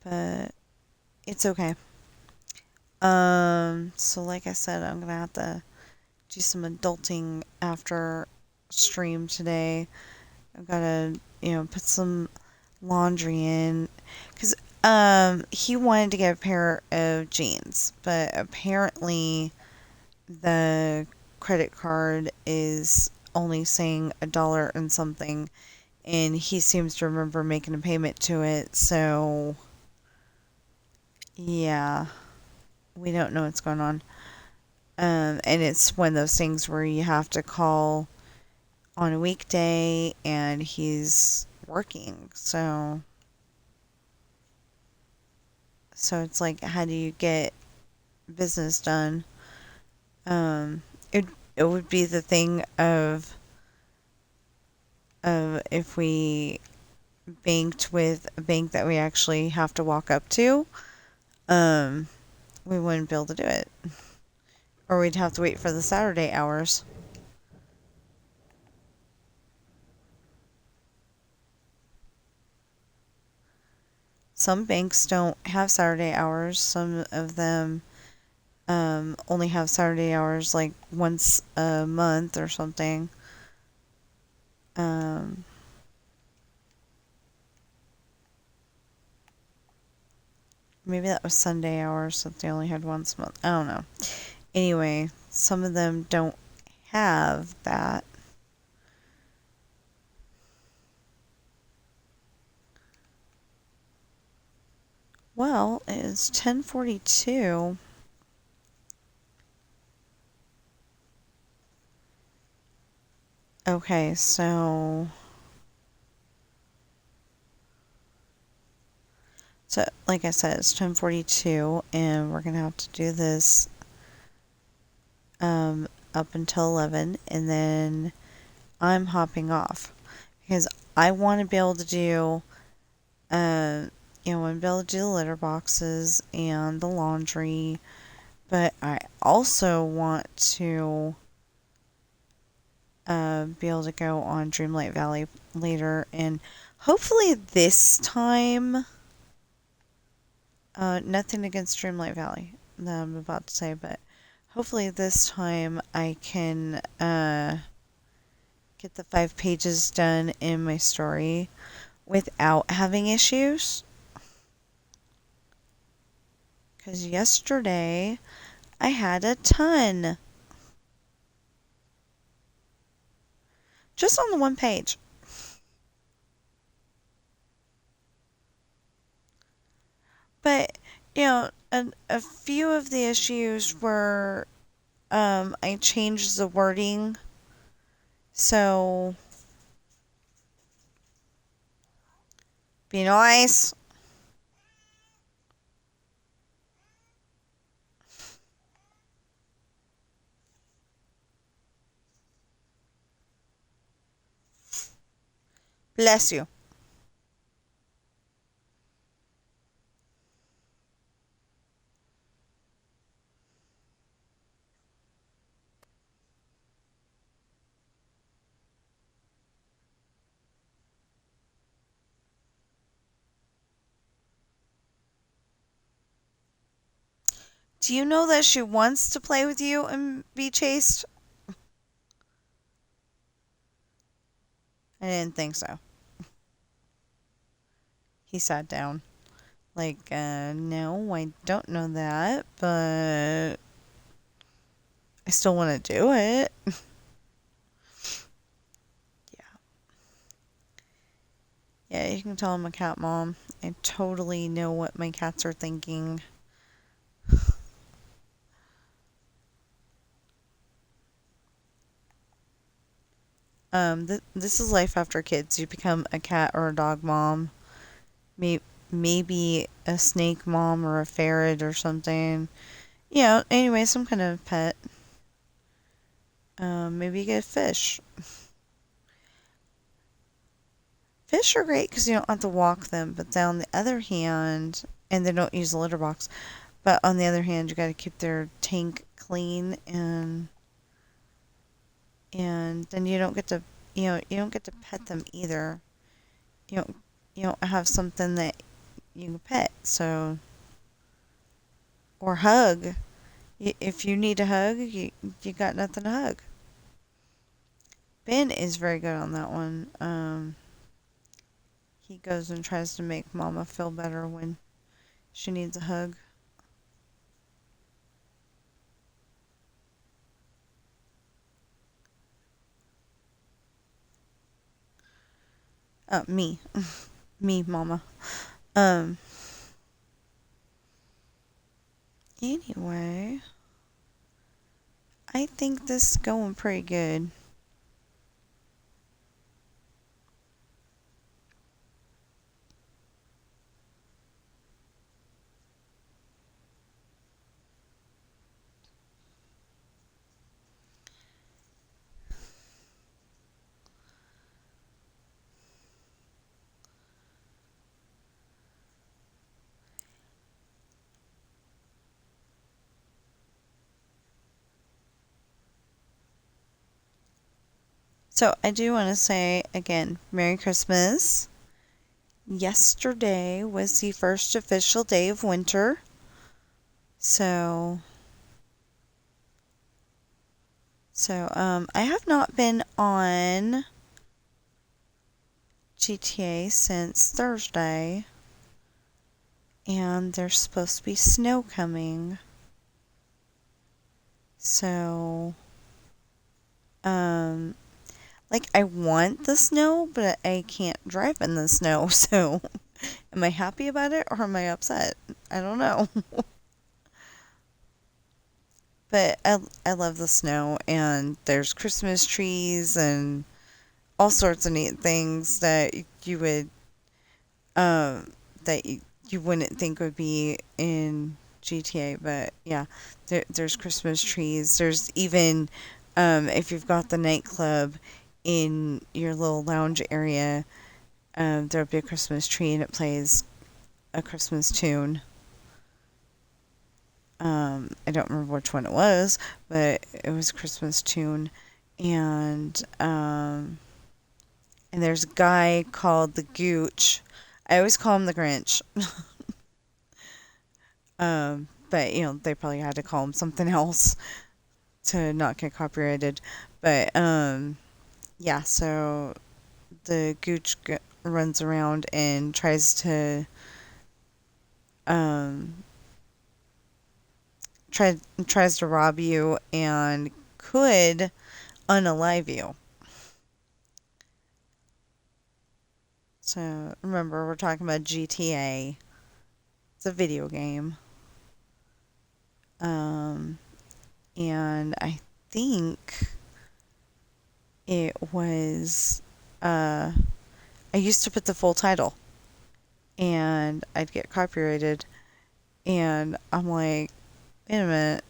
but it's okay. So like I said, I'm gonna have to do some adulting after stream today. I've gotta, put some laundry in, cause he wanted to get a pair of jeans, but apparently the credit card is only saying $1 and something, and he seems to remember making a payment to it. So yeah, we don't know what's going on. And it's one of those things where you have to call on a weekday and he's working. So it's like, how do you get business done? Um, it it would be the thing of if we banked with a bank that we actually have to walk up to, um, we wouldn't be able to do it. Or we'd have to wait for the Saturday hours. Some banks don't have Saturday hours. Some of them only have Saturday hours like once a month or something. Um, Maybe that was Sunday hours, so they only had once a month. I don't know. Anyway, some of them don't have that. Well, it's 10:42. Okay, so like I said, it's 10:42, and we're gonna have to do this up until 11, and then I'm hopping off because I want to be able to do, uh, I want to be able to do the litter boxes and the laundry, but I also want to be able to go on Dreamlight Valley later, and hopefully this time, nothing against Dreamlight Valley that I'm about to say, but hopefully this time I can get the 5 pages done in my story without having issues. Because yesterday I had a ton. Just on the one page. But, a few of the issues were I changed the wording. So, be nice. Bless you. Do you know that she wants to play with you and be chased? I didn't think so. He sat down. Like, no, I don't know that, but I still want to do it. Yeah. Yeah, you can tell I'm a cat mom. I totally know what my cats are thinking. This is life after kids. You become a cat or a dog mom. Maybe a snake mom or a ferret or something. Anyway, some kind of pet. Maybe get fish. Fish are great because you don't have to walk them, but then on the other hand, and they don't use a litter box, but on the other hand, you got to keep their tank clean, and then you don't get to, you don't get to pet them either. You don't, you don't have something that you can pet, so, or hug. If you need a hug, you got nothing to hug. Ben is very good on that one. He goes and tries to make Mama feel better when she needs a hug. Me. Me, Mama. Um, anyway, I think this is going pretty good. So I do want to say again, Merry Christmas. Yesterday was the first official day of winter. So I have not been on GTA since Thursday, and there's supposed to be snow coming. So, like I want the snow, but I can't drive in the snow. So, am I happy about it or am I upset? I don't know. But I love the snow, and there's Christmas trees and all sorts of neat things that you would that you wouldn't think would be in GTA. But yeah, there's Christmas trees. There's even if you've got the nightclub in your little lounge area, there'll be a Christmas tree and it plays a Christmas tune. I don't remember which one it was, but it was a Christmas tune. And there's a guy called the Gooch. I always call him the Grinch. But they probably had to call him something else to not get copyrighted. But yeah, so the Gooch runs around and um tries to rob you and could unalive you. So remember, we're talking about GTA. It's a video game. And I think it was I used to put the full title and I'd get copyrighted, and I'm like, wait a minute,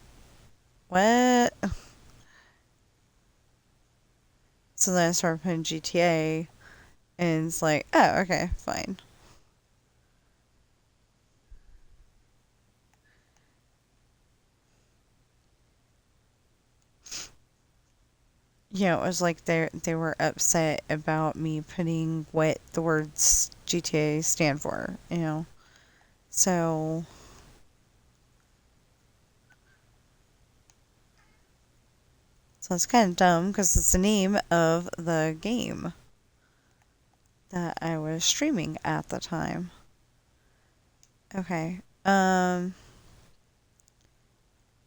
what? So then I started putting GTA, and it's like, oh, okay, fine. It was like they were upset about me putting what the words GTA stand for. So it's kind of dumb because it's the name of the game that I was streaming at the time. Okay. But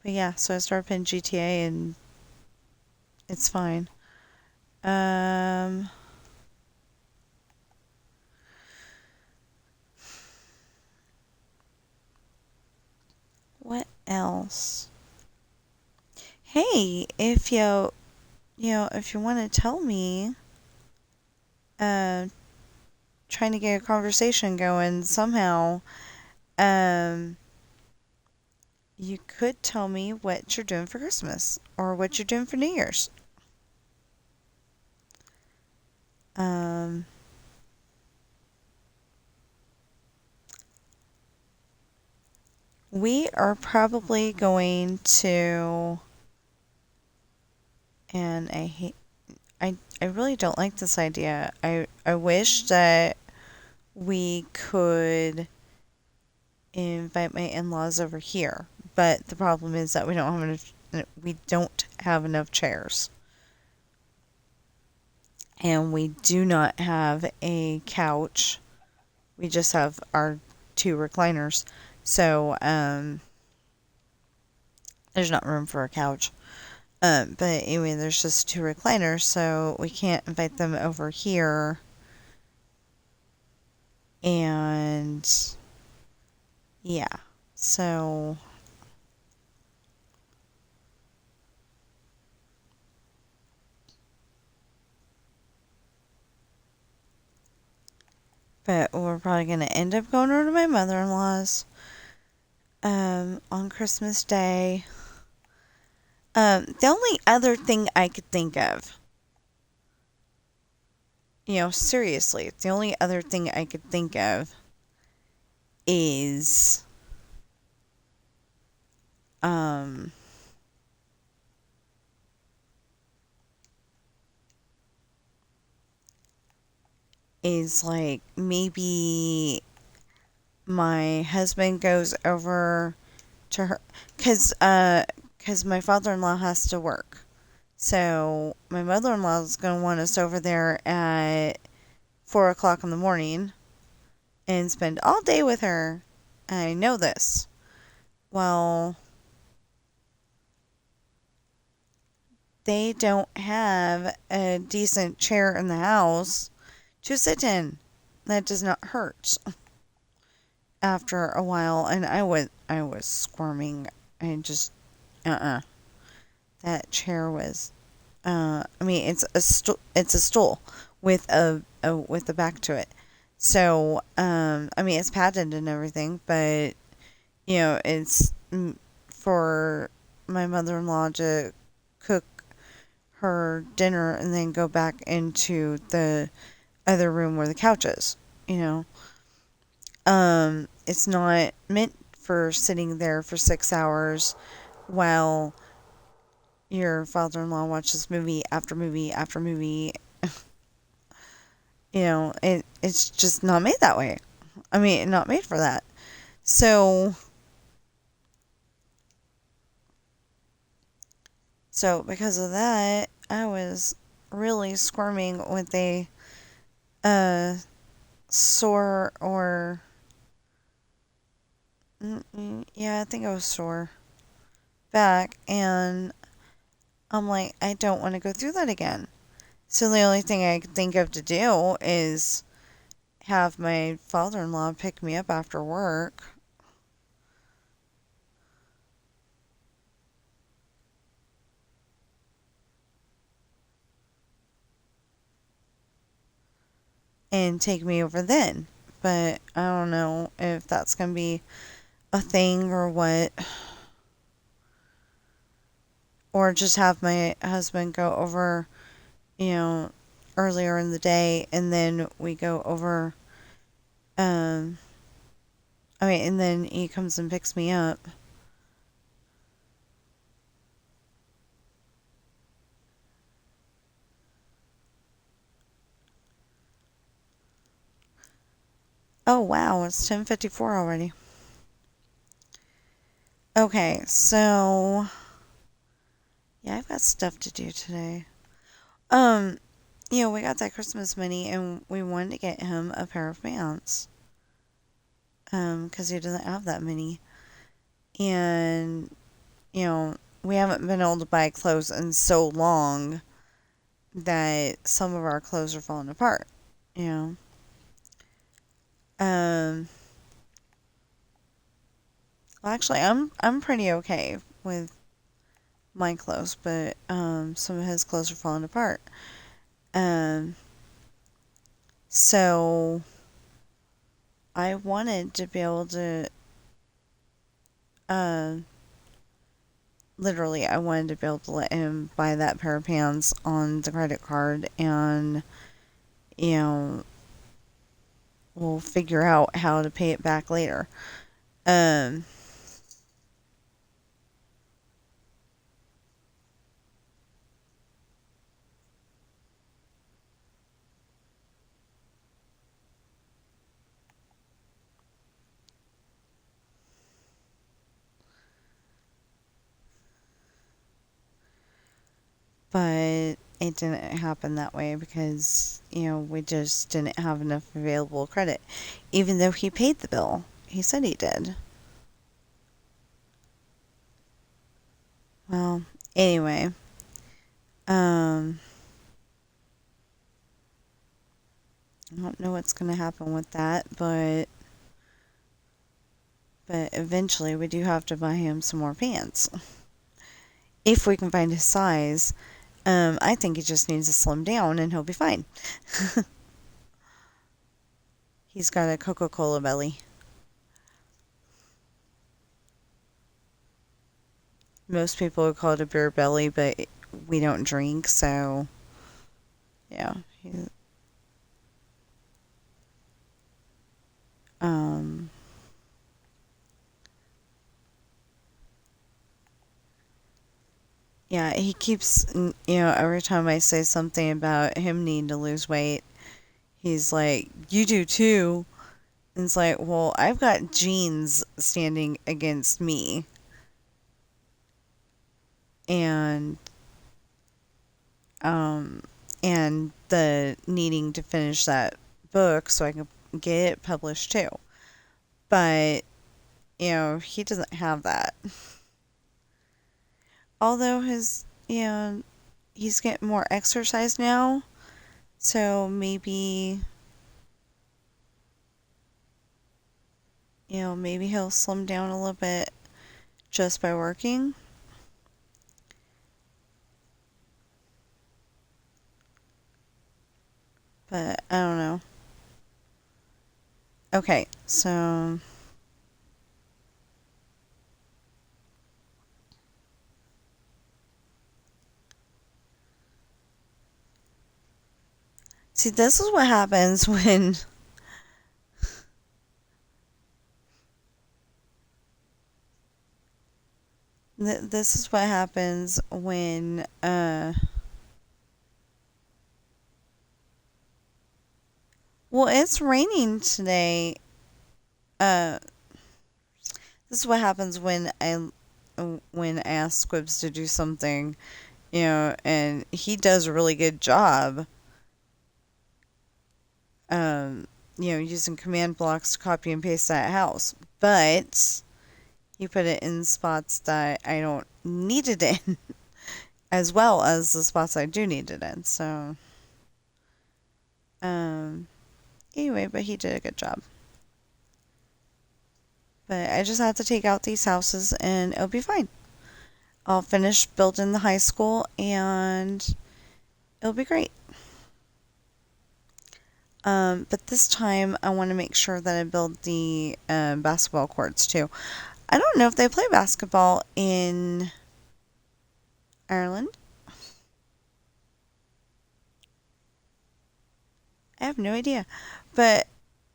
yeah, so I started playing GTA and it's fine. What else? Hey, if if you want to tell me, uh, trying to get a conversation going somehow, um, you could tell me what you're doing for Christmas or what you're doing for New Year's. Um, we are probably going to, and I really don't like this idea. I wish that we could invite my in-laws over here, but the problem is that we don't have enough chairs, and we do not have a couch. We just have our two recliners, so there's not room for a couch. But anyway, there's just two recliners, so we can't invite them over here. And yeah, so but we're probably gonna end up going over to my mother-in-law's on Christmas Day. The only other thing I could think of, seriously, the only other thing I could think of is um is like maybe my husband goes over to her cuz my father-in-law has to work. So my mother-in-law is going to want us over there at 4 o'clock in the morning and spend all day with her. I know this. Well, they don't have a decent chair in the house to sit in that does not hurt after a while, and I was squirming. I just that chair was I mean it's a stool with with a back to it. So I mean it's padded and everything, but it's for my mother-in-law to cook her dinner and then go back into the other room where the couch is, you know. It's not meant for sitting there for 6 hours while your father-in-law watches movie after movie after movie. It's just not made that way. I mean, not made for that. So because of that, I was really squirming with a sore or yeah, I think I was sore back, and I'm like, I don't want to go through that again. So the only thing I could think of to do is have my father-in-law pick me up after work. And take me over then. But I don't know if that's going to be a thing or what. Or just have my husband go over, you know, earlier in the day and then we go over. Um, I mean, and then he comes and picks me up. Oh wow, it's 10:54 already. Okay, so yeah, I've got stuff to do today. Um, we got that Christmas money and we wanted to get him a pair of pants. Because he doesn't have that many. And, we haven't been able to buy clothes in so long that some of our clothes are falling apart, you know. Um, well, actually, I'm pretty okay with my clothes, but some of his clothes are falling apart. Um, so I wanted to be able to, uh, literally, I wanted to be able to let him buy that pair of pants on the credit card, and you know, we'll figure out how to pay it back later. Um, but it didn't happen that way because, we just didn't have enough available credit. Even though he paid the bill, he said he did. Well, anyway, um, I don't know what's going to happen with that, but eventually we do have to buy him some more pants. If we can find his size. I think he just needs to slim down and he'll be fine. He's got a Coca-Cola belly. Most people would call it a beer belly, but we don't drink, so yeah. Um, yeah, he keeps, every time I say something about him needing to lose weight, he's like, "You do too." And it's like, well, I've got genes standing against me, and um, and the needing to finish that book so I can get it published too. But, he doesn't have that. Although he's getting more exercise now, so maybe he'll slim down a little bit just by working. But I don't know. Okay, so see, this is what happens when this is what happens when well, it's raining today. Uh this is what happens when I ask Squibs to do something, and he does a really good job um using command blocks to copy and paste that house. But he put it in spots that I don't need it in, as well as the spots I do need it in. So, um, anyway, but he did a good job. But I just have to take out these houses and it'll be fine. I'll finish building the high school and it'll be great. But this time I want to make sure that I build the basketball courts too. I don't know if they play basketball in Ireland. I have no idea. But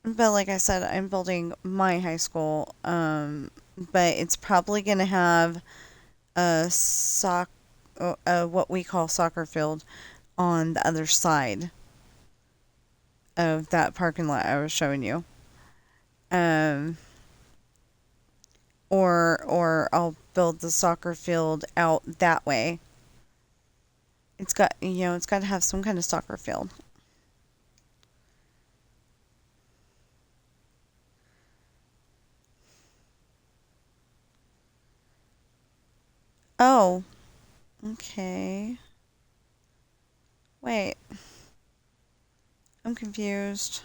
like I said, I'm building my high school. But it's probably gonna have a what we call soccer field on the other side of that parking lot I was showing you. Um, or I'll build the soccer field out that way. It's got to have some kind of soccer field. Oh, okay. Wait, I'm confused.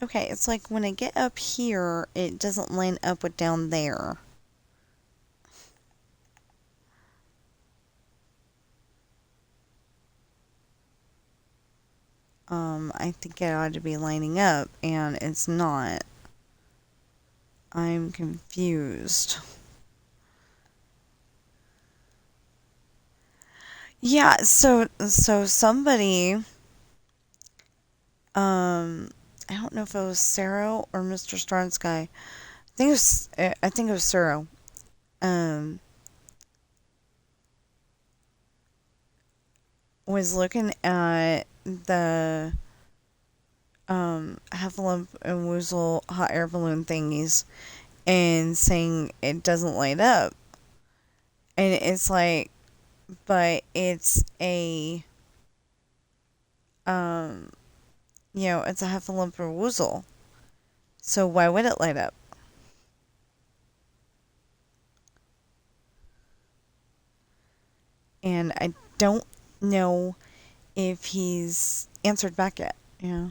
Okay, it's like when I get up here, it doesn't line up with down there. I think it ought to be lining up, and it's not. I'm confused. Yeah, so somebody, I don't know if it was Sarah or Mr. Starsky. I think it was Sarah. Um, was looking at the Heffalump and Woozle hot air balloon thingies and saying it doesn't light up. And it's like, but it's a, um, it's a Heffalump or Woozle. So why would it light up? And I don't know if he's answered back yet. Yeah.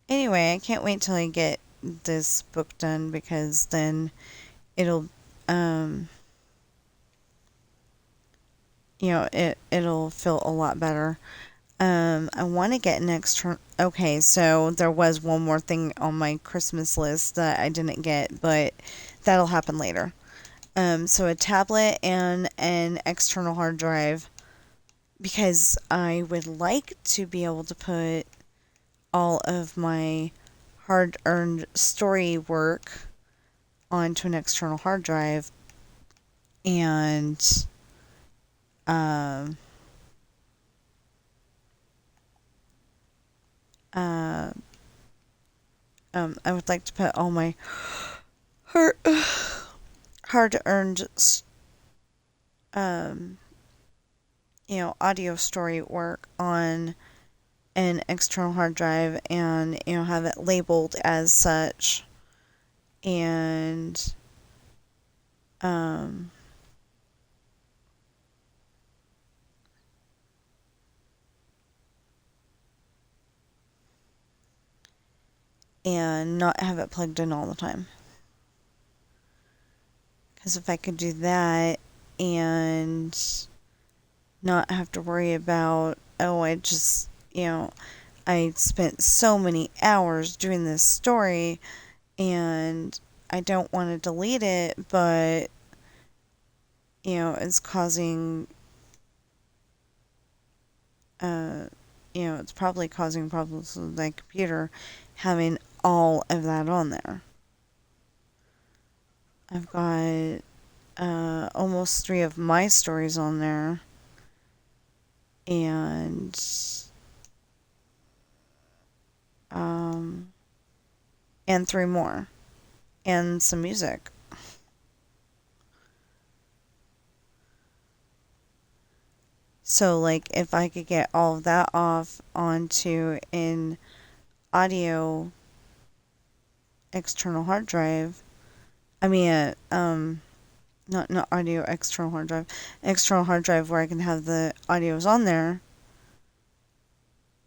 Anyway, I can't wait till I get this book done because then it'll um it'll feel a lot better. I want to get an extra. Okay, so there was one more thing on my Christmas list that I didn't get, but that'll happen later. So a tablet and an external hard drive because I would like to be able to put all of my hard-earned story work onto an external hard drive and um uh, I would like to put all my hard hard-earned um audio story work on an external hard drive and have it labeled as such and um and not have it plugged in all the time. Because if I could do that and not have to worry about, oh, I spent so many hours doing this story and I don't want to delete it, but, it's causing, uh, it's probably causing problems with my computer having all of that on there. I've got almost 3 of my stories on there, and um, and 3 more, and some music. So, like, if I could get all of that off onto an audio external hard drive, I mean, not audio external hard drive where I can have the audios on there,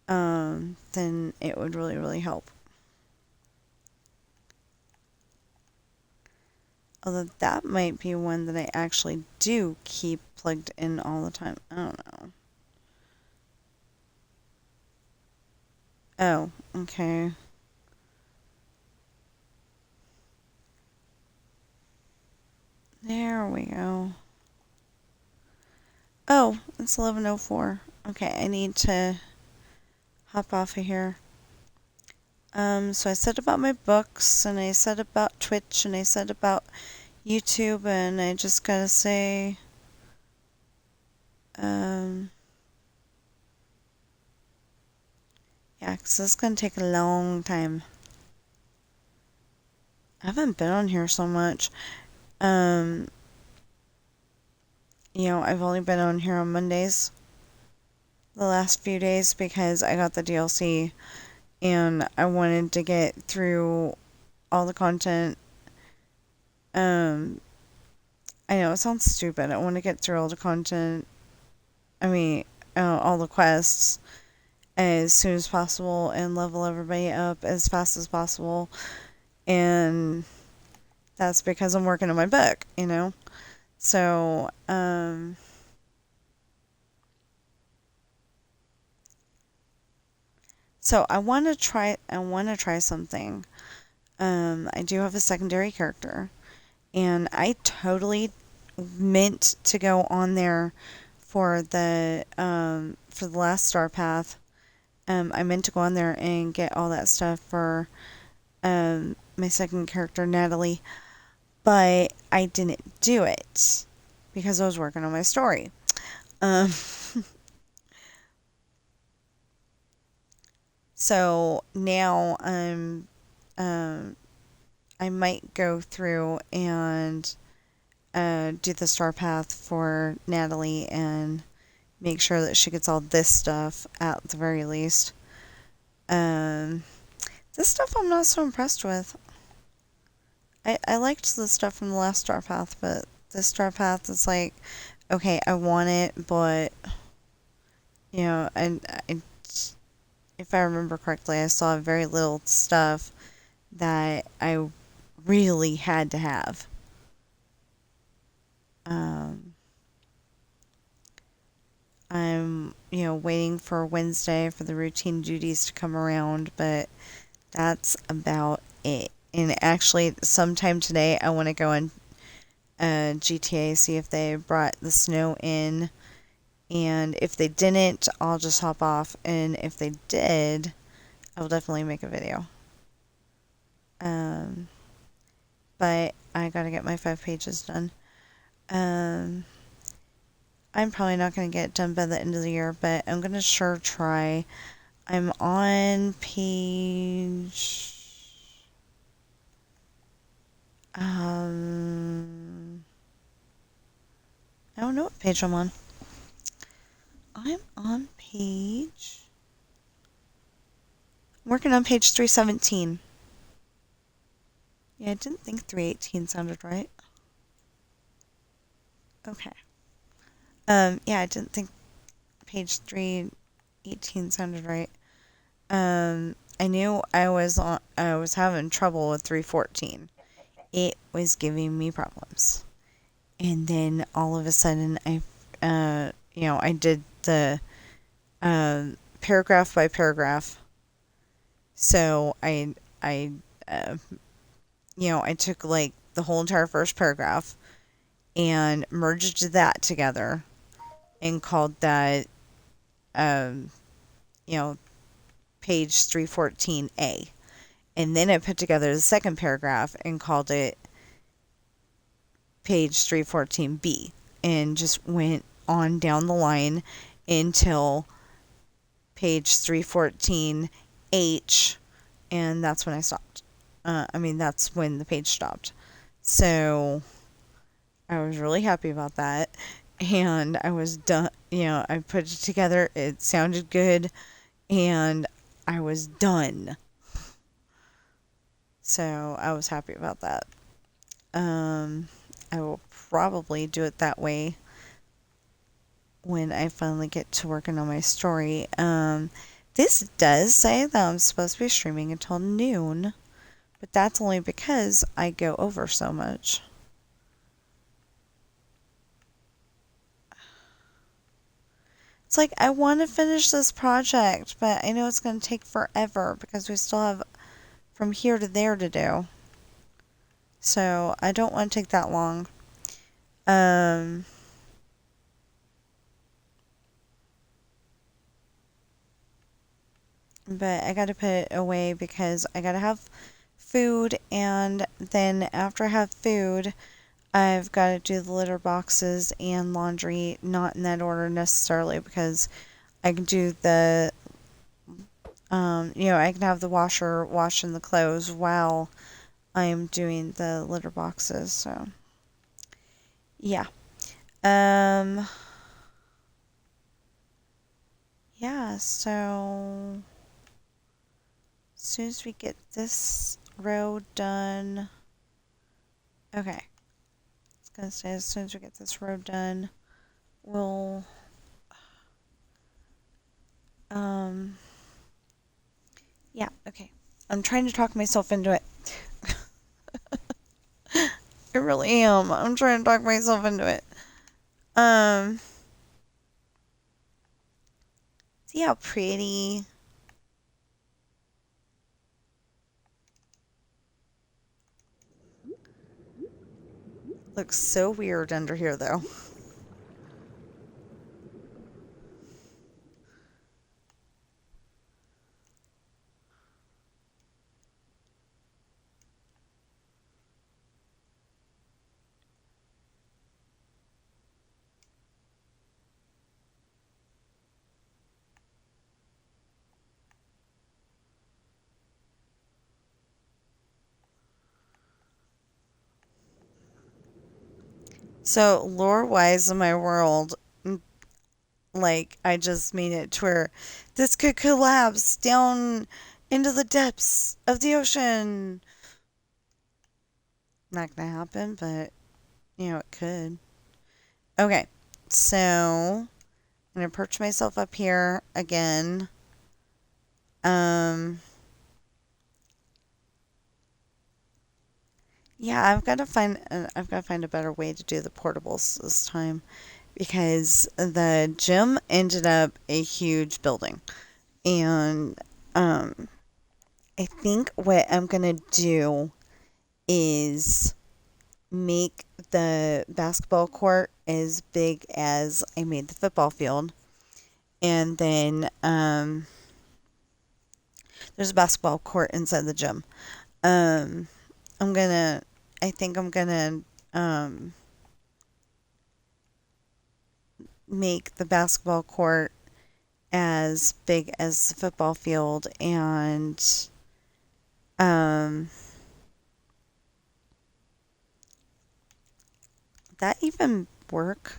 then it would really, really help. Although that might be one that I actually do keep plugged in all the time. I don't know. Oh, okay. There we go. Oh, it's 11:04. Okay, I need to hop off of here. So I said about my books, and I said about Twitch, and I said about YouTube, and I just gotta say, yeah, 'cause it's gonna take a long time. I haven't been on here so much. Um, I've only been on here on Mondays the last few days because I got the DLC and I wanted to get through all the content. I know it sounds stupid. I want to get through all the content. I mean, all the quests as soon as possible and level everybody up as fast as possible. And that's because I'm working on my book, So, so I want to try something. I do have a secondary character, and I totally meant to go on there for the last Star Path. I meant to go on there and get all that stuff for my second character, Natalie, but I didn't do it because I was working on my story. Um, so now I might go through and do the Star Path for Natalie and make sure that she gets all this stuff at the very least. Um, this stuff I'm not so impressed with. I liked the stuff from the last Star Path, but this Star Path is like, okay, I want it, but and if I remember correctly, I saw very little stuff that I really had to have. Um, I'm waiting for Wednesday for the routine duties to come around, but that's about it. And actually, sometime today, I want to go on GTA, see if they brought the snow in. And if they didn't, I'll just hop off. And if they did, I'll definitely make a video. Um, but I gotta get my 5 pages done. Um, I'm probably not gonna get it done by the end of the year, but I'm gonna sure try. I'm on page. I don't know what page I'm on. I'm on page. I'm working on page 317. Yeah, I didn't think 318 sounded right. Okay. Yeah, I didn't think page 318 sounded right. I knew I was having trouble with 314. It was giving me problems. And then all of a sudden I did the paragraph by paragraph. So uh, I took like the whole entire first paragraph and merged that together and called that, um, you know, page 314A. And then I put together the second paragraph and called it page 314B and just went on down the line until page 314H, and that's when I stopped. That's when the page stopped. So I was really happy about that. And I was done. I put it together. It sounded good. And I was done. So I was happy about that. I will probably do it that way when I finally get to working on my story. This does say that I'm supposed to be streaming until noon, but that's only because I go over so much. It's like I want to finish this project, but I know it's going to take forever because we still have from here to there to do. So I don't want to take that long. But I got to put it away because I got to have food, and then after I have food, I've got to do the litter boxes and laundry, not in that order necessarily, because I can do I can have the washer washing the clothes while I am doing the litter boxes. So, yeah. Yeah, so as soon as we get this row done, okay. I was gonna say as soon as we get this row done, we'll yeah, okay. I'm trying to talk myself into it. really am. I'm trying to talk myself into it. See how pretty? Looks so weird under here, though. So, lore-wise in my world, like, I just made it to where this could collapse down into the depths of the ocean. Not gonna happen, but, it could. Okay, so I'm gonna perch myself up here again. Yeah, I've got to find a better way to do the portables this time because the gym ended up a huge building, and I think what I'm gonna do is make the basketball court as big as I made the football field, and then there's a basketball court inside the gym. Um, I'm gonna, I think I'm gonna make the basketball court as big as the football field, and um, would that even work?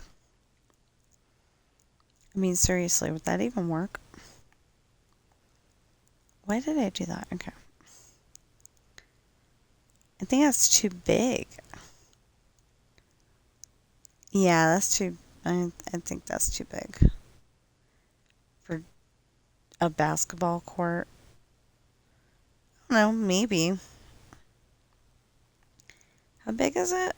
I mean, seriously, would that even work? Why did I do that? Okay. I think that's too big. Yeah, that's too. I think that's too big for a basketball court. I don't know, maybe. How big is it?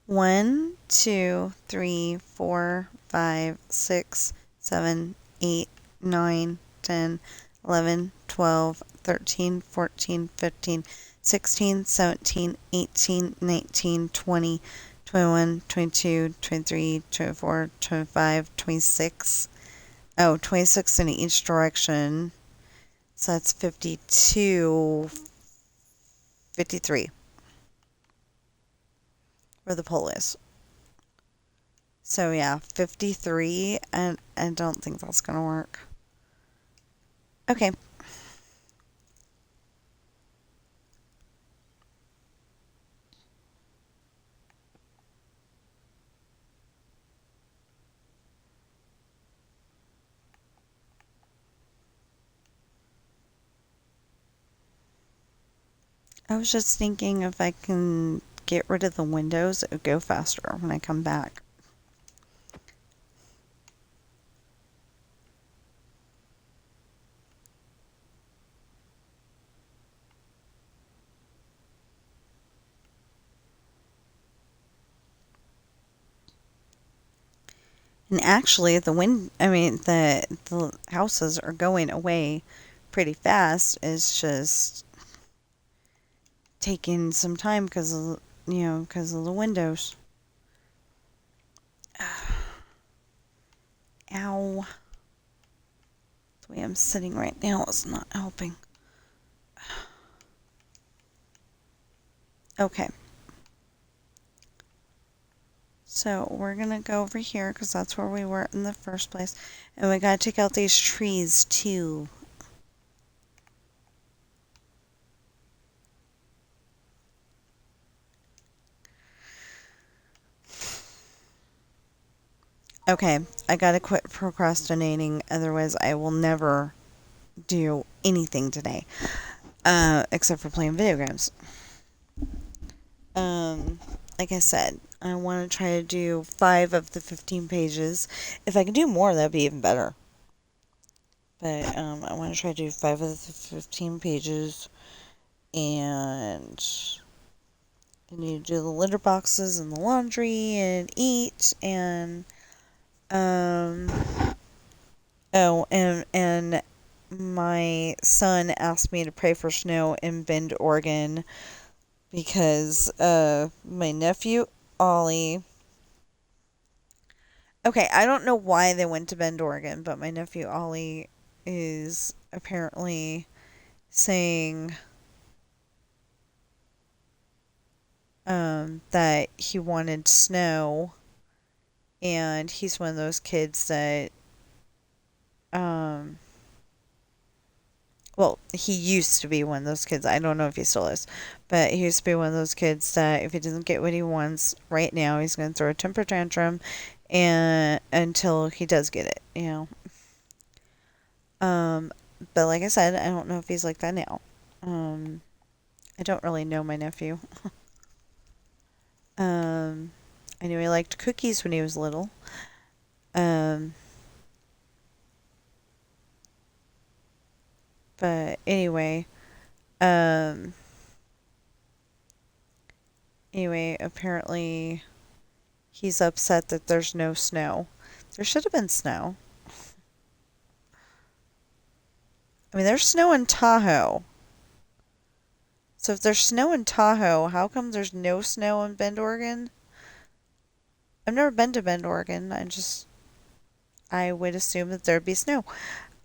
1, 2, 3, 4, 5, 6, 7, 8, 9, 10, 11, 12, 13, 14, 15, 16, 17, 18, 19, 20, 21, 22, 23, 24, 25, 26. Oh, 26 in each direction. So that's 52, 53 where the pole is. So yeah, 53, and I don't think that's going to work. Okay. I was just thinking if I can get rid of the windows, it would go faster when I come back. And actually, the houses are going away pretty fast. It's just taking some time because of, because of the windows. Ow. The way I'm sitting right now is not helping. Okay. So we're going to go over here because that's where we were in the first place. And we got to take out these trees too. Okay, I gotta quit procrastinating, otherwise I will never do anything today, except for playing video games. Like I said, I want to try to do 5 of the 15 pages. If I can do more, that'd be even better. But, I want to try to do 5 of the 15 pages, and I need to do the litter boxes and the laundry and eat and um oh and my son asked me to pray for snow in Bend, Oregon because my nephew Ollie. Okay, I don't know why they went to Bend, Oregon, but my nephew Ollie is apparently saying that he wanted snow, and he's one of those kids that um well, he used to be one of those kids. I don't know if he still is, but he used to be one of those kids that if he doesn't get what he wants right now, he's going to throw a temper tantrum, and until he does get it, you know. Um, but like I said, I don't know if he's like that now. Um, I don't really know my nephew. Um, I knew he liked cookies when he was little. Um, but um, apparently he's upset that there's no snow. There should have been snow. I mean, there's snow in Tahoe. So if there's snow in Tahoe, how come there's no snow in Bend, Oregon? I've never been to Bend, Oregon. I would assume that there'd be snow.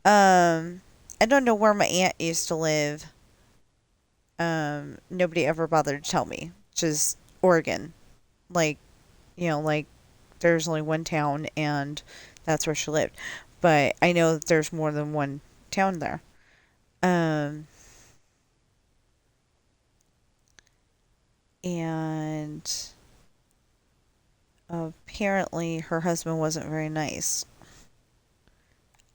I don't know where my aunt used to live. Nobody ever bothered to tell me. Just Oregon. Like, like there's only one town and that's where she lived. But I know that there's more than one town there. Um, and apparently her husband wasn't very nice.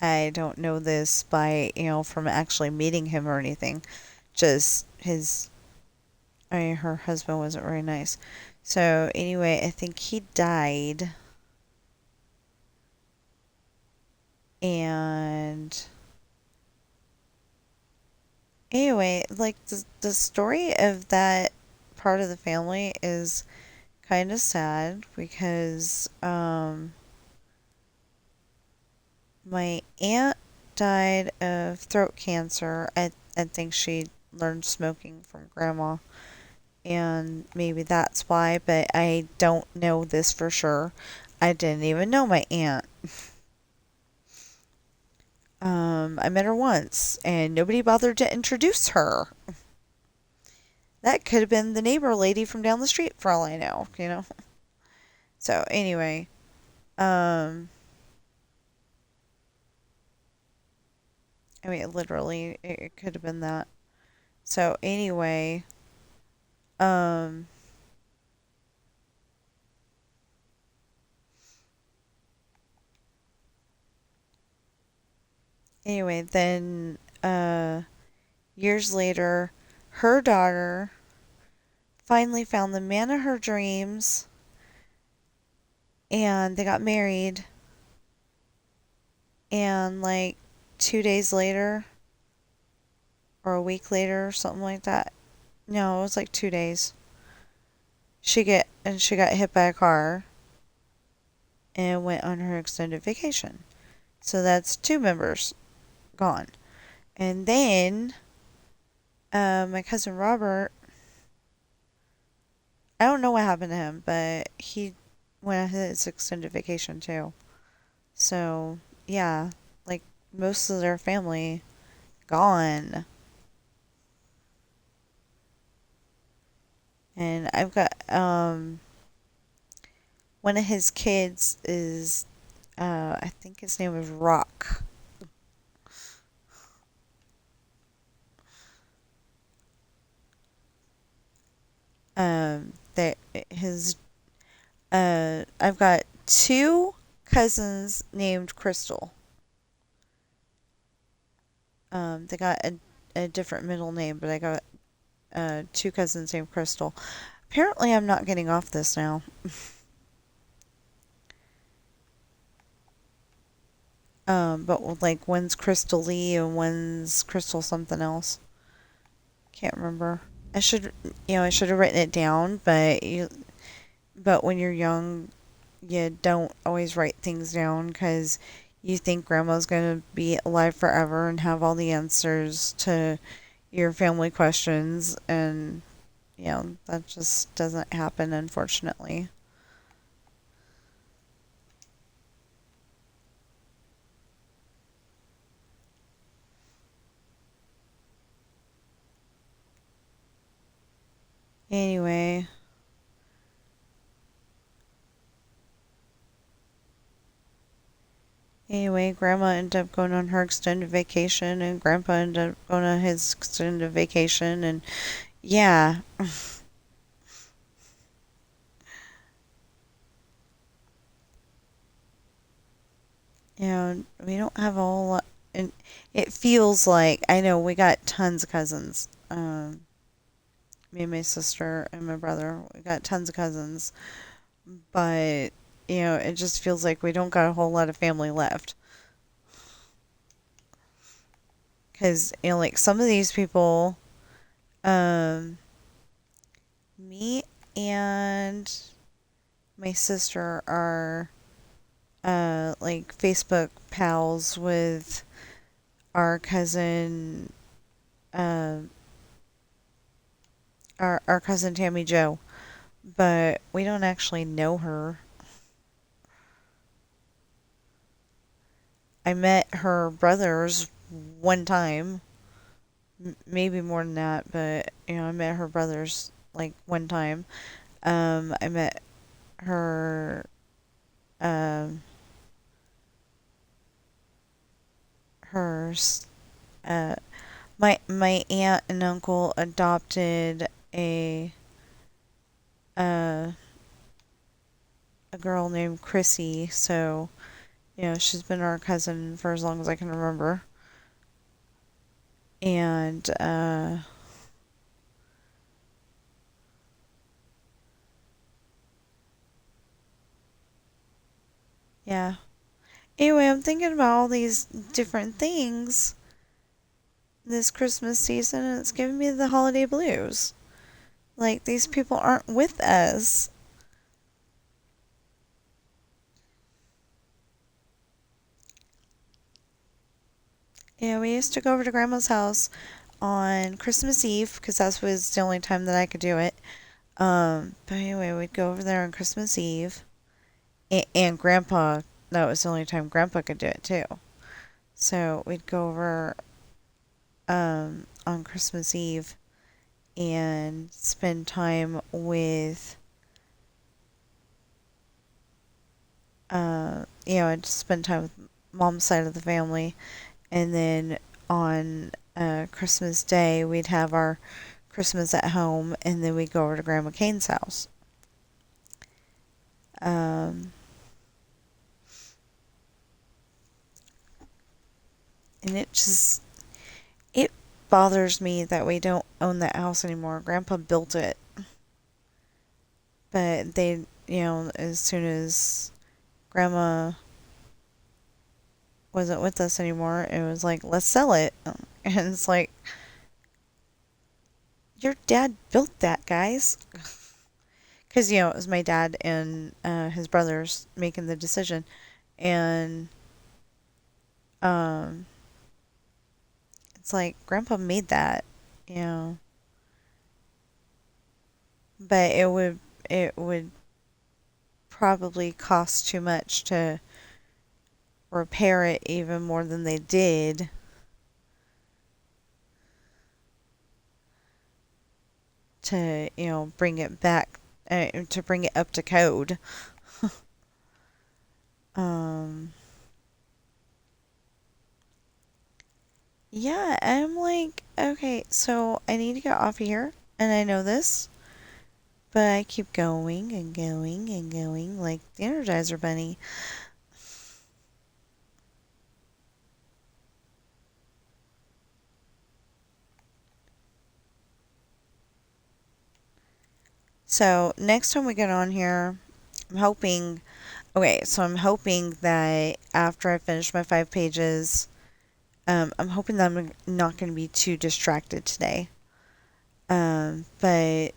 I don't know this by, from actually meeting him or anything. Just her husband wasn't very nice. So anyway, I think he died. And anyway, like the story of that part of the family is kind of sad because my aunt died of throat cancer. I think she learned smoking from grandma, and maybe that's why, but I don't know this for sure. I didn't even know my aunt. I met her once, and nobody bothered to introduce her. That could have been the neighbor lady from down the street for all I know. So anyway, um, I mean, literally, it could have been that. So um, then years later, her daughter finally found the man of her dreams, and they got married. And like 2 days later, or a week later, or something like that. No, it was like 2 days. She got hit by a car and went on her extended vacation. So that's two members gone. And then my cousin Robert, I don't know what happened to him, but he went on his extended vacation too. So yeah, like most of their family gone. And I've got one of his kids is I think his name is Rock. That his I've got two cousins named Crystal. They got a different middle name, but I got two cousins named Crystal. Apparently, I'm not getting off this now. But like one's Crystal Lee and one's Crystal something else. Can't remember. I should, I should have written it down, but when you're young, you don't always write things down because you think grandma's going to be alive forever and have all the answers to your family questions, and that just doesn't happen, unfortunately. Anyway, grandma ended up going on her extended vacation, and grandpa ended up going on his extended vacation, and yeah, we don't have a whole lot, and it feels like, I know we got tons of cousins. Me and my sister and my brother, we got tons of cousins, but it just feels like we don't got a whole lot of family left. Because like some of these people, um, me and my sister are like Facebook pals with our cousin, uh, our cousin Tammy Joe, but we don't actually know her. I met her brothers one time, maybe more than that, but I met her brothers like one time. I met her, um, her, uh, my aunt and uncle adopted uh, a girl named Chrissy, so she's been our cousin for as long as I can remember. And yeah. Anyway, I'm thinking about all these different things this Christmas season, and it's giving me the holiday blues. Like, these people aren't with us. We used to go over to Grandma's house on Christmas Eve because that was the only time that I could do it. But anyway, we'd go over there on Christmas Eve, and Grandpa. That was the only time Grandpa could do it too. So we'd go over on Christmas Eve and spend time with I'd spend time with mom's side of the family, and then on Christmas Day we'd have our Christmas at home, and then we'd go over to Grandma Kane's house. Um, and it bothers me that we don't own that house anymore. Grandpa built it, but they, as soon as Grandma wasn't with us anymore, it was like, let's sell it. And it's like, your dad built that, guys. Because, it was my dad and his brothers making the decision. And um, it's like, Grandpa made that, you know. But it would probably cost too much to repair it even more than they did to, bring it back, to bring it up to code. Um, yeah, I'm like, okay, so I need to get off of here, and I know this, but I keep going and going and going like the Energizer Bunny. So next time we get on here, I'm hoping, okay, so I'm hoping that after I finish my 5 pages, I'm hoping that I'm not going to be too distracted today. But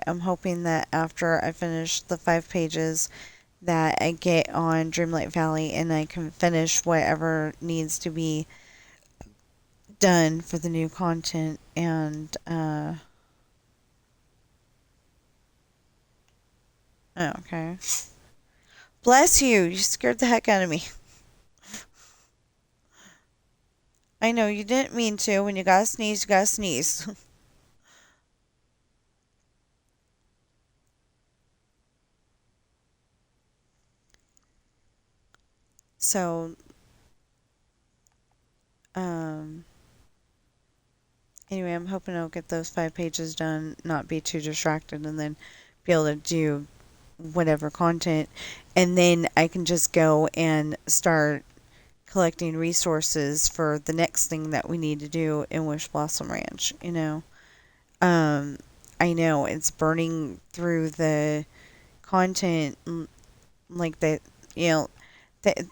I'm hoping that after I finish the 5 pages, that I get on Dreamlight Valley and I can finish whatever needs to be done for the new content. And oh, okay. Bless you. You scared the heck out of me. I know you didn't mean to. When you gotta sneeze, you gotta sneeze. So, um, anyway, I'm hoping I'll get those 5 pages done, not be too distracted, and then be able to do whatever content. And then I can just go and start collecting resources for the next thing that we need to do in Wish Blossom Ranch, you know. Um, I know it's burning through the content like that, you know,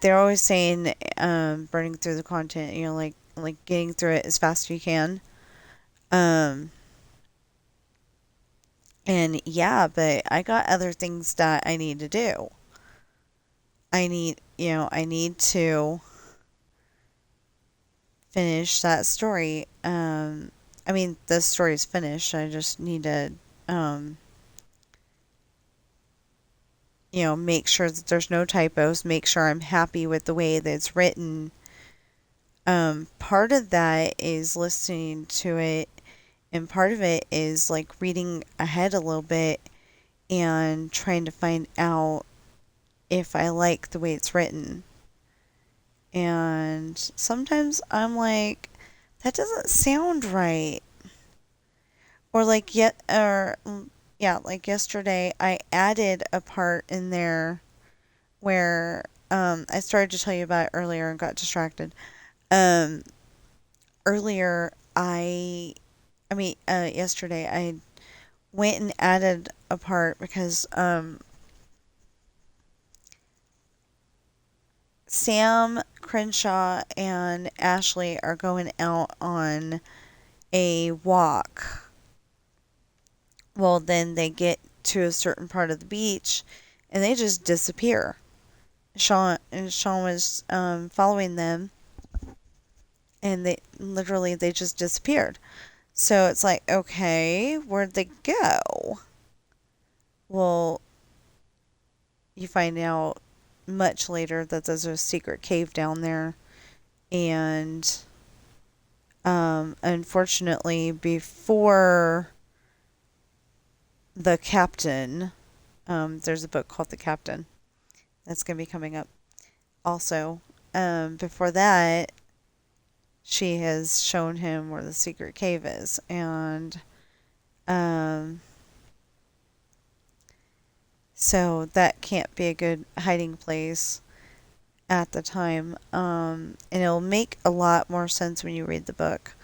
they're always saying burning through the content, you know, like getting through it as fast as you can. Um, and yeah, but I got other things that I need to do. I need to finish that story. I mean, the story's finished. I just need to, um, make sure that there's no typos, make sure I'm happy with the way that it's written. Part of that is listening to it, and part of it is like reading ahead a little bit and trying to find out if I like the way it's written. And sometimes I'm like, that doesn't sound right. Or like yeah, like yesterday I added a part in there where I started to tell you about it earlier and got distracted. Um Earlier yesterday I went and added a part because Sam Crenshaw and Ashley are going out on a walk. Well, then they get to a certain part of the beach and they just disappear. Sean was following them, and they just disappeared. So it's like, okay, where'd they go? Well, you find out much later that there's a secret cave down there, and unfortunately, before the captain, there's a book called The Captain that's going to be coming up also. Before that, she has shown him where the secret cave is, and um, so that can't be a good hiding place at the time. And it'll make a lot more sense when you read the book.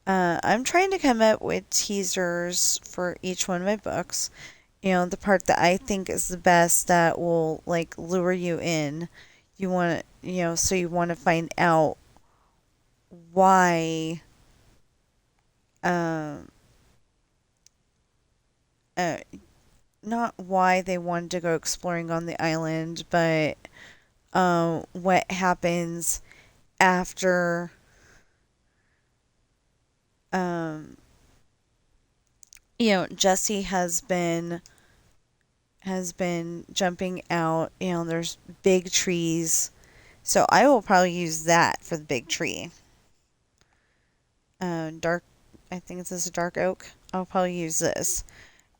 I'm trying to come up with teasers for each one of my books. You know, the part that I think is the best that will like lure you in. You want to, so you want to find out why, um, uh, not why they wanted to go exploring on the island, but what happens after um, Jesse has been jumping out. There's big trees, so I will probably use that for the big tree. Dark, I think it's this dark oak. I'll probably use this,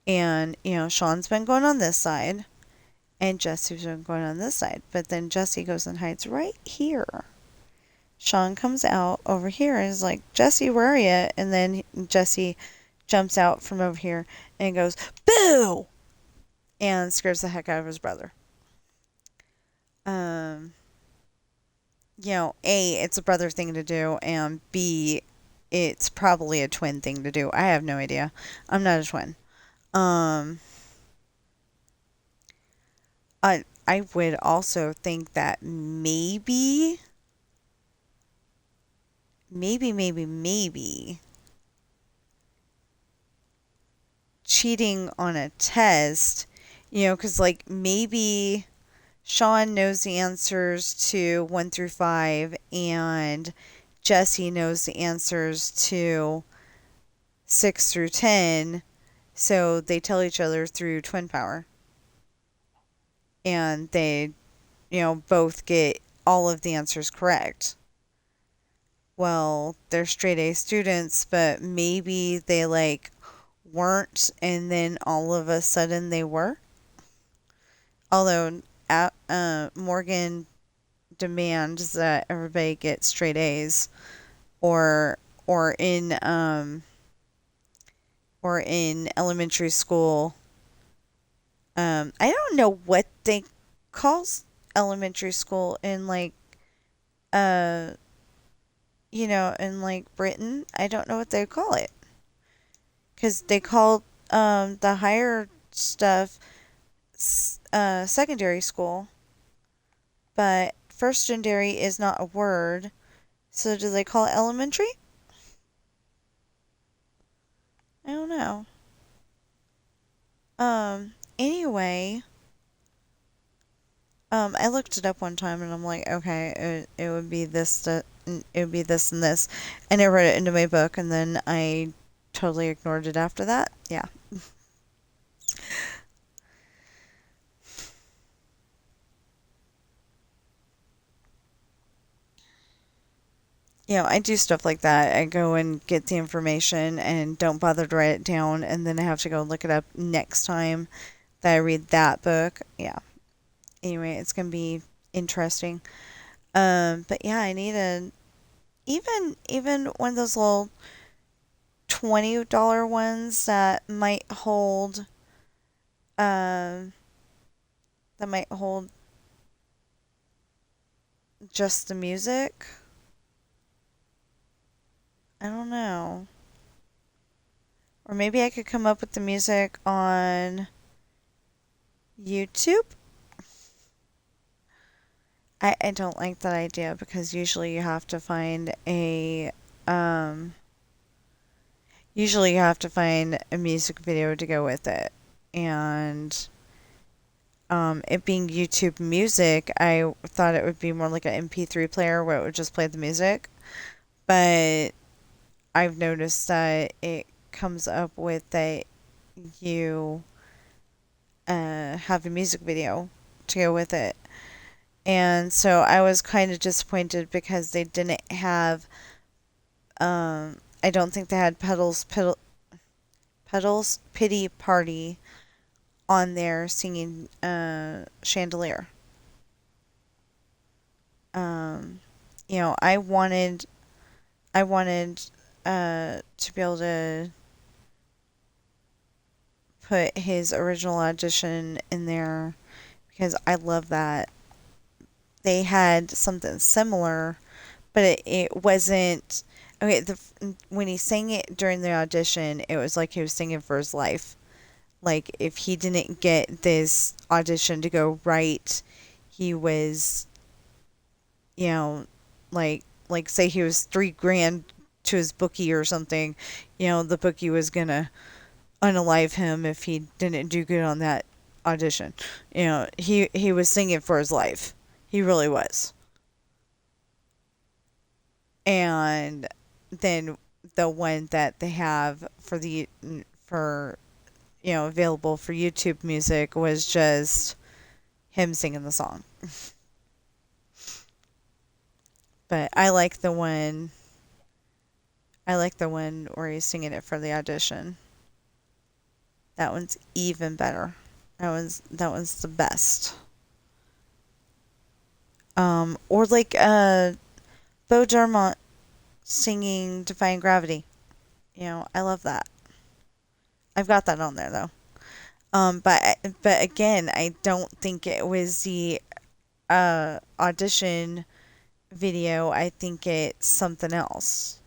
and Sean's been going on this side, and Jesse's been going on this side, but then Jesse goes and hides right here. Sean comes out over here and is like, Jesse, where are you? And then Jesse jumps out from over here and goes, boo! And scares the heck out of his brother. Um, A, it's a brother thing to do, and B, it's probably a twin thing to do. I have no idea. I'm not a twin. Um, I would also think that maybe cheating on a test, you know, because like maybe Sean knows the answers to 1 through 5, and Jesse knows the answers to 6 through 10, so they tell each other through twin power. And they, you know, both get all of the answers correct. Well, they're straight A students, but maybe they like weren't, and then all of a sudden they were. Although Morgan demands that everybody get straight A's, or or in um or in elementary school. I don't know what they call elementary school in like uh you know, in like Britain. I don't know what they call it, because they call the higher stuff secondary school, but first secondary is not a word. So do they call it elementary? I don't know. Anyway, I looked it up one time and I'm like, okay, it would be this, it would be this and this. And I wrote it into my book, and then I totally ignored it after that. Yeah. You know, I do stuff like that. I go and get the information and don't bother to write it down, and then I have to go look it up next time that I read that book. Yeah. Anyway, it's gonna be interesting. But yeah, I need a even one of those little $20 ones um that might hold just the music. I don't know. Or maybe I could come up with the music on YouTube. I don't like that idea, because um usually you have to find a music video to go with it. And it being YouTube music, I thought it would be more like an MP3 player where it would just play the music. But I've noticed that it comes up with that you have a music video to go with it. And so I was kind of disappointed because they didn't have, I don't think they had Pedals Pity Party on there singing Chandelier. Um, you know, I wanted to be able to put his original audition in there, because I love that. They had something similar, but it wasn't okay. When he sang it during the audition, it was like he was singing for his life. Like if he didn't get this audition to go right, he was, you know, like say he was 3 grand to his bookie or something. You know, the bookie was gonna unalive him if he didn't do good on that audition. You know, he was singing for his life. He really was. And then the one that they have for available for YouTube music was just him singing the song. But I like the one where he's singing it for the audition. That one's even better. That one's the best. Or like Bo Dermont singing Defying Gravity. You know, I love that. I've got that on there though. But again, I don't think it was the audition video. I think it's something else.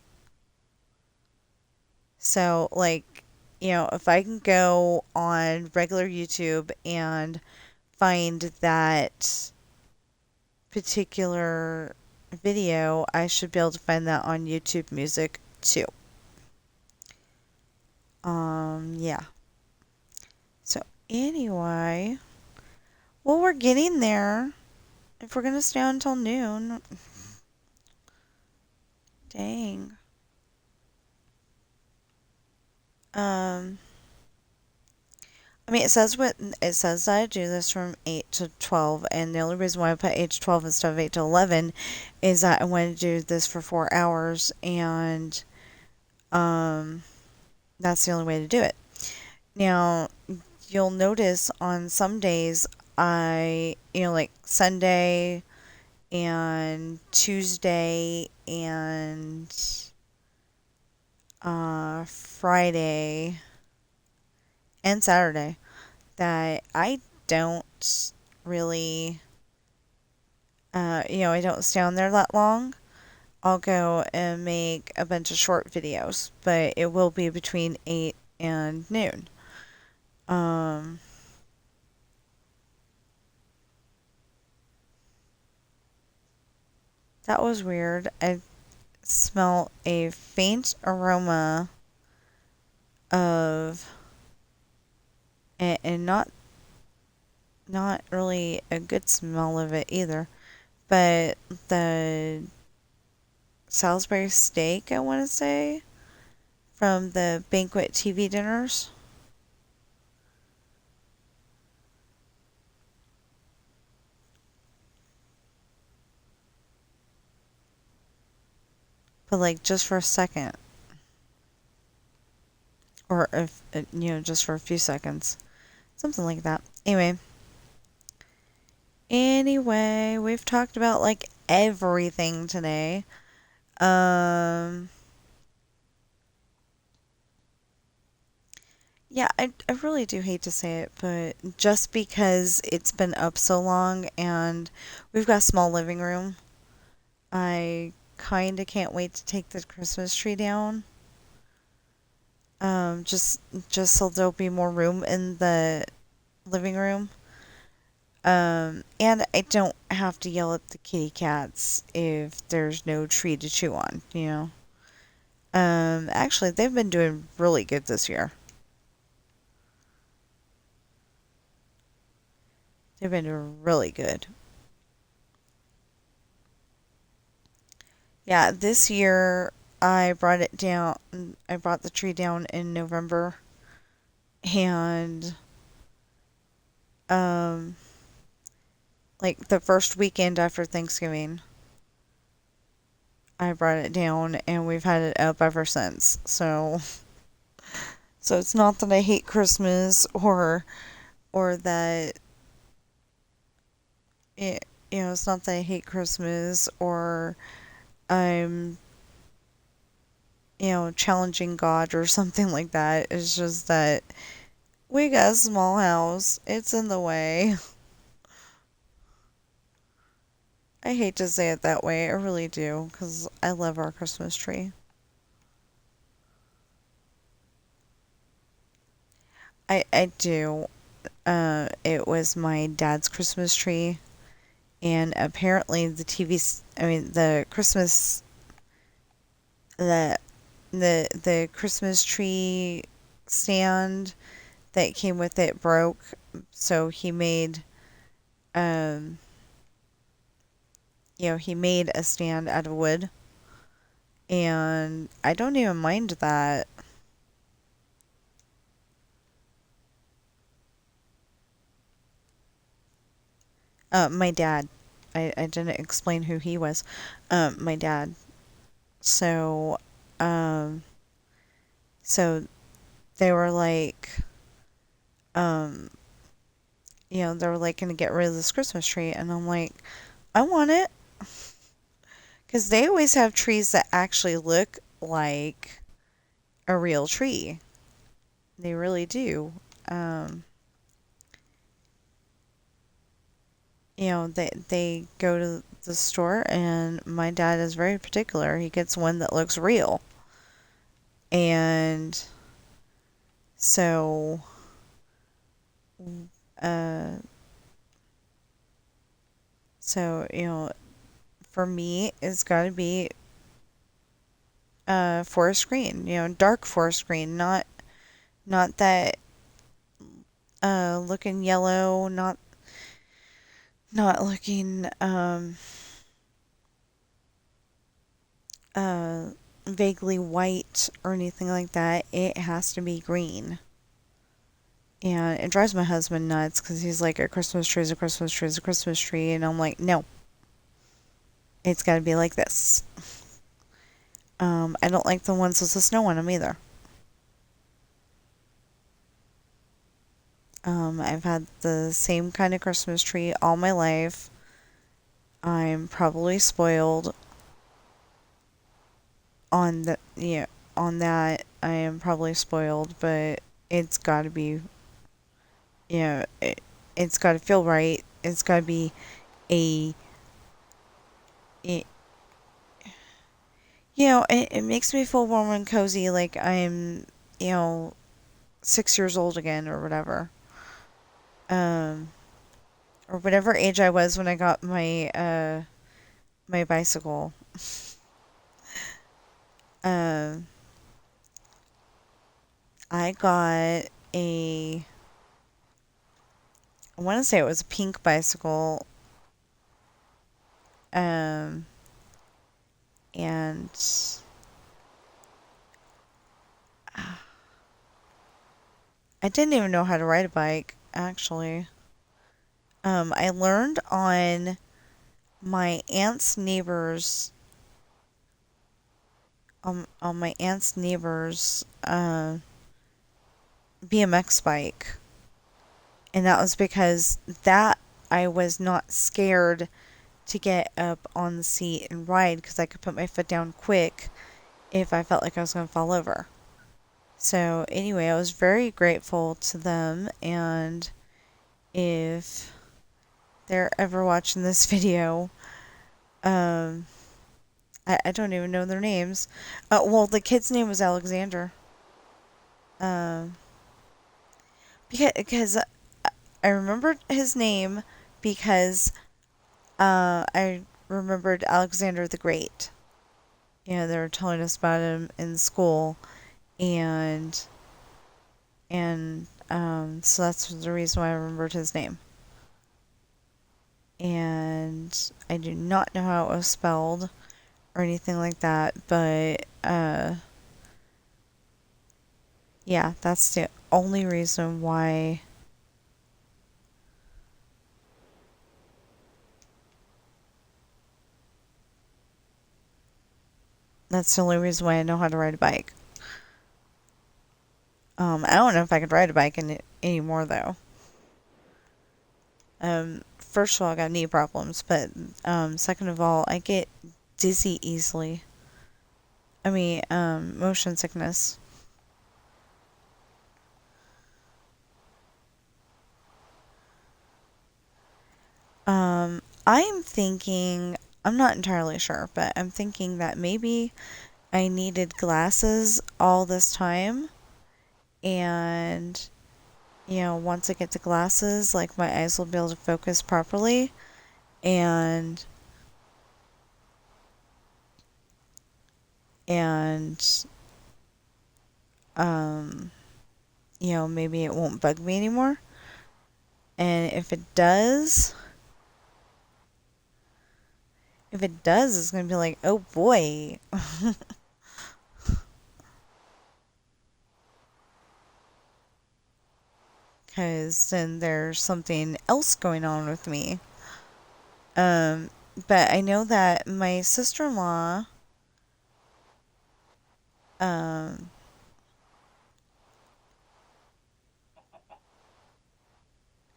So like, you know, if I can go on regular YouTube and find that particular video, I should be able to find that on YouTube Music too. Yeah. Anyway, well, we're getting there. If we're gonna stay on until noon, dang. Um, I mean, it says that I do this from 8 to 12, and the only reason why I put 8 to 12 instead of 8 to 11 is that I wanted to do this for 4 hours, and um, that's the only way to do it. Now, you'll notice on some days like Sunday and Tuesday and Friday and Saturday that I don't really, I don't stay on there that long. I'll go and make a bunch of short videos, but it will be between 8 and noon. Um, that was weird. I smell a faint aroma of, and not really a good smell of it either, but the Salisbury steak, I want to say, from the banquet TV dinners. But like just for a second, or if just for a few seconds, something like that. Anyway, we've talked about like everything today. Um, yeah, I really do hate to say it, but just because it's been up so long and we've got a small living room, I kind of can't wait to take the Christmas tree down. Um, just just so there'll be more room in the living room. And I don't have to yell at the kitty cats if there's no tree to chew on. Actually, they've been doing really good this year. They've been doing really good. Yeah, this year I brought it down. I brought the tree down in November, and um, like the first weekend after Thanksgiving, I brought it down, and we've had it up ever since. So it's not that I hate Christmas or that it, it's not that I hate Christmas or I'm challenging God or something like that. It's just that we got a small house. It's in the way. I hate to say it that way. I really do, because I love our Christmas tree. I do. It was my dad's Christmas tree, and apparently the the the Christmas tree stand that came with it broke, so um he made a stand out of wood, and I don't even mind that. My dad. I didn't explain who he was. My dad. So, um, so they were like, um, they were like gonna get rid of this Christmas tree, and I'm like, I want it, because they always have trees that actually look like a real tree. They really do. Um, they go to the store, and my dad is very particular. He gets one that looks real. And so, uh, so for me, it's got to be forest green, dark forest green, not that looking yellow, not looking uh vaguely white or anything like that. It has to be green. And it drives my husband nuts because he's like, a Christmas tree is a Christmas tree is a Christmas tree. And I'm like, no, it's got to be like this. I don't like the ones with the snow on them either. I've had the same kind of Christmas tree all my life. I'm probably spoiled on the on that. I am probably spoiled, but it's got to be you know it's got to feel right. It's got to be a it, it makes me feel warm and cozy, like I'm 6 years old again or whatever. Um, or whatever age I was when I got my bicycle. Um, I got a I want to say it was a pink bicycle. Um, and I didn't even know how to ride a bike, actually. I learned my aunt's neighbor's on my aunt's neighbor's BMX bike, and that was because that I was not scared to get up on the seat and ride because I could put my foot down quick if I felt like I was going to fall over. So anyway, I was very grateful to them, and if they're ever watching this video, um, I don't even know their names. Well, the kid's name was Alexander. Um, because I remembered his name because I remembered Alexander the Great. They were telling us about him in school, and so that's the reason why I remembered his name. And I do not know how it was spelled or anything like that, but yeah, that's the only reason why. That's the only reason why I know how to ride a bike. I don't know if I could ride a bike anymore though. First of all, I got knee problems, but second of all, I get dizzy easily. I mean, motion sickness. I'm thinking, I'm not entirely sure, but I'm thinking that maybe I needed glasses all this time, and once I get the glasses, like my eyes will be able to focus properly, and and um maybe it won't bug me anymore. And if it does, it's gonna be like, oh boy. Because then there's something else going on with me. Um, but I know that my sister-in-law, um,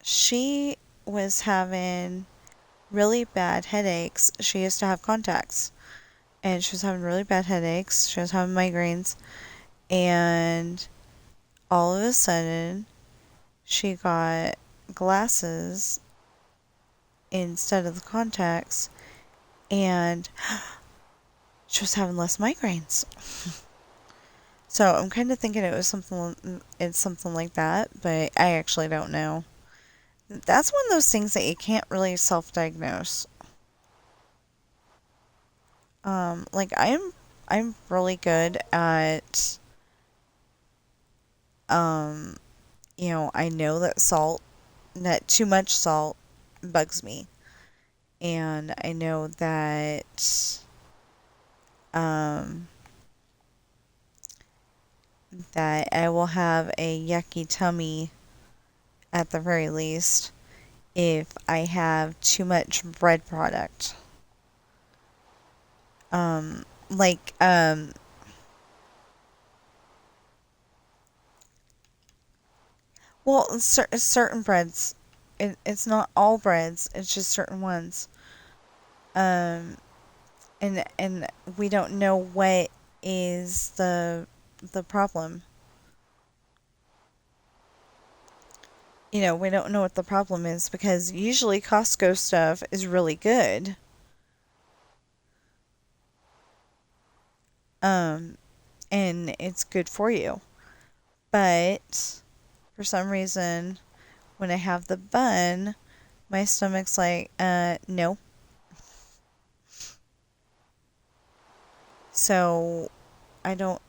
she was having really bad headaches. She used to have contacts, and she was having really bad headaches. She was having migraines, and all of a sudden, she got glasses instead of the contacts, and she was having less migraines. So I'm kind of thinking it's something like that, but I actually don't know. That's one of those things that you can't really self-diagnose. Like I'm really good at, um, I know that too much salt bugs me. And I know um, that I will have a yucky tummy at the very least if I have too much bread product. Um, like, well, certain breads. It's not all breads. It's just certain ones. Um, and we don't know what is the problem. We don't know what the problem is because usually Costco stuff is really good. Um, and it's good for you. But for some reason, when I have the bun, my stomach's like, no. So I don't,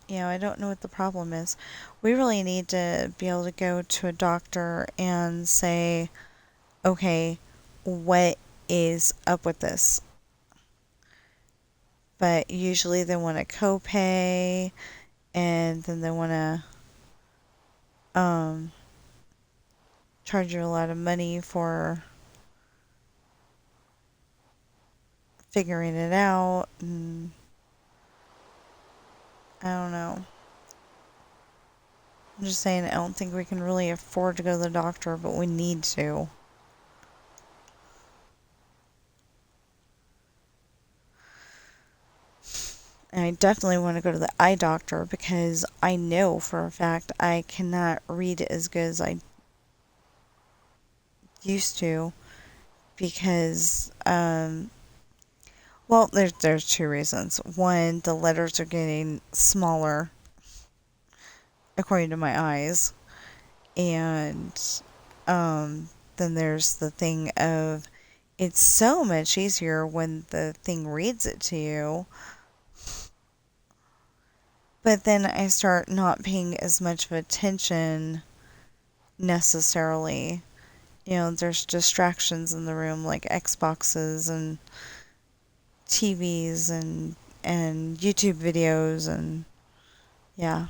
I don't know what the problem is. We really need to be able to go to a doctor and say, okay, what is up with this? But usually they want a copay and then they want to charge you a lot of money for figuring it out. And I don't know. I'm just saying, I don't think we can really afford to go to the doctor, but we need to. And I definitely want to go to the eye doctor because I know for a fact I cannot read as good as I used to because, well, there's two reasons. One, the letters are getting smaller according to my eyes, and then there's the thing of it's so much easier when the thing reads it to you. But then I start not paying as much of attention necessarily. There's distractions in the room like Xboxes and TVs and YouTube videos and yeah.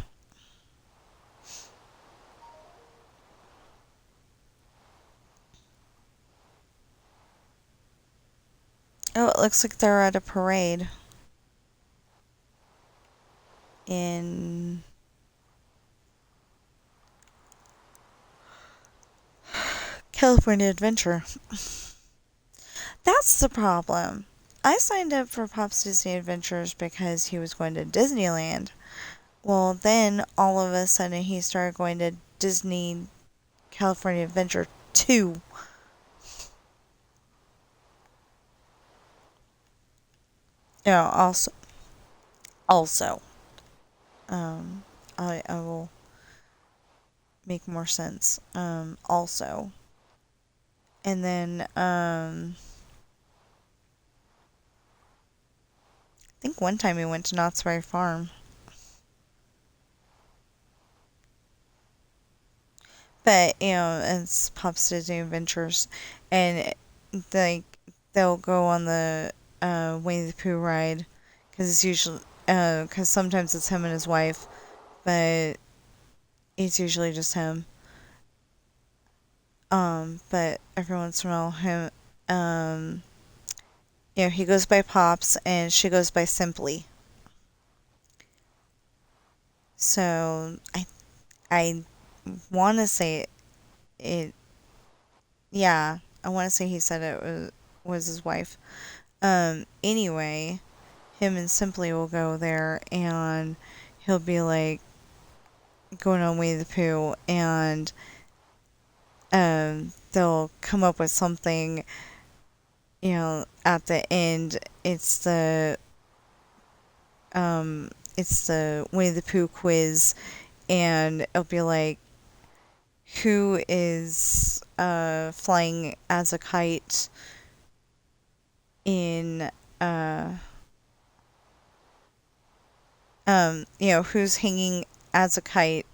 Oh, it looks like they're at a parade in California Adventure. That's the problem. I signed up for Pop's Disney Adventures because he was going to Disneyland. Well, then all of a sudden he started going to Disney California Adventure 2. Also, um, I will make more sense. Also, and then I think one time we went to Knott's Berry Farm, but it's Pop's Disney Adventures, and like they'll go on the Winnie the Pooh ride because it's usually because sometimes it's him and his wife, but it's usually just him. But every once in a while, um, he goes by Pops and she goes by Simply. So I want to say it. Yeah, I want to say he said it was his wife. Anyway, him and Simply will go there and he'll be like going on Winnie the Pooh and they'll come up with something. At the end, it's the Winnie the Pooh quiz, and it'll be like, who is flying as a kite in who's hanging as a kite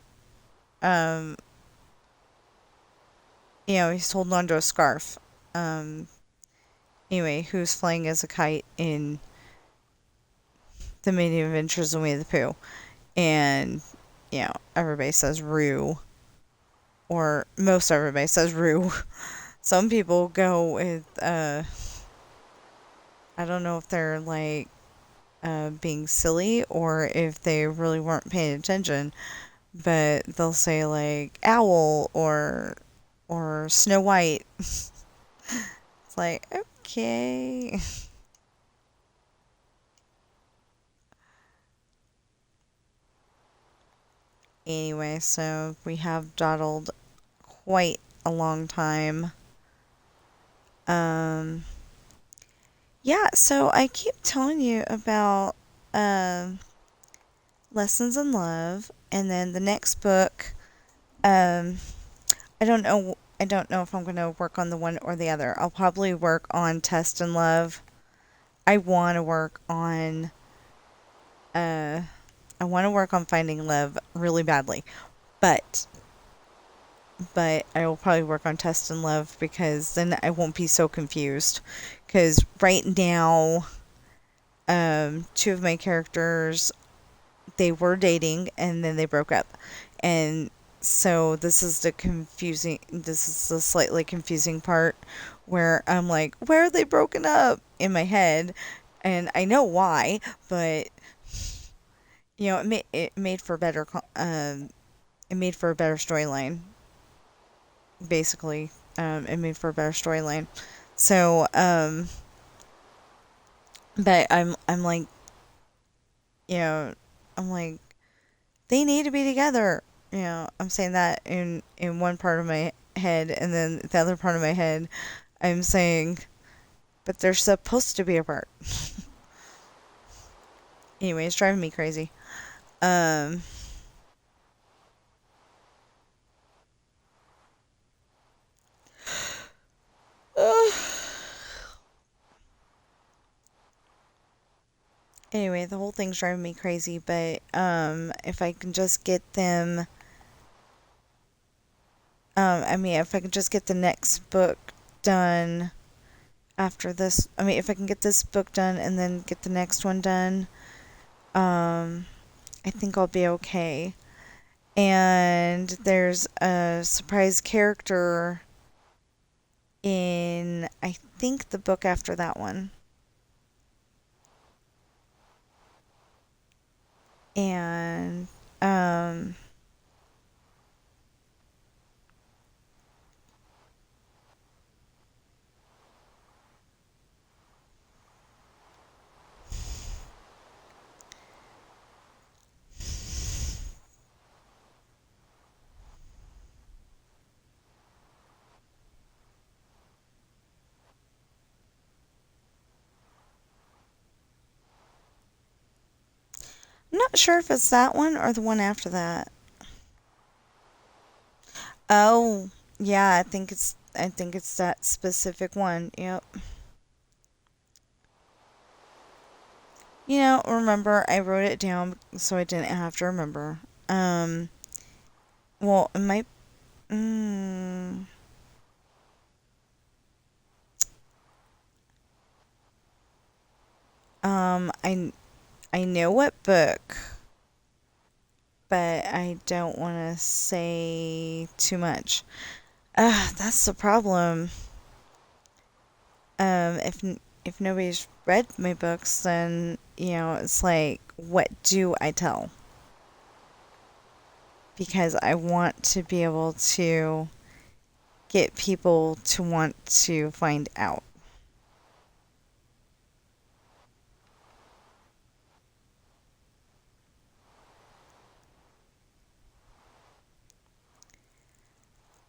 he's holding onto a scarf. Um, anyway, who's flying as a kite in The Many Adventures of Winnie the Pooh. And, everybody says Roo, or most everybody says Roo. Some people go with, I don't know if they're like being silly or if they really weren't paying attention, but they'll say like owl or Snow White. It's like, okay. Anyway, so we have dawdled quite a long time. Um, yeah, so I keep telling you about um, Lessons in Love, and then the next book. Um, I don't know. I don't know if I'm going to work on the one or the other. I'll probably work on Test and Love. I want to work on. Uh, I want to work on Finding Love really badly, but I will probably work on Test and Love because then I won't be so confused. Because right now, two of my characters, they were dating and then they broke up, and so this is the slightly confusing part where I'm like, where are they broken up in my head, and I know why, but it made for better it made for a better storyline. Basically, it made for a better storyline. So, but I'm like, you know, I'm like, they need to be together. I'm saying that in one part of my head, and then the other part of my head, I'm saying, but they're supposed to be apart. Anyway, it's driving me crazy. Um, anyway, the whole thing's driving me crazy, but if I can just get them, if I can just get the next book done after this, if I can get this book done and then get the next one done, I think I'll be okay. And there's a surprise character in, I think, the book after that one. And I'm not sure if it's that one or the one after that. Oh, yeah, I think it's that specific one. Yep. Remember, I wrote it down so I didn't have to remember. Well, it might. Mm, um, I I know what book, but I don't want to say too much. That's the problem. If nobody's read my books, then it's like, what do I tell? Because I want to be able to get people to want to find out.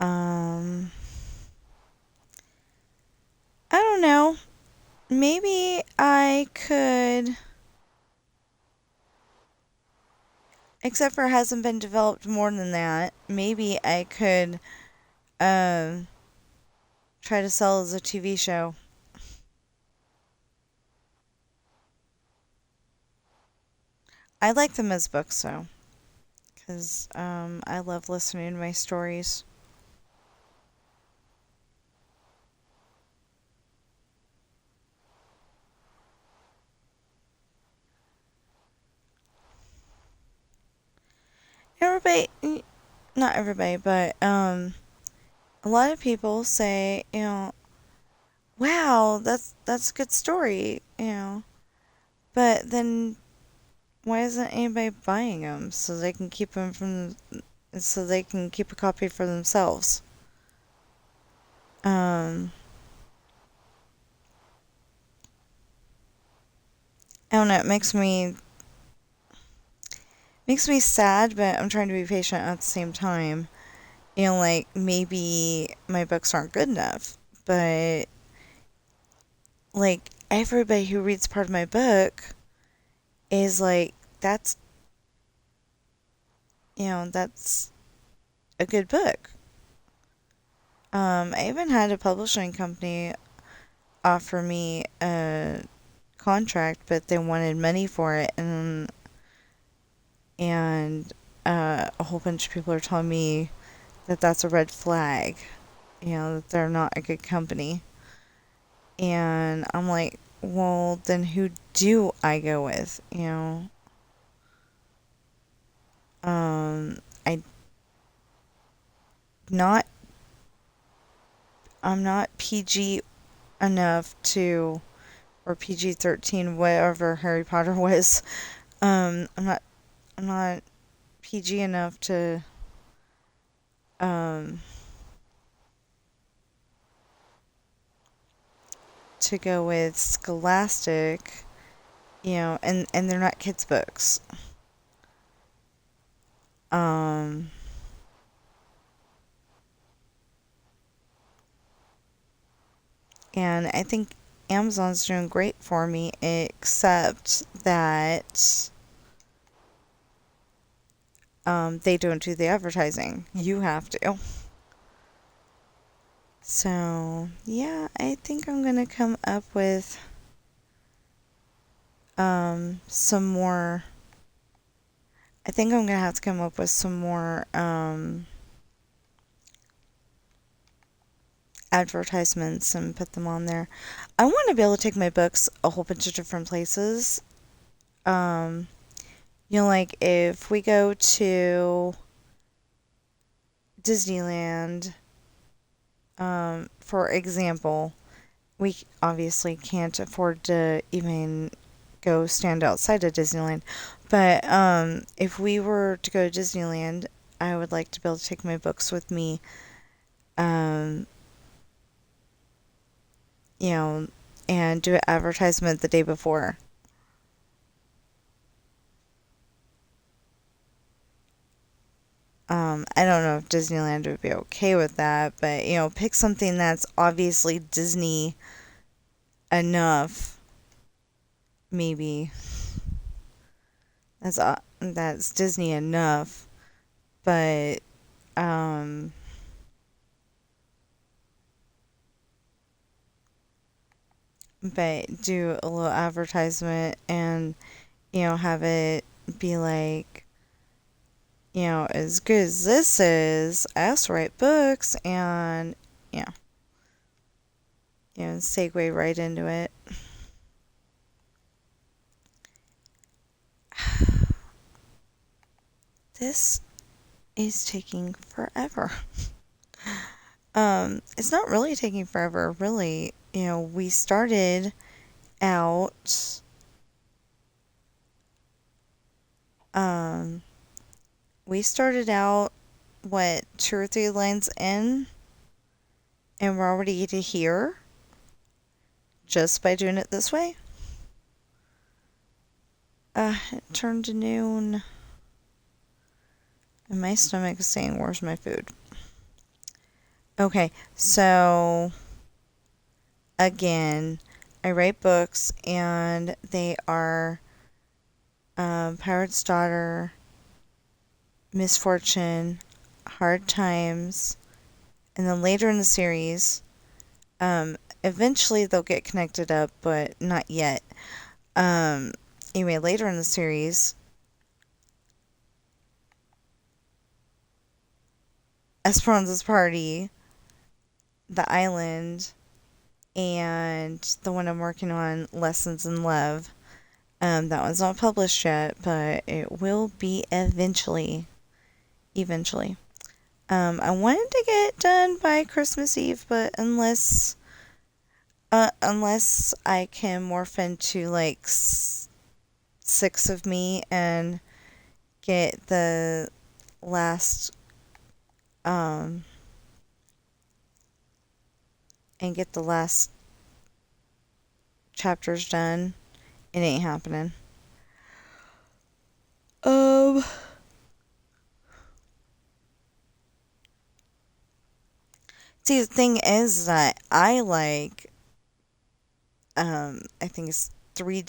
Um, I don't know. Maybe I could, except for it hasn't been developed more than that. Maybe I could um try to sell as a TV show. I like them as books though, because I love listening to my stories. everybody, not everybody, but a lot of people say, wow, that's a good story, but then why isn't anybody buying them so they can keep them so they can keep a copy for themselves? I don't know, it makes me sad, but I'm trying to be patient at the same time. Like maybe my books aren't good enough, but like everybody who reads part of my book is like, that's a good book. I even had a publishing company offer me a contract, but they wanted money for it, and a whole bunch of people are telling me that that's a red flag, that they're not a good company. And I'm like, well, then who do I go with? I not I'm not PG enough to, or PG-13, whatever Harry Potter was. I'm not PG enough um to go with Scholastic, and they're not kids books. Um and I think Amazon's doing great for me, except that they don't do the advertising. You have to. So, yeah, I think I'm going to come up with some more. I think I'm going to have to come up with some more advertisements and put them on there. I want to be able to take my books a whole bunch of different places. Like if we go to Disneyland, for example, we obviously can't afford to even go stand outside of Disneyland. But if we were to go to Disneyland, I would like to be able to take my books with me. Um, and do an advertisement the day before. I don't know if Disneyland would be okay with that, but pick something that's obviously Disney enough. Maybe that's Disney enough, but um, do a little advertisement and have it be like, as good as this is, I also write books, and segue right into it. This is taking forever. It's not really taking forever, really. We started out, um, what, 2 or 3 lines in, and we're already to here just by doing it this way. It turned to noon, and my stomach is saying, where's my food? Okay, so again, I write books, and they are Pirate's Daughter, Misfortune, Hard Times, and then later in the series, eventually they'll get connected up, but not yet. Anyway, later in the series, Esperanza's Party, The Island, and the one I'm working on, Lessons in Love. That one's not published yet, but it will be eventually. eventually. I wanted to get it done by Christmas Eve, but unless I can morph into like six of me and get the last um and get the last chapters done, it ain't happening. Um See, the thing is that I like I think it's three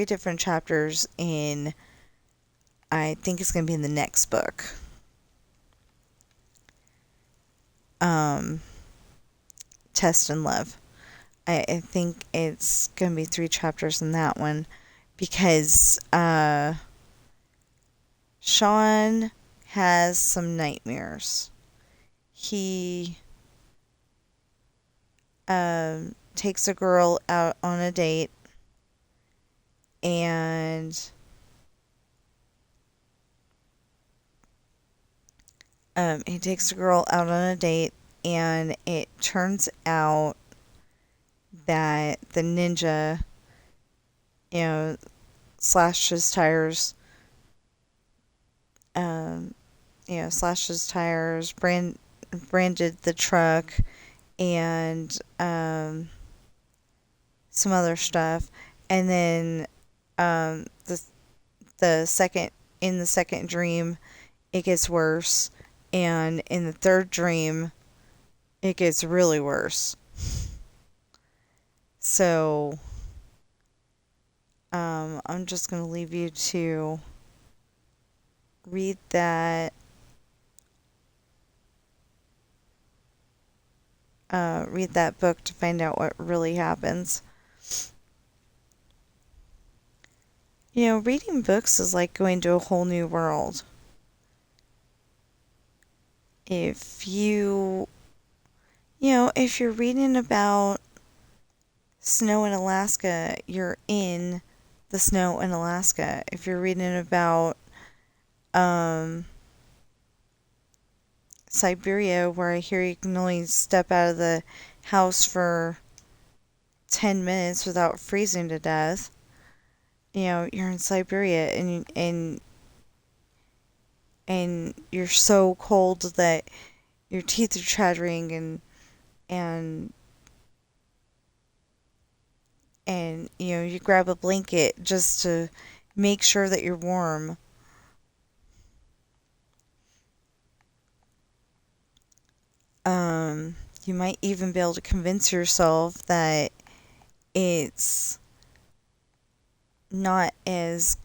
different chapters in, I think it's going to be in the next book. Test and Love. I think it's going to be 3 chapters in that one because Sean has some nightmares. He takes a girl out on a date and he takes a girl out on a date and it turns out that the ninja, slashed his tires, branded the truck, and some other stuff. And then the second dream, it gets worse, and in the third dream, it gets really worse. So, I'm just gonna leave you to read that. Read that book to find out what really happens. Reading books is like going to a whole new world. If if you're reading about snow in Alaska, you're in the snow in Alaska. If you're reading about Siberia, where I hear you can only step out of the house for 10 minutes without freezing to death, you're in Siberia, and you're so cold that your teeth are chattering, and you grab a blanket just to make sure that you're warm. You might even be able to convince yourself that it's not as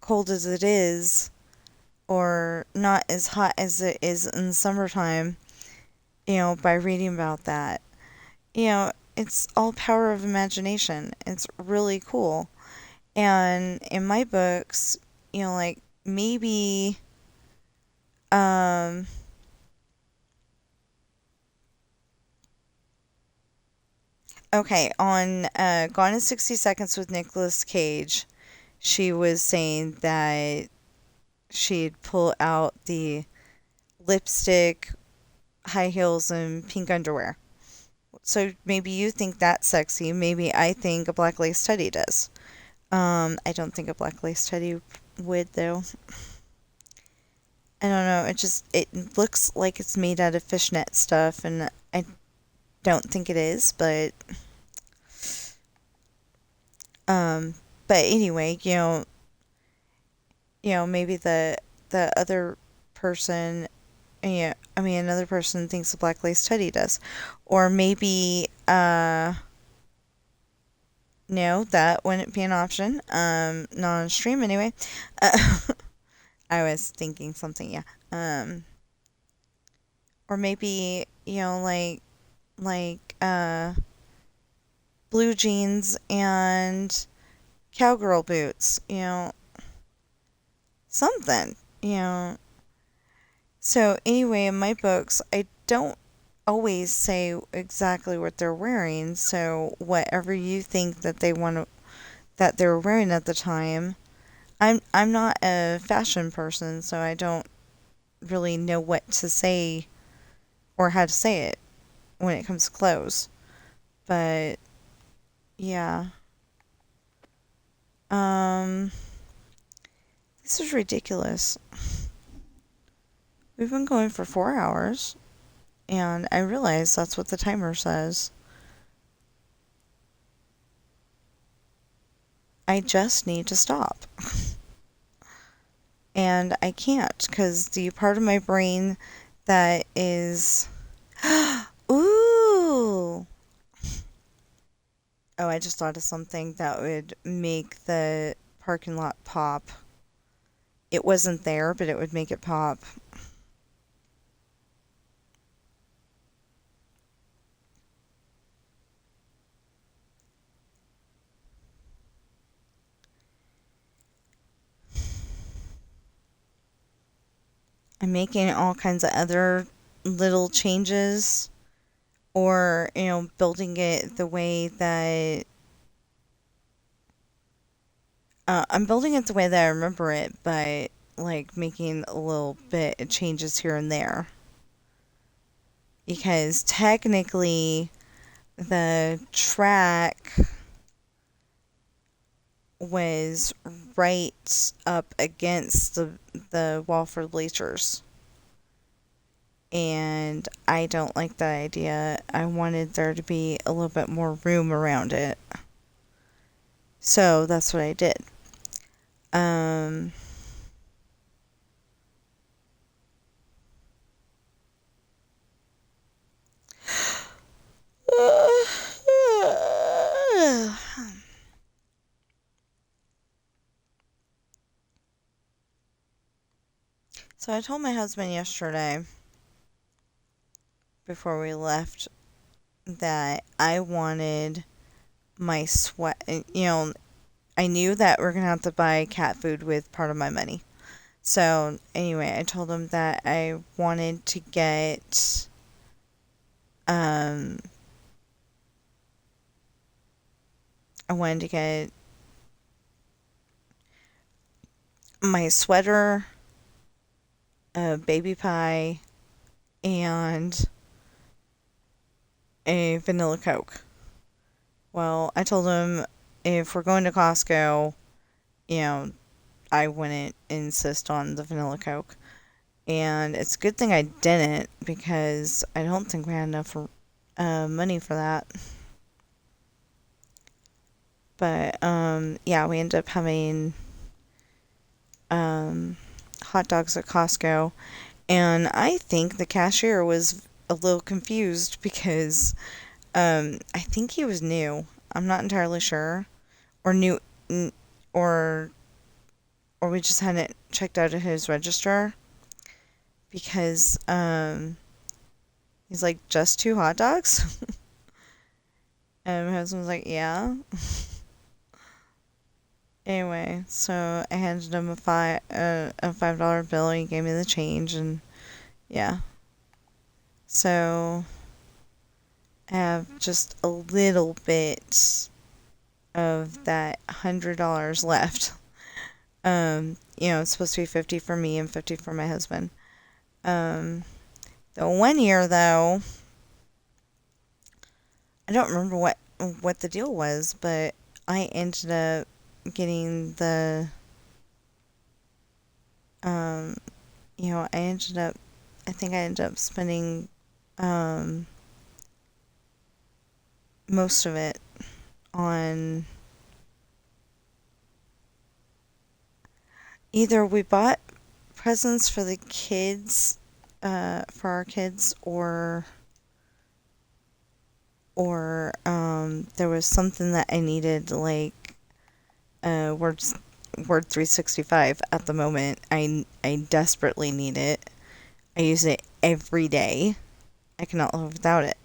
cold as it is, or not as hot as it is in the summertime, by reading about that. It's all power of imagination. It's really cool. And in my books, like maybe okay, on Gone in 60 Seconds with Nicolas Cage, she was saying that she'd pull out the lipstick, high heels, and pink underwear. So maybe you think that's sexy. Maybe I think a black lace teddy does. I don't think a black lace teddy would, though. I don't know. It looks like it's made out of fishnet stuff, and I don't think it is, but anyway, maybe the other person, another person thinks a black lace teddy does, or maybe no, that wouldn't be an option. Not on stream anyway. I was thinking something, yeah. Or maybe like blue jeans and cowgirl boots, something, So anyway, in my books, I don't always say exactly what they're wearing. So whatever you think that they want to, that they're wearing at the time, I'm not a fashion person, so I don't really know what to say or how to say it when it comes to clothes. But yeah. Um this is ridiculous. We've been going for 4 hours and I realize that's what the timer says. I just need to stop. And I can't because the part of my brain that is ooh. Oh, I just thought of something that would make the parking lot pop. It wasn't there, but it would make it pop. I'm making all kinds of other little changes or, building it the way that I'm building it the way that I remember it, but like making a little bit of changes here and there. Because technically, the track was right up against the wall for bleachers. And I don't like that idea. I wanted there to be a little bit more room around it. So that's what I did. Um, so I told my husband yesterday before we left that I wanted my sweat. I knew that we're going to have to buy cat food with part of my money. So, anyway, I told him that I wanted to get um I wanted to get my sweater, a baby pie, and a vanilla Coke. Well, I told him if we're going to Costco, you know, I wouldn't insist on the vanilla Coke. And it's a good thing I didn't because I don't think we had enough money for that. But yeah, we ended up having hot dogs at Costco, and I think the cashier was a little confused because I think he was new. I'm not entirely sure, or new, or or we just hadn't checked out of his register because he's like, just 2 hot dogs. And my husband was like, yeah. Anyway, so I handed him a $5 bill. And he gave me the change, and yeah. So I have just a little bit of that $100 left. It's supposed to be 50 for me and 50 for my husband. The one year though, I don't remember what the deal was, but I ended up getting the um I think I ended up spending most of it on either we bought presents for the kids, for our kids, or there was something that I needed, like Word 365 at the moment. I desperately need it. I use it every day. I cannot live without it.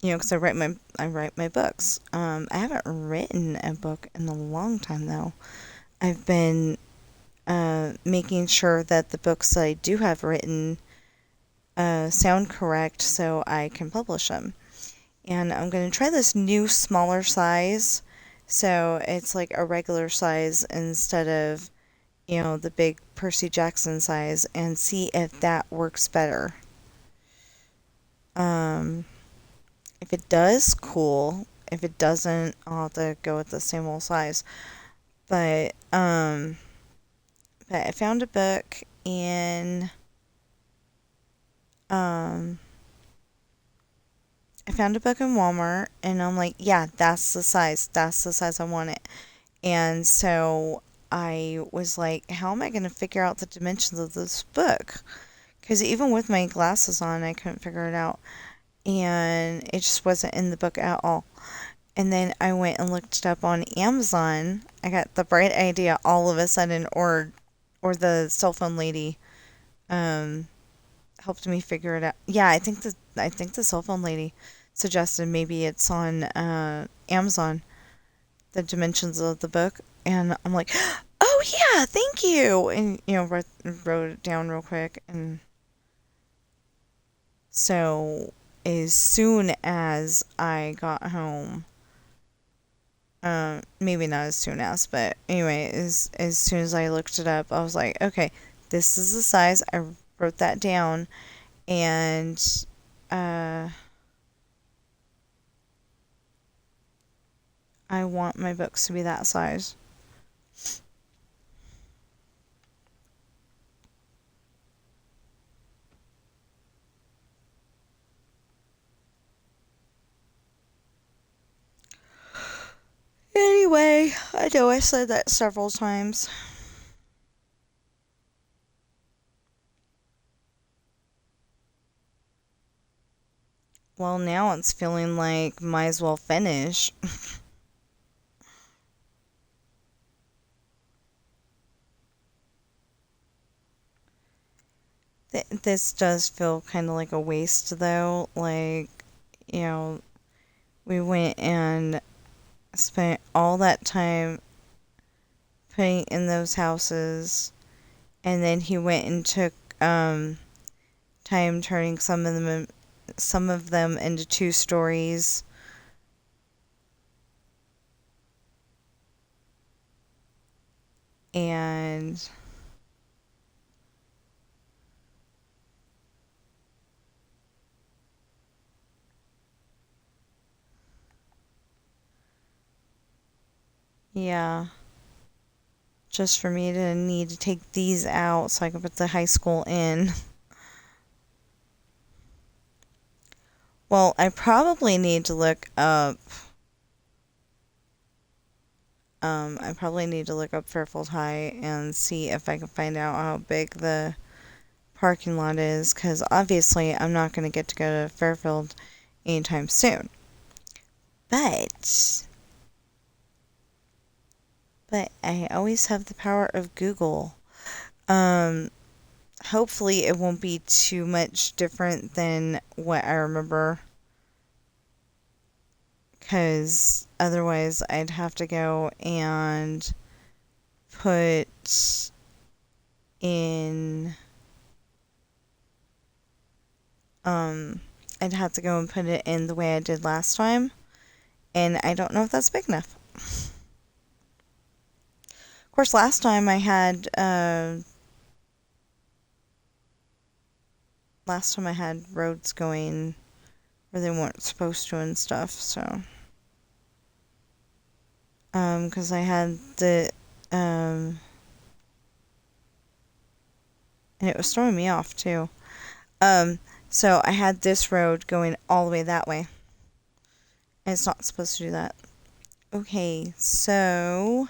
Because I write my books. I haven't written a book in a long time though. I've been making sure that the books that I do have written sound correct so I can publish them. And I'm going to try this new smaller size So it's like a regular size instead of, the big Percy Jackson size, and see if that works better. Um, if it does, cool. If it doesn't, I'll have to go with the same old size. But but I found a book in um I found a book in Walmart, and I'm like, yeah, that's the size. That's the size I want it. And so I was like, how am I going to figure out the dimensions of this book? Because even with my glasses on, I couldn't figure it out. And it just wasn't in the book at all. And then I went and looked it up on Amazon. I got the bright idea all of a sudden, or the cell phone lady um, helped me figure it out. Yeah, I think the cell phone lady suggested maybe it's on Amazon, the dimensions of the book, and I'm like, oh yeah, thank you, and wrote it down real quick, and so as soon as I got home, maybe not as soon as, but anyway, as soon as I looked it up, I was like, okay, this is the size. I wrote that down, and uh, I want my books to be that size. Anyway, I know I said that several times. Well, now it's feeling like might as well finish. This does feel kind of like a waste, though. Like, you know, we went and spent all that time putting in those houses, and then he went and took time turning some of them into 2 stories. And yeah, just for me to need to take these out so I can put the high school in. Well, I probably need to look up. I probably need to look up Fairfield High and see if I can find out how big the parking lot is, because obviously I'm not going to get to go to Fairfield anytime soon. But I always have the power of Google. Um, Hopefully it won't be too much different than what I remember, because otherwise I'd have to go and put in I'd have to go and put it in the way I did last time, and I don't know if that's big enough. Of course, last time I had roads going where they weren't supposed to and stuff, so 'cause I had and it was throwing me off too. So I had this road going all the way that way, and it's not supposed to do that. Okay, so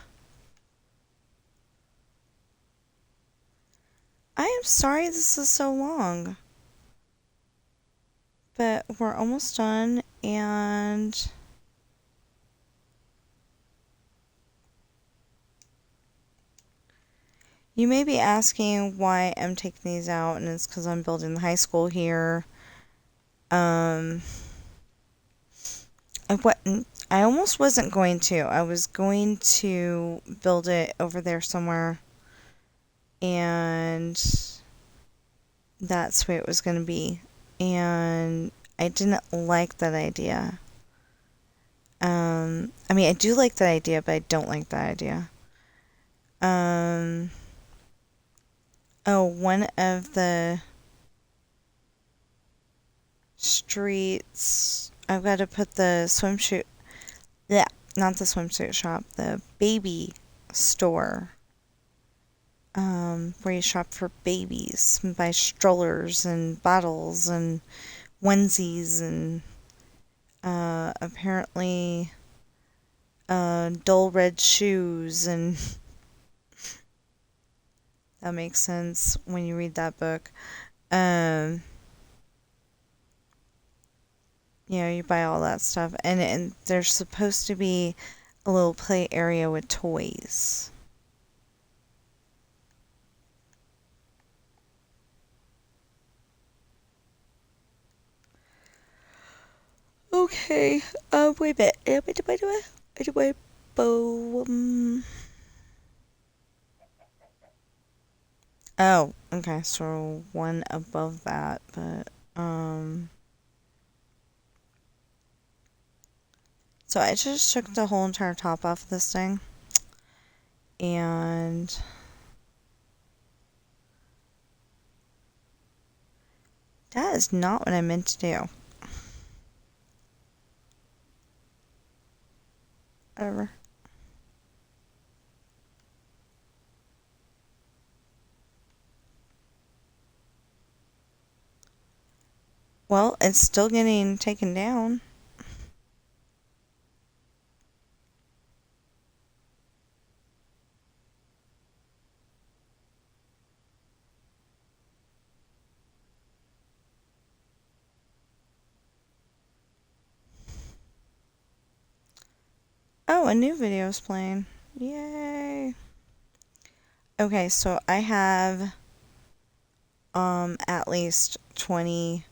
I am sorry this is so long, but we're almost done, and you may be asking why I'm taking these out, and it's because I'm building the high school here. I almost wasn't going to. I was going to build it over there somewhere, and that's where it was going to be. And I didn't like that idea. I mean, I do like that idea, but I don't like that idea. Oh, one of the streets, I've got to put the swimsuit, yeah, not the swimsuit shop, the baby store, where you shop for babies and buy strollers and bottles and onesies and, apparently, dull red shoes, and that makes sense when you read that book. Um, you buy all that stuff, and there's supposed to be a little play area with toys. Okay, wait a minute. Wait, oh, okay, so one above that, but, so I just took the whole entire top off this thing, and that is not what I meant to do. Whatever. Well, it's still getting taken down. Oh, a new video is playing. Yay. Okay, so I have at least 20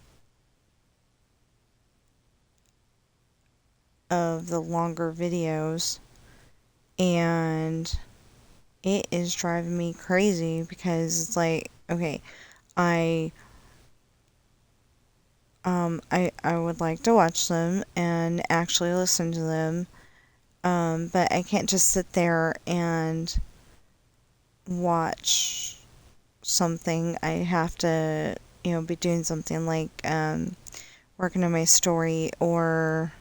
of the longer videos, and it is driving me crazy because it's like, okay, I I would like to watch them and actually listen to them, but I can't just sit there and watch something. I have to, be doing something like working on my story or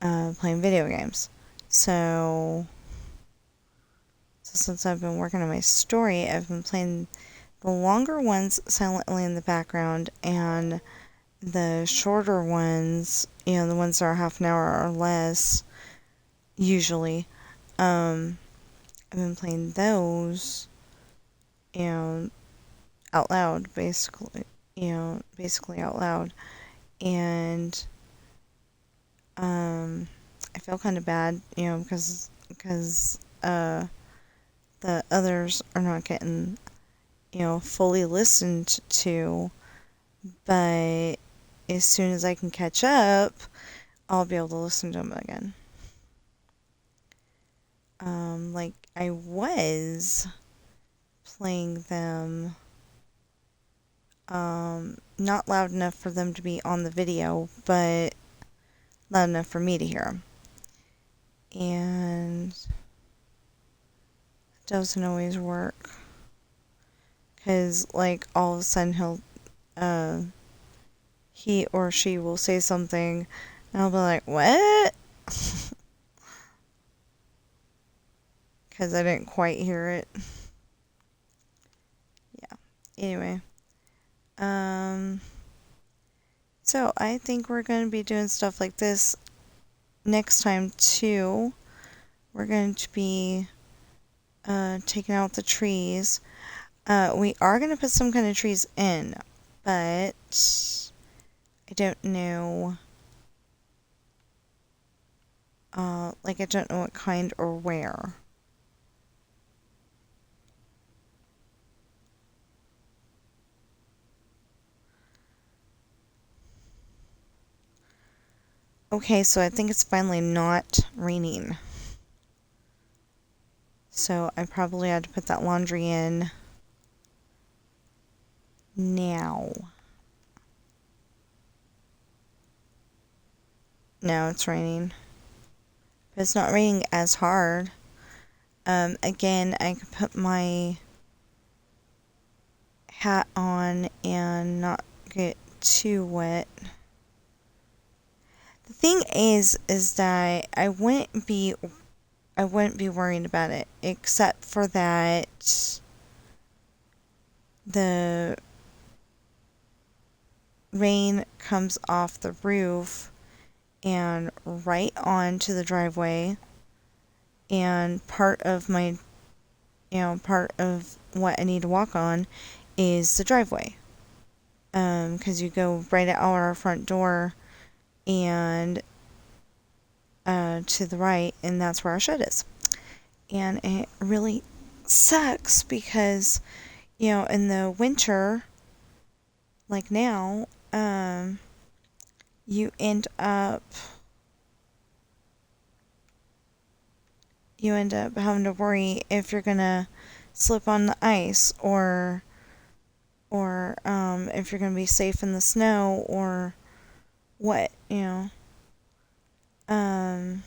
playing video games. So since I've been working on my story, I've been playing the longer ones silently in the background, and the shorter ones, the ones that are half an hour or less, usually, I've been playing those, out loud, basically, basically out loud. And, I feel kind of bad, because the others are not getting, fully listened to, but as soon as I can catch up, I'll be able to listen to them again. Like I was playing them, not loud enough for them to be on the video, but loud enough for me to hear them. And it doesn't always work. Because, like, all of a sudden he or she will say something, and I'll be like, what? Because I didn't quite hear it. Yeah. Anyway. So I think we're going to be doing stuff like this next time, too. We're going to be taking out the trees. We are going to put some kind of trees in, but I don't know. I don't know what kind or where. Okay, so I think it's finally not raining. So I probably had to put that laundry in now. now it's raining. But it's not raining as hard. Again, I can put my hat on and not get too wet. The thing is that I wouldn't be worried about it, except for that the rain comes off the roof and right onto the driveway, and part of what I need to walk on is the driveway. 'Cause you go right out our front door and to the right, and that's where our shed is. And it really sucks because, in the winter, like now, you end up having to worry if you're gonna slip on the ice, or if you're gonna be safe in the snow, or what, I'm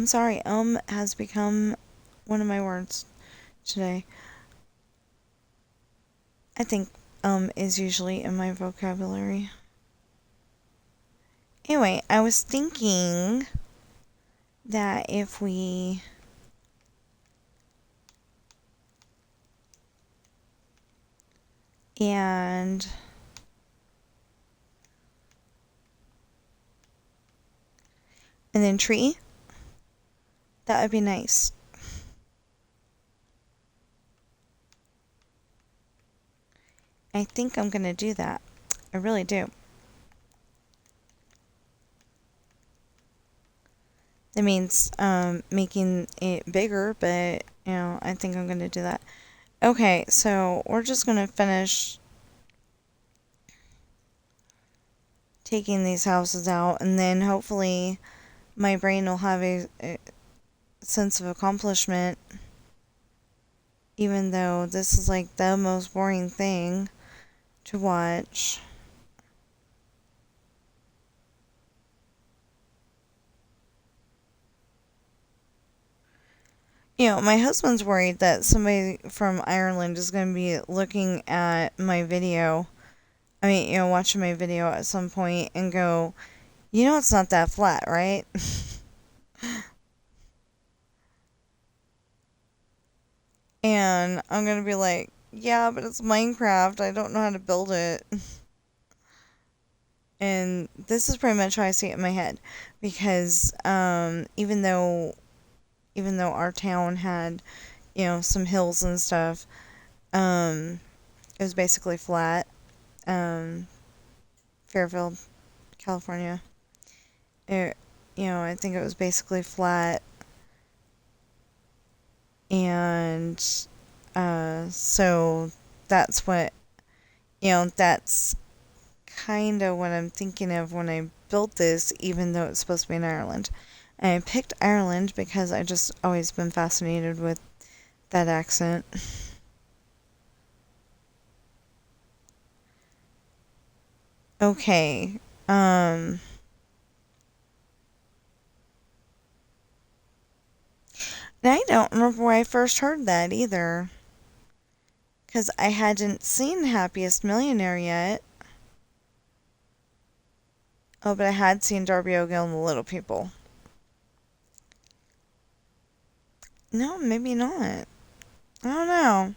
sorry, has become one of my words today. I think is usually in my vocabulary. Anyway, I was thinking that if we and then tree, that would be nice. I think I'm gonna do that. I really do. That means making it bigger, but I think I'm gonna do that. Okay, so we're just gonna finish taking these houses out, and then hopefully my brain will have a sense of accomplishment, even though this is like the most boring thing to watch. My husband's worried that somebody from Ireland is going to be looking at my video. I mean, watching my video at some point and go, it's not that flat, right? And I'm going to be like, yeah, but it's Minecraft. I don't know how to build it. And this is pretty much how I see it in my head. Because even though our town had, some hills and stuff, it was basically flat. Fairfield, California. I think it was basically flat. And so that's what, that's kind of what I'm thinking of when I built this, even though it's supposed to be in Ireland. And I picked Ireland because I just always been fascinated with that accent. Okay. And I don't remember where I first heard that either. Because I hadn't seen Happiest Millionaire yet. Oh, but I had seen Darby O'Gill and the Little People. No, maybe not. I don't know.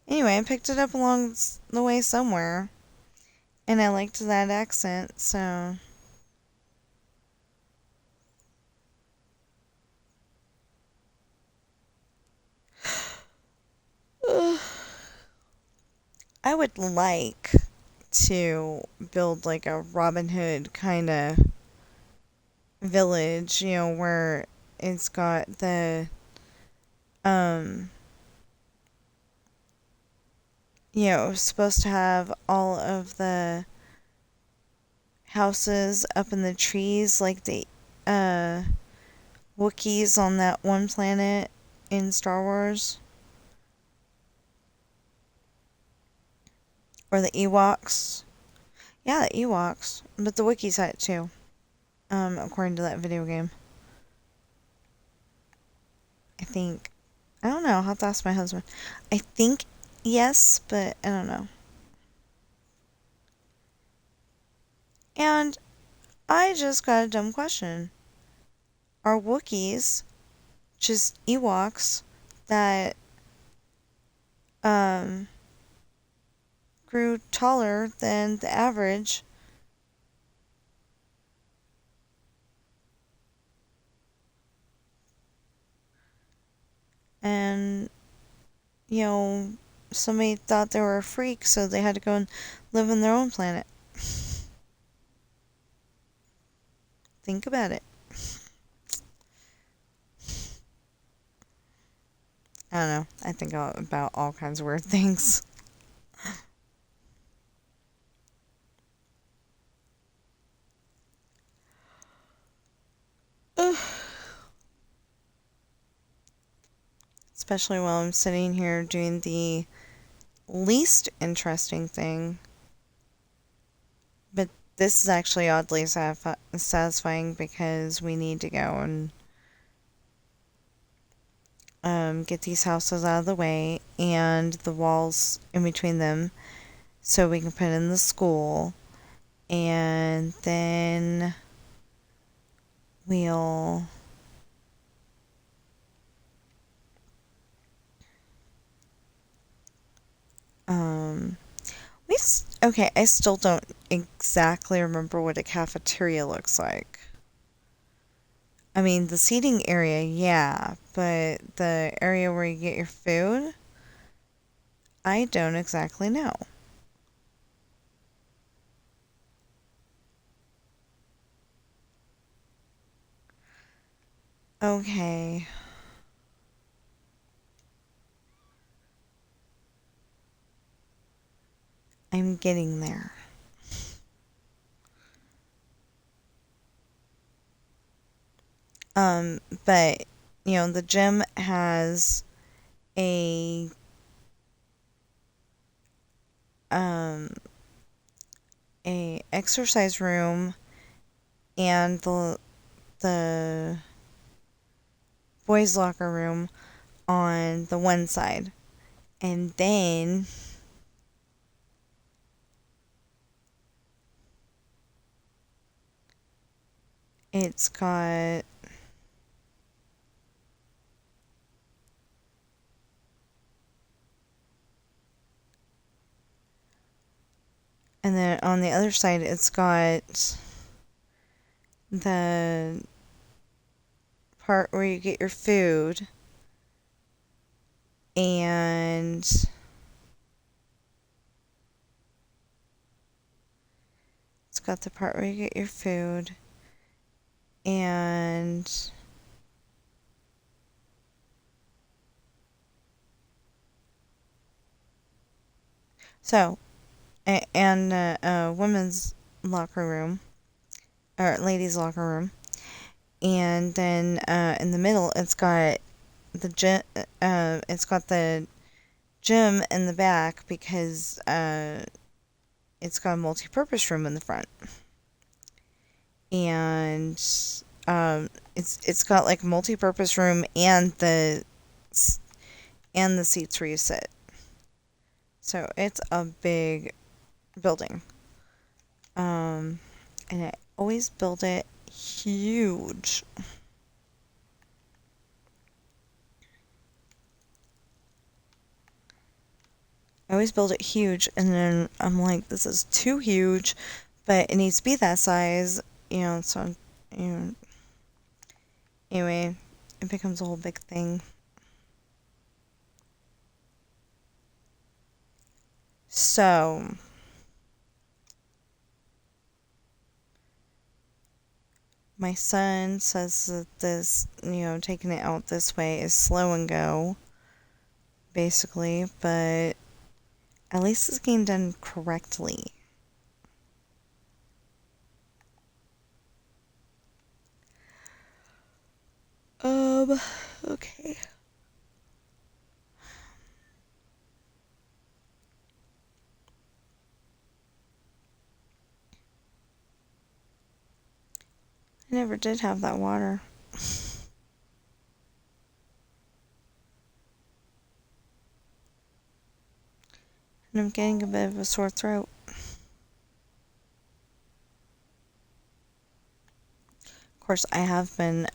Anyway, I picked it up along the way somewhere. And I liked that accent, so... I would like to build like a Robin Hood kind of village, where it's got the, it's supposed to have all of the houses up in the trees, like the, Wookiees on that one planet in Star Wars. Or the Ewoks. Yeah, the Ewoks. But the Wookiees had it too. According to that video game. I think. I don't know. I'll have to ask my husband. I think yes, but I don't know. And I just got a dumb question. Are Wookiees just Ewoks that um grew taller than the average and somebody thought they were a freak, so they had to go and live on their own planet? Think about it. I don't know. I think about all kinds of weird things. Especially while I'm sitting here doing the least interesting thing. But this is actually oddly satisfying because we need to go and get these houses out of the way and the walls in between them so we can put in the school. And then we'll okay, I still don't exactly remember what a cafeteria looks like. I mean, the seating area, yeah, but the area where you get your food, I don't exactly know. Okay. I'm getting there. But the gym has a um a exercise room and the boys locker room on the one side. And then it's got and then on the other side it's got the part where you get your food and it's got the part where you get your food and so and a women's locker room or ladies locker room, and then in the middle it's got the gym. It's got the gym in the back because it's got a multi-purpose room in the front, and it's got like a multi-purpose room and the seats where you sit. So it's a big building. And I always build it huge. I always build it huge, and then I'm like, this is too huge, but it needs to be that size, so, you know, anyway, it becomes a whole big thing. So, my son says that this, taking it out this way is slow and go, basically, but at least it's getting done correctly. Okay. I never did have that water. And I'm getting a bit of a sore throat. Of course, I have been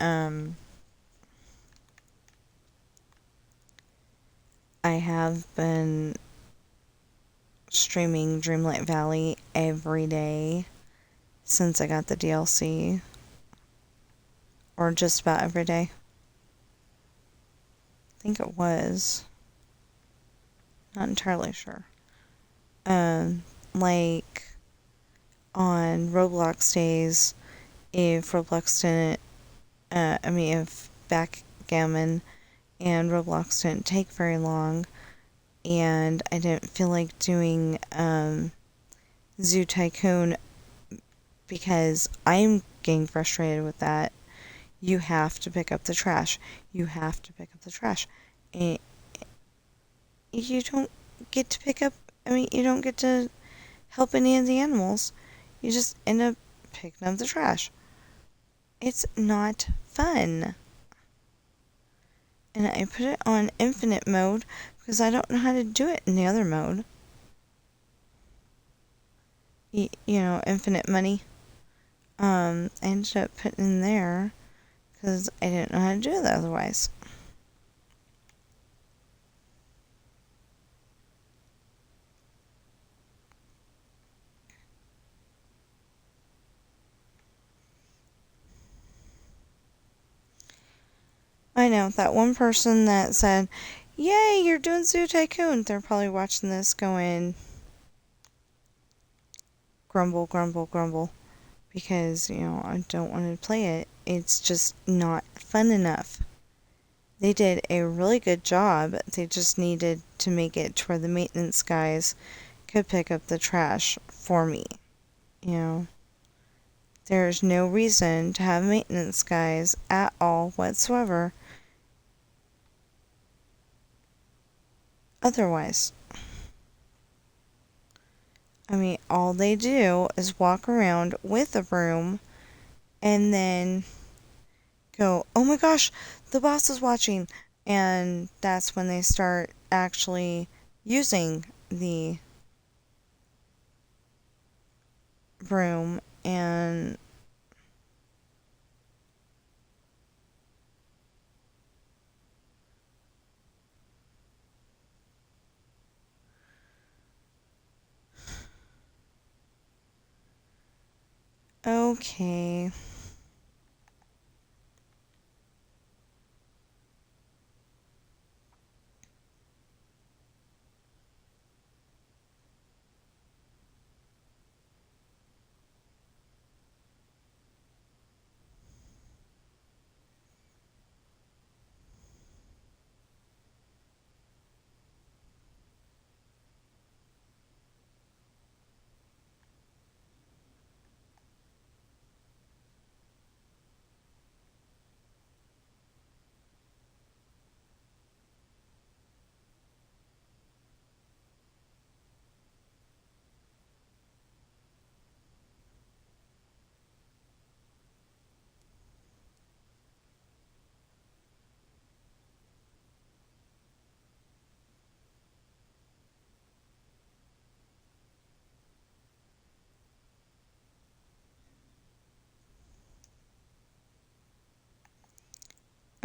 streaming Dreamlight Valley every day since I got the DLC. Or just about every day. I think it was. Not entirely sure. Like on Roblox days, if Roblox didn't, if backgammon and Roblox didn't take very long, and I didn't feel like doing Zoo Tycoon because I'm getting frustrated with that. You have to pick up the trash. You have to pick up the trash. And you don't get to you don't get to help any of the animals. You just end up picking up the trash. It's not fun. And I put it on infinite mode because I don't know how to do it in the other mode. Infinite money. I ended up putting in there because I didn't know how to do it otherwise. I know, that one person that said, "Yay, you're doing Zoo Tycoon," they're probably watching this going, grumble, grumble, grumble, because, I don't want to play it. It's just not fun enough. They did a really good job. They just needed to make it to where the maintenance guys could pick up the trash for me. There's no reason to have maintenance guys at all whatsoever otherwise. All they do is walk around with a broom and then go, "Oh my gosh, the boss is watching." And that's when they start actually using the broom and okay.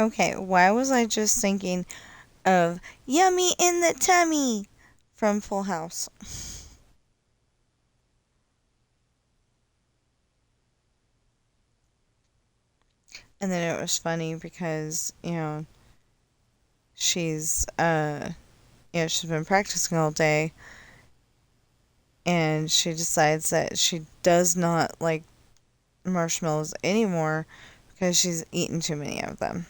Okay, why was I just thinking of "Yummy in the Tummy" from Full House? And then it was funny because, she's she's been practicing all day and she decides that she does not like marshmallows anymore because she's eaten too many of them.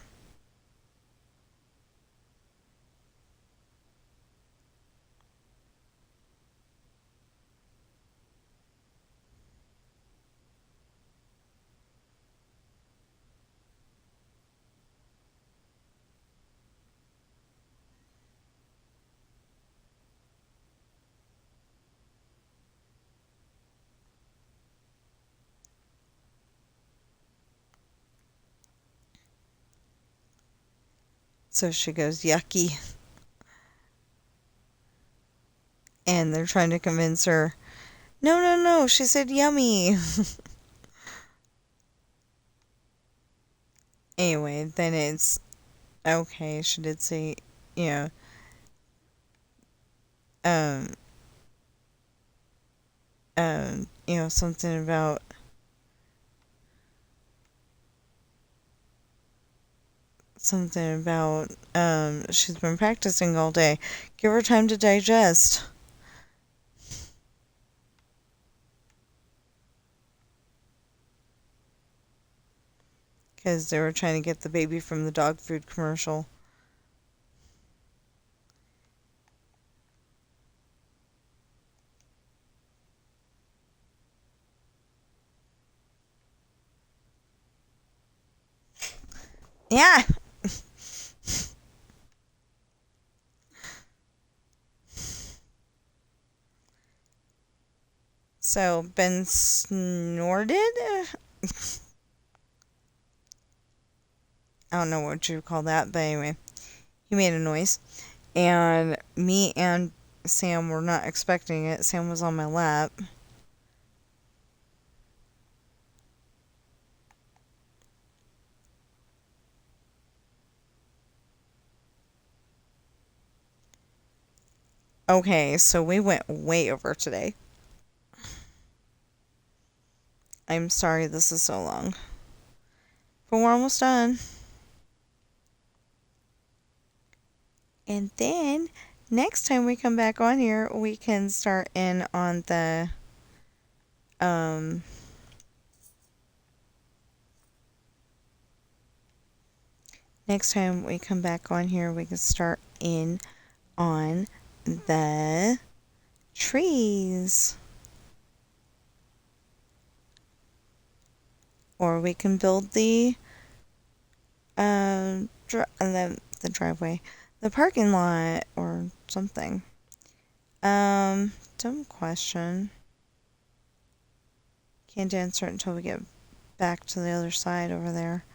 So she goes, yucky. And they're trying to convince her, no, no, no, she said yummy. Anyway, then it's, okay, she did say, you know, um, something about she's been practicing all day. Give her time to digest. Because they were trying to get the baby from the dog food commercial. Yeah. So Ben snorted? I don't know what you call that, but anyway, he made a noise. And me and Sam were not expecting it. Sam was on my lap. Okay, so we went way over today. I'm sorry this is so long. But we're almost done. And then next time we come back on here, we can start in on the next time we come back on here, we can start in on the trees. Or we can build the driveway, the parking lot, or something. Dumb question. Can't answer it until we get back to the other side over there.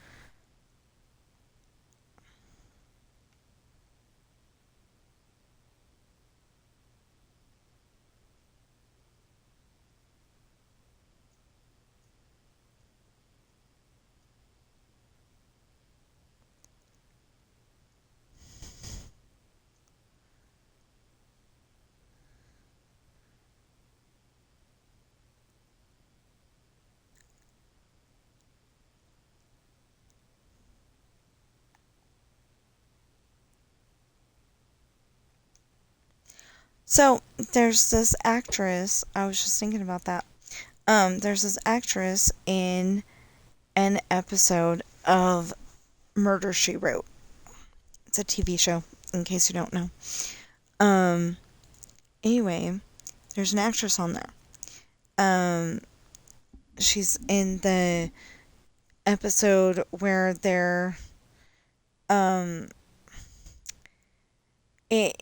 So, there's this actress, I was just thinking about that. There's this actress in an episode of Murder, She Wrote. It's a TV show, in case you don't know. Anyway, there's an actress on there. She's in the episode where they're,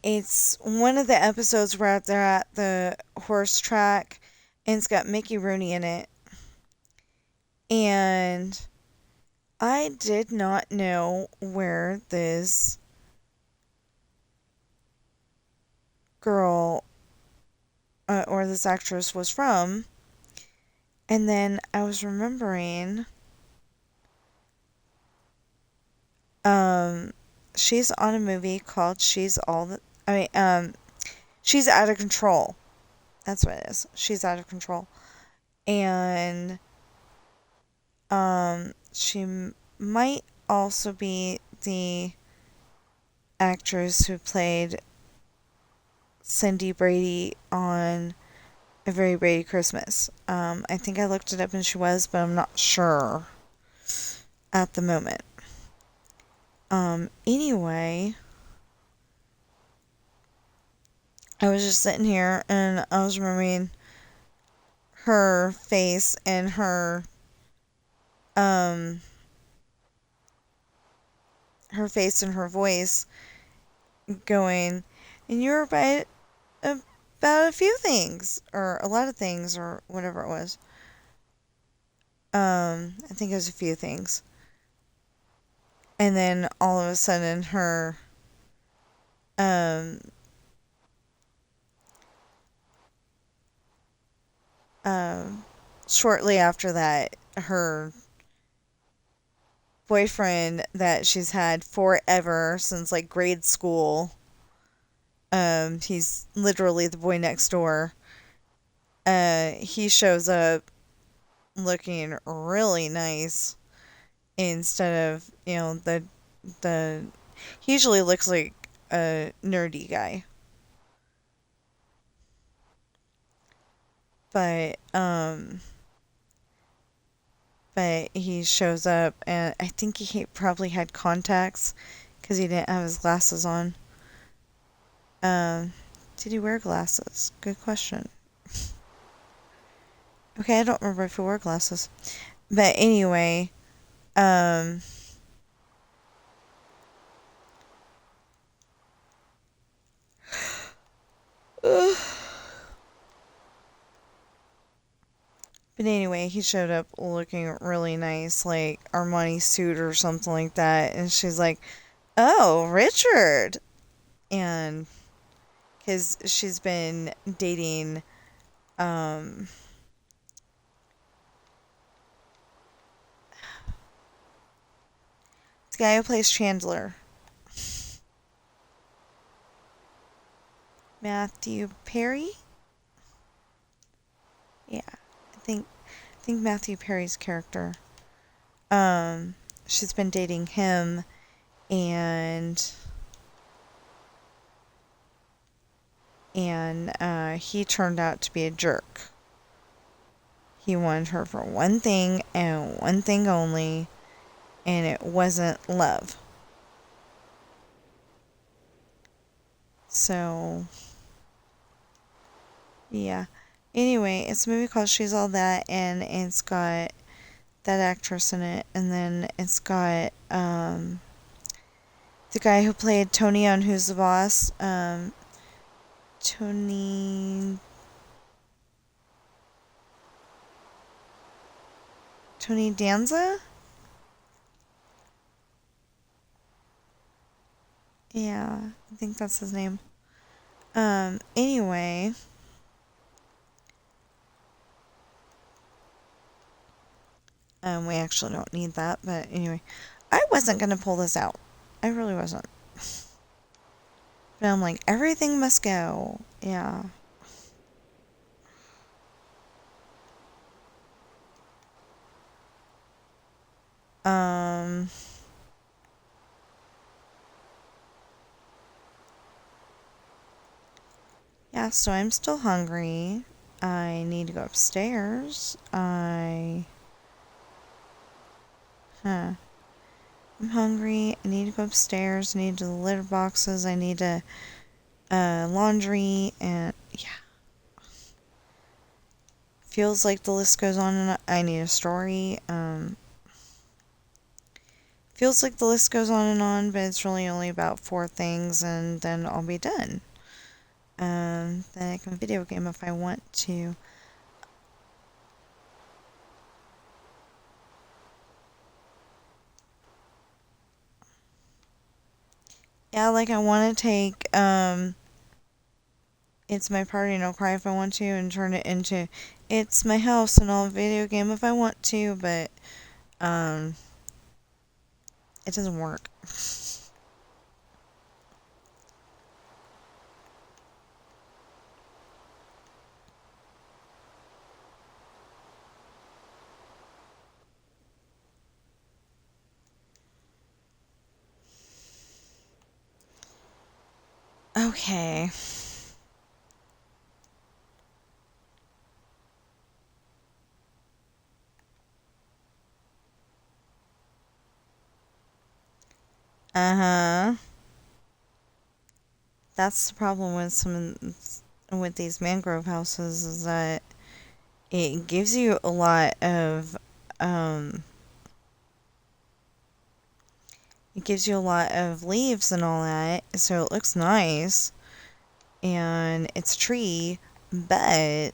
it's one of the episodes where they're at the horse track, and it's got Mickey Rooney in it. And I did not know where this girl or this actress was from. And then I was remembering, she's on a movie called She's Out of Control. That's what it is. She's Out of Control. And, she might also be the actress who played Cindy Brady on A Very Brady Christmas. I think I looked it up and she was, but I'm not sure at the moment. Anyway, I was just sitting here and I was remembering her face and her face and her voice going, and you're about a few things, or a lot of things, or whatever it was. I think it was a few things. And then all of a sudden um, um, shortly after that, her boyfriend that she's had forever since like grade school, he's literally the boy next door. He shows up looking really nice instead of, the he usually looks like a nerdy guy. But he shows up, and I think he probably had contacts because he didn't have his glasses on. Um, did he wear glasses? Good question. Okay, I don't remember if he wore glasses. But anyway, um, but anyway, he showed up looking really nice, like Armani suit or something like that. And she's like, "Oh, Richard." And because she's been dating, um, the guy who plays Chandler, Matthew Perry. Yeah, I think Matthew Perry's character. She's been dating him, and he turned out to be a jerk. He wanted her for one thing and one thing only, and it wasn't love. So, yeah. Anyway, it's a movie called She's All That, and it's got that actress in it, and then it's got the guy who played Tony on Who's the Boss, Tony Danza. Yeah, I think that's his name. Anyway, we actually don't need that, but anyway, I wasn't gonna pull this out. I really wasn't. But I'm like, everything must go. Yeah. Um, yeah, so I'm still hungry. I need to go upstairs. I'm hungry. I need to go upstairs. I need to do the litter boxes. I need to, laundry, and yeah. Feels like the list goes on, and I need a story. Feels like the list goes on and on, but it's really only about 4 things, and then I'll be done. Then I can video game if I want to. Yeah, like I want to take, It's My Party and I'll Cry if I want to, and turn it into It's My House and I'll video game if I want to, but, it doesn't work. Okay. Uh-huh. That's the problem with with these mangrove houses, is that it gives you a lot of, leaves and all that, so it looks nice, and it's a tree, but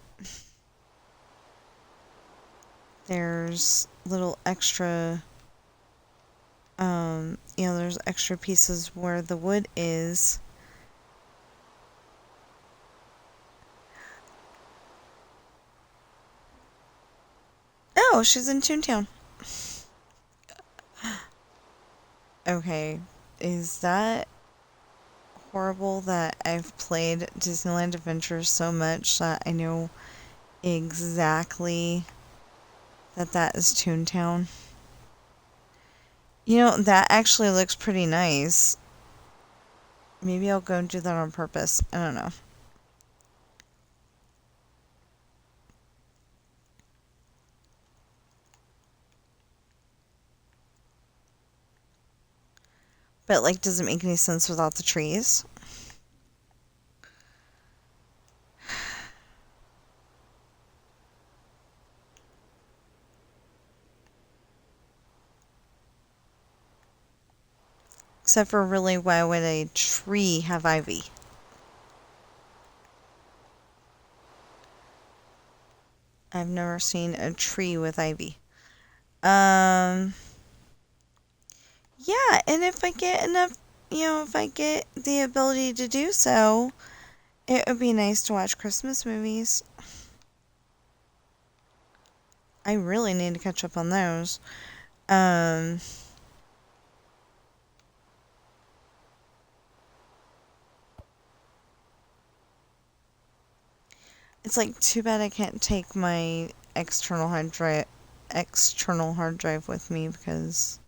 there's little extra There's extra pieces where the wood is. Oh, she's in Toontown. Okay, is that horrible that I've played Disneyland Adventure so much that I know exactly that is Toontown? That actually looks pretty nice. Maybe I'll go and do that on purpose. I don't know. But, like, does it make any sense without the trees? Except for, really, why would a tree have ivy? I've never seen a tree with ivy. Yeah, and if I get enough, if I get the ability to do so, it would be nice to watch Christmas movies. I really need to catch up on those. It's like too bad I can't take my external hard drive with me because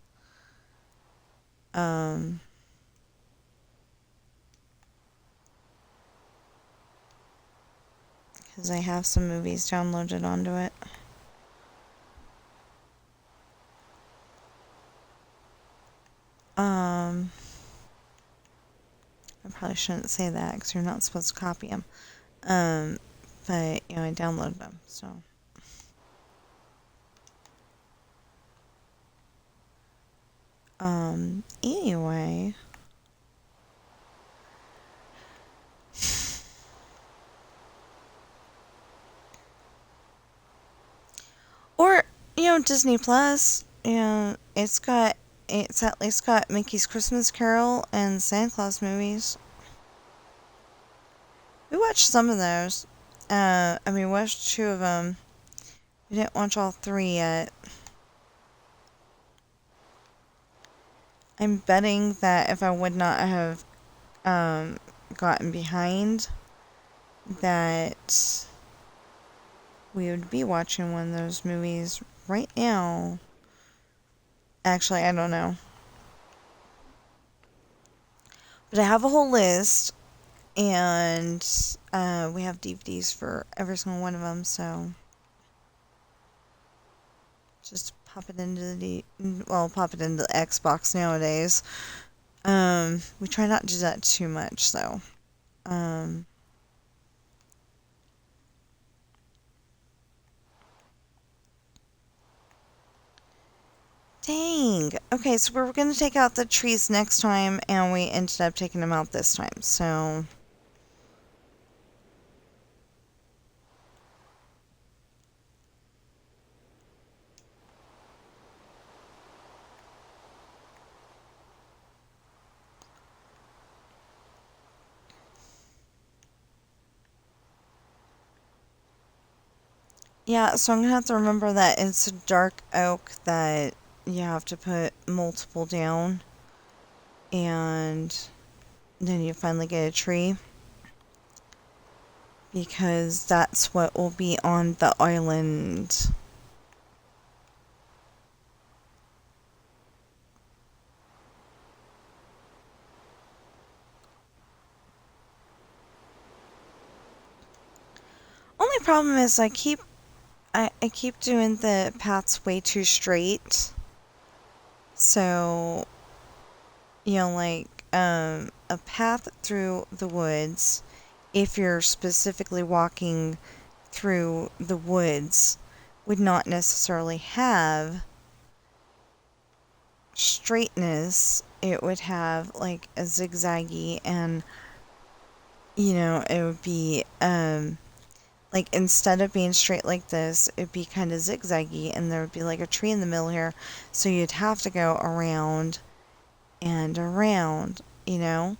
I have some movies downloaded onto it. I probably shouldn't say that because you're not supposed to copy them. But I downloaded them, so. Anyway. Or, Disney Plus, it's at least got Mickey's Christmas Carol and Santa Claus movies. We watched some of those. We watched 2 of them. We didn't watch all 3 yet. I'm betting that if I would not have gotten behind, that we would be watching one of those movies right now. Actually, I don't know. But I have a whole list, and we have DVDs for every single one of them, so just pop it into the Xbox nowadays. We try not to do that too much, though. Dang. Okay, so we were going to take out the trees next time, and we ended up taking them out this time, so. Yeah, so I'm going to have to remember that it's a dark oak that you have to put multiple down, and then you finally get a tree, because that's what will be on the island. Only problem is I keep doing the paths way too straight. So, a path through the woods, if you're specifically walking through the woods, would not necessarily have straightness. It would have like a zigzaggy, and it would be like instead of being straight like this, it'd be kind of zigzaggy, and there would be like a tree in the middle here. So you'd have to go around and around, you know?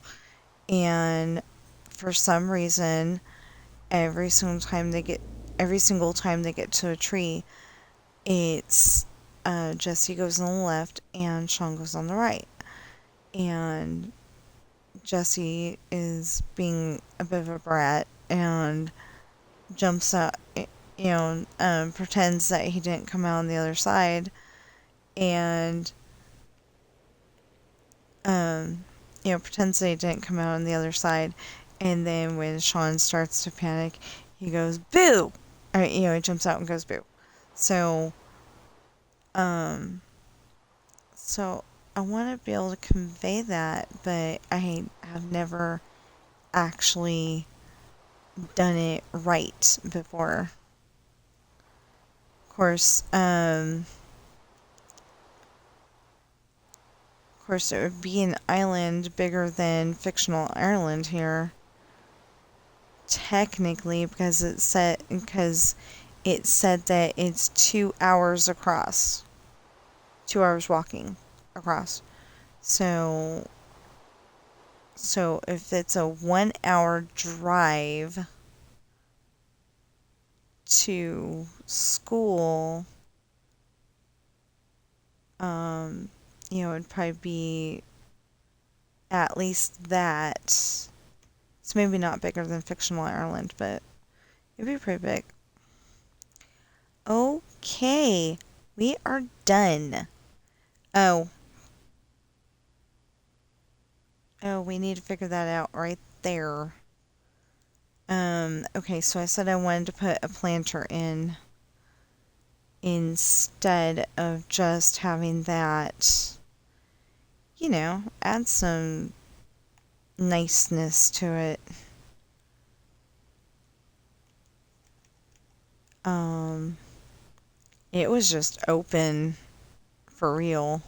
And for some reason, every single time they get to a tree, it's Jesse goes on the left and Sean goes on the right. And Jesse is being a bit of a brat and jumps out, pretends that he didn't come out on the other side, and pretends that he didn't come out on the other side. And then when Sean starts to panic, he goes boo. He jumps out and goes boo. So, um, so I want to be able to convey that, but I have never actually done it right before. Of course, it would be an island bigger than Fictional Ireland here. Technically, because it said that it's 2 hours across. 2 hours walking across. So if it's a 1 hour drive to school, it'd probably be at least that. It's maybe not bigger than Fictional Ireland, but it'd be pretty big. Okay, we are done. Oh, we need to figure that out right there. Okay, so I said I wanted to put a planter in instead of just having that, add some niceness to it. It was just open for real.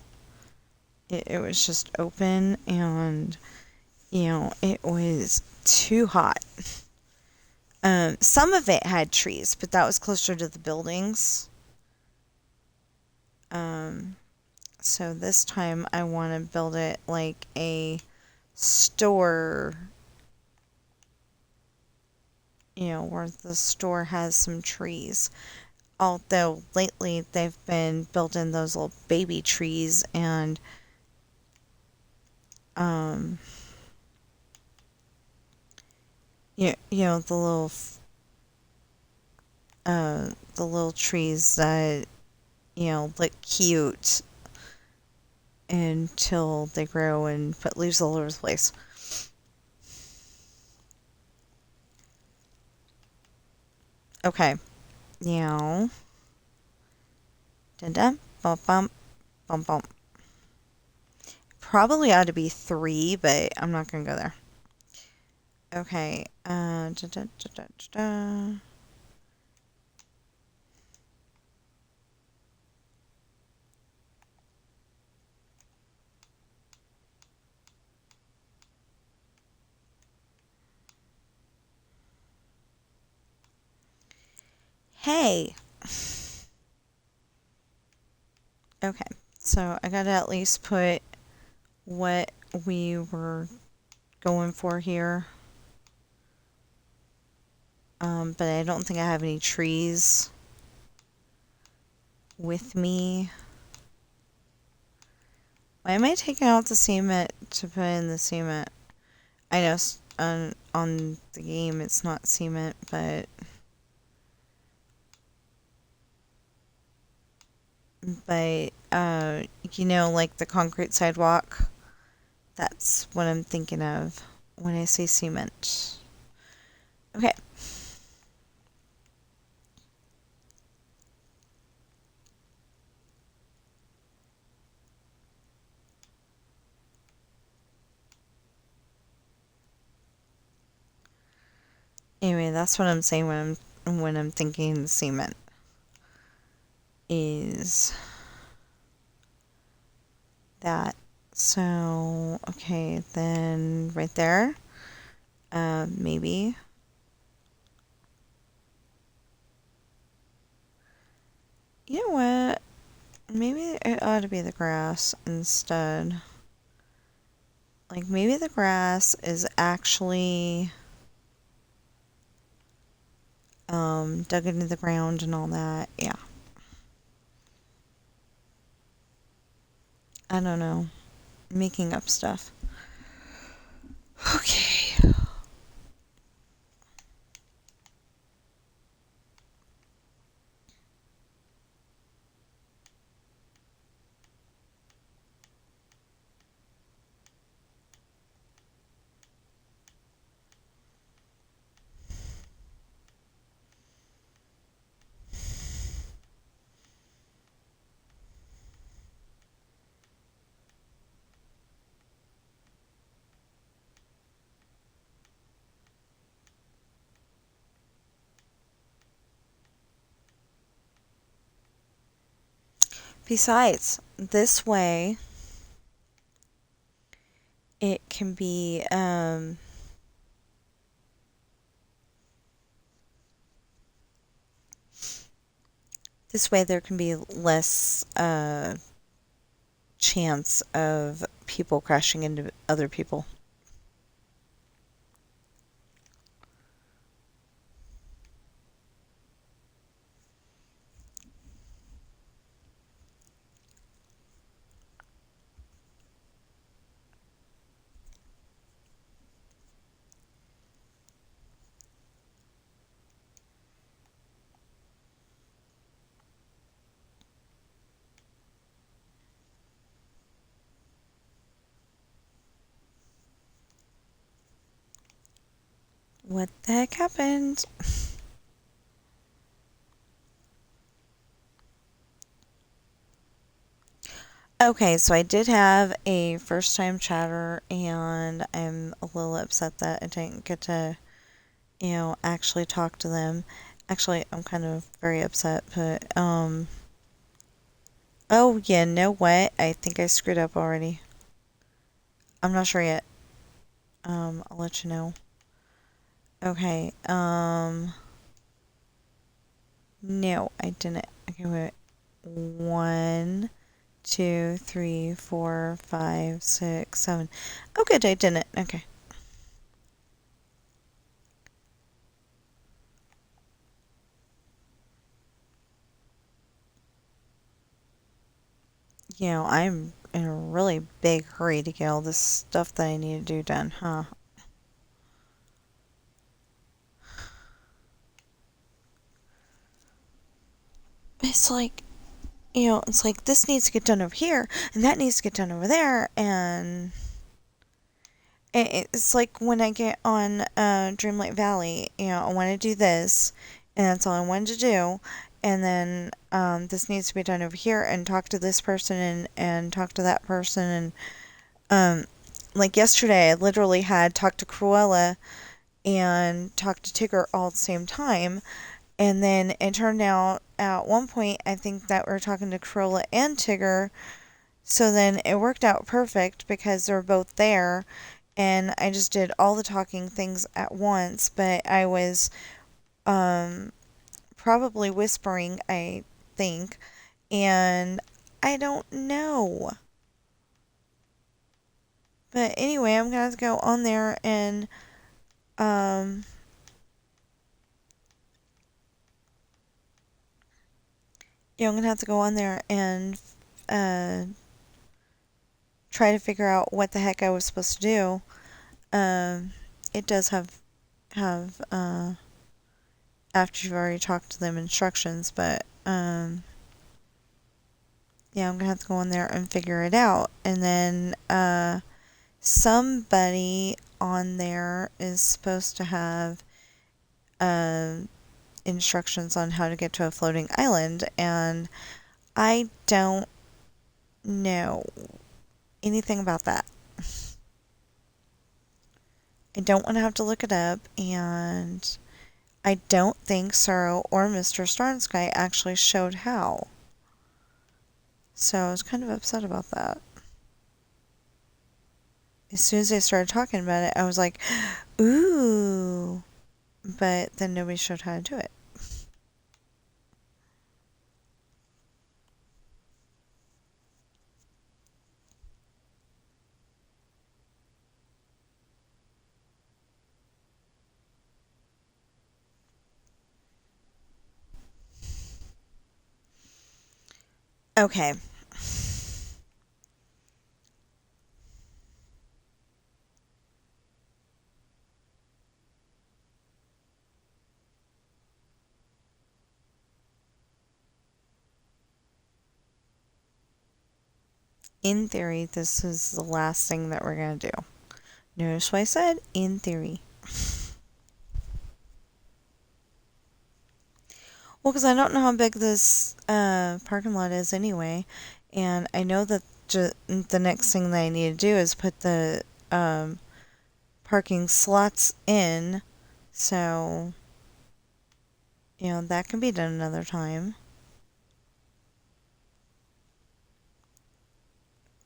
It was just open, and it was too hot. Some of it had trees, but that was closer to the buildings. So this time I want to build it like a store, where the store has some trees. Although lately they've been building those little baby trees, and the little trees that look cute until they grow and put leaves all over the place. Okay, now, dun dun, bump bump, bump bump. Probably ought to be 3, but I'm not gonna go there. Okay, dun, dun, dun, dun, dun. Hey. Okay, so I gotta at least put what we were going for here. But I don't think I have any trees with me. Why am I taking out the cement to put in the cement? I know on the game it's not cement, but like the concrete sidewalk, that's what I'm thinking of when I say cement. Okay. Anyway, that's what I'm saying when I'm thinking cement is that. So, okay, then right there, maybe. You know what? Maybe it ought to be the grass instead. Like, maybe the grass is actually dug into the ground and all that. Yeah. I don't know. Making up stuff. Okay. Besides, this way it can be this way there can be less chance of people crashing into other people. What the heck happened? Okay, so I did have a first time chatter, and I'm a little upset that I didn't get to, actually talk to them. Actually, I'm kind of very upset, but, oh, yeah, know what? I think I screwed up already. I'm not sure yet. I'll let you know. Okay, no, I didn't. Okay, wait. 1, 2, 3, 4, 5, 6, 7. Oh, good, I didn't. Okay. I'm in a really big hurry to get all this stuff that I need to do done, huh? It's like, it's like this needs to get done over here, and that needs to get done over there, and it's like when I get on Dreamlight Valley, I want to do this, and that's all I wanted to do, and then this needs to be done over here, and talk to this person, and talk to that person, and like yesterday, I literally had talked to Cruella and talked to Tigger all at the same time, and then it turned out at one point, I think that we were talking to Cruella and Tigger, so then it worked out perfect because they were both there, and I just did all the talking things at once, but I was probably whispering, I think, and I don't know. But anyway, I'm gonna have to go on there and I'm gonna have to go on there and uh, try to figure out what the heck I was supposed to do. It does have after you've already talked to them instructions, but yeah, I'm gonna have to go on there and figure it out. And then somebody on there is supposed to have instructions on how to get to a floating island, and I don't know anything about that. I don't want to have to look it up, and I don't think Sorrow or Mr. Starnsky actually showed how. So I was kind of upset about that. As soon as they started talking about it, I was like, ooh. But then nobody showed how to do it. Okay. In theory, this is the last thing that we're going to do. Notice what I said, in theory. Well, because I don't know how big this parking lot is anyway, and I know that the next thing that I need to do is put the parking slots in, so, that can be done another time.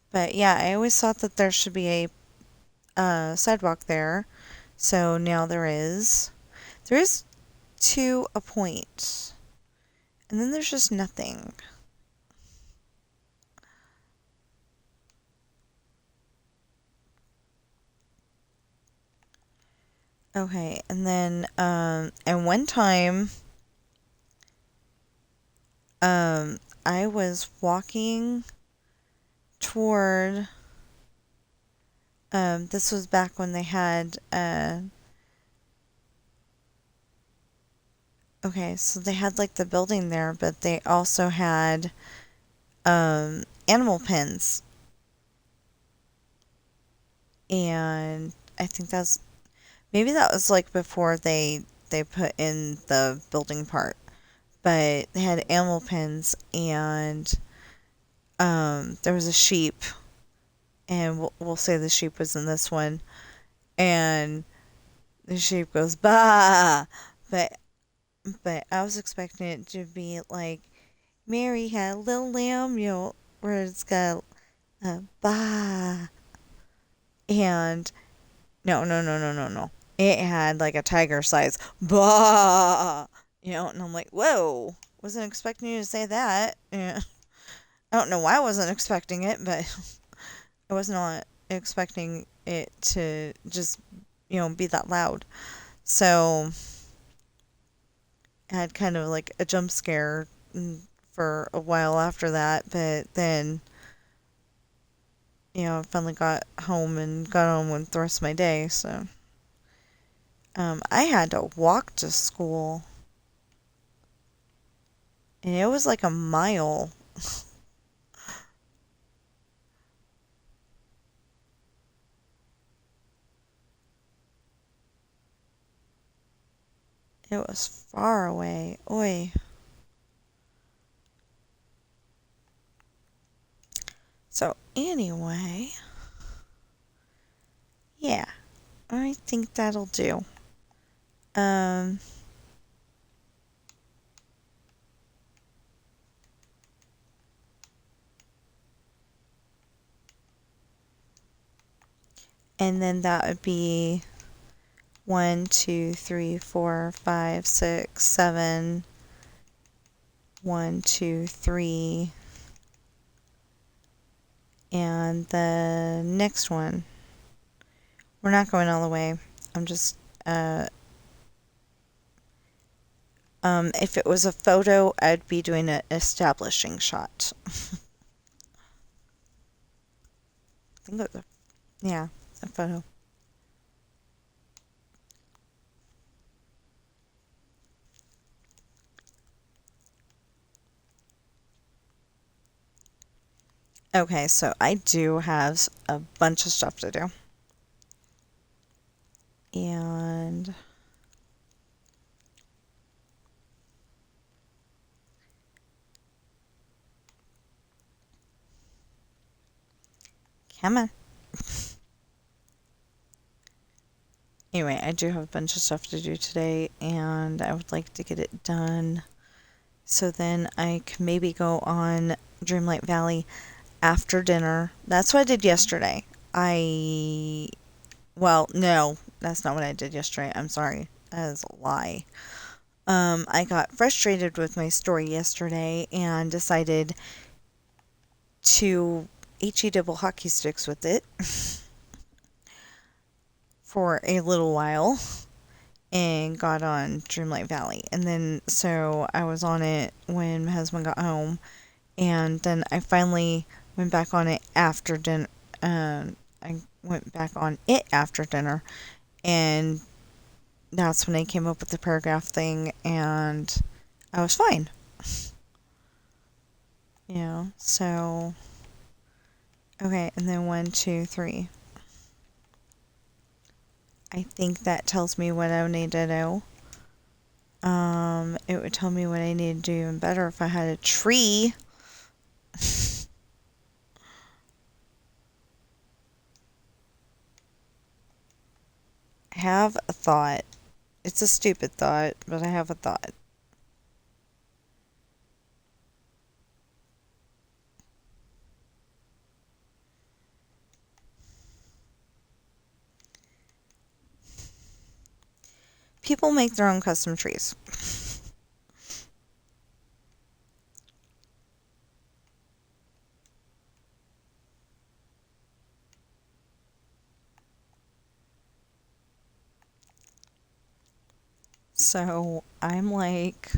But yeah, I always thought that there should be a sidewalk there, so now there is. There is to a point, and then there's just nothing. Okay, and then, and one time, I was walking toward, this was back when they had, okay, so they had like the building there, but they also had, animal pens. And I think maybe that was like before they put in the building part. But they had animal pens, and there was a sheep, and we'll say the sheep was in this one, and the sheep goes bah, but I was expecting it to be like Mary had a little lamb, where it's got bah, and no, no, no, no, no, no, it had like a tiger size bah, and I'm like, whoa, wasn't expecting you to say that. Yeah. I don't know why I wasn't expecting it, but I was not expecting it to just, be that loud. So I had kind of like a jump scare for a while after that, but then, I finally got home and got on with the rest of my day. So I had to walk to school, and it was like a mile. It was far away. Oi. So anyway, yeah, I think that'll do. Um, and then that would be 1, 2, 3, 4, 5, 6, 7. 1, 2, 3. And the next one. We're not going all the way. I'm just, if it was a photo, I'd be doing an establishing shot. I think it was yeah, a photo. Okay, so I do have a bunch of stuff to do. And come on. Anyway, I do have a bunch of stuff to do today, and I would like to get it done so then I can maybe go on Dreamlight Valley after dinner. That's what I did yesterday. Well, no, that's not what I did yesterday. I'm sorry. That is a lie. I got frustrated with my story yesterday and decided to HE double hockey sticks with it for a little while and got on Dreamlight Valley. And then, so I was on it when my husband got home, And then I finally went back on it after dinner. I went back on it after dinner, and that's when I came up with the paragraph thing, and I was fine. So okay, and then 1, 2, 3. I think that tells me what I need to do. It would tell me what I need to do even better if I had a tree. Have a thought. It's a stupid thought, but I have a thought. People make their own custom trees. So I'm like,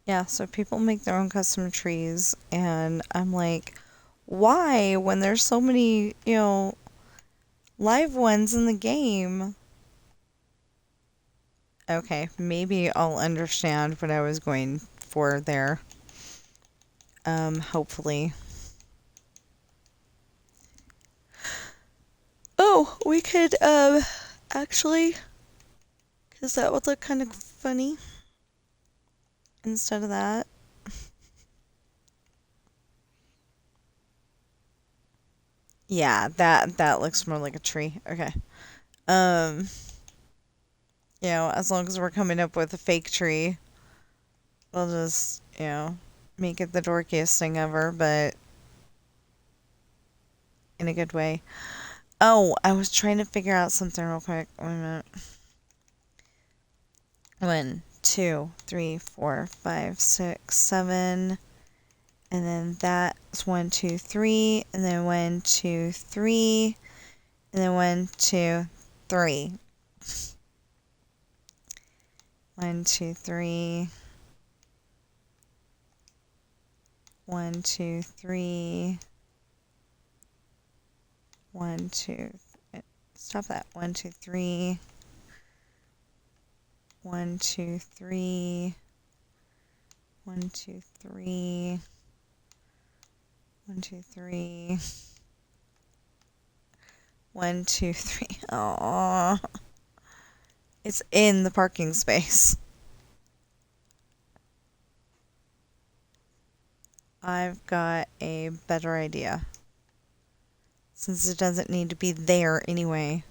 yeah, so people make their own custom trees, and I'm like, why when there's so many, live ones in the game? Okay, maybe I'll understand what I was going for there. Hopefully. Oh, we could, actually, because that would look kind of funny instead of that. Yeah, that looks more like a tree. Okay. Um, as long as we're coming up with a fake tree, we'll just, make it the dorkiest thing ever, but in a good way. Oh, I was trying to figure out something real quick. Wait a minute. 1, 2, 3, 4, 5, 6, 7. And then that's 1, 2, 3. And then 1, 2, 3. And then 1, 2, 3. 1, 2, 3. 1, 2, 3. 1, 2. Stop that. 1, 2, 3. 1, 2, 3. 1, 2, 3. 1, 2, 3. 1, 2, 3. Aww. It's in the parking space. I've got a better idea. Since it doesn't need to be there anyway.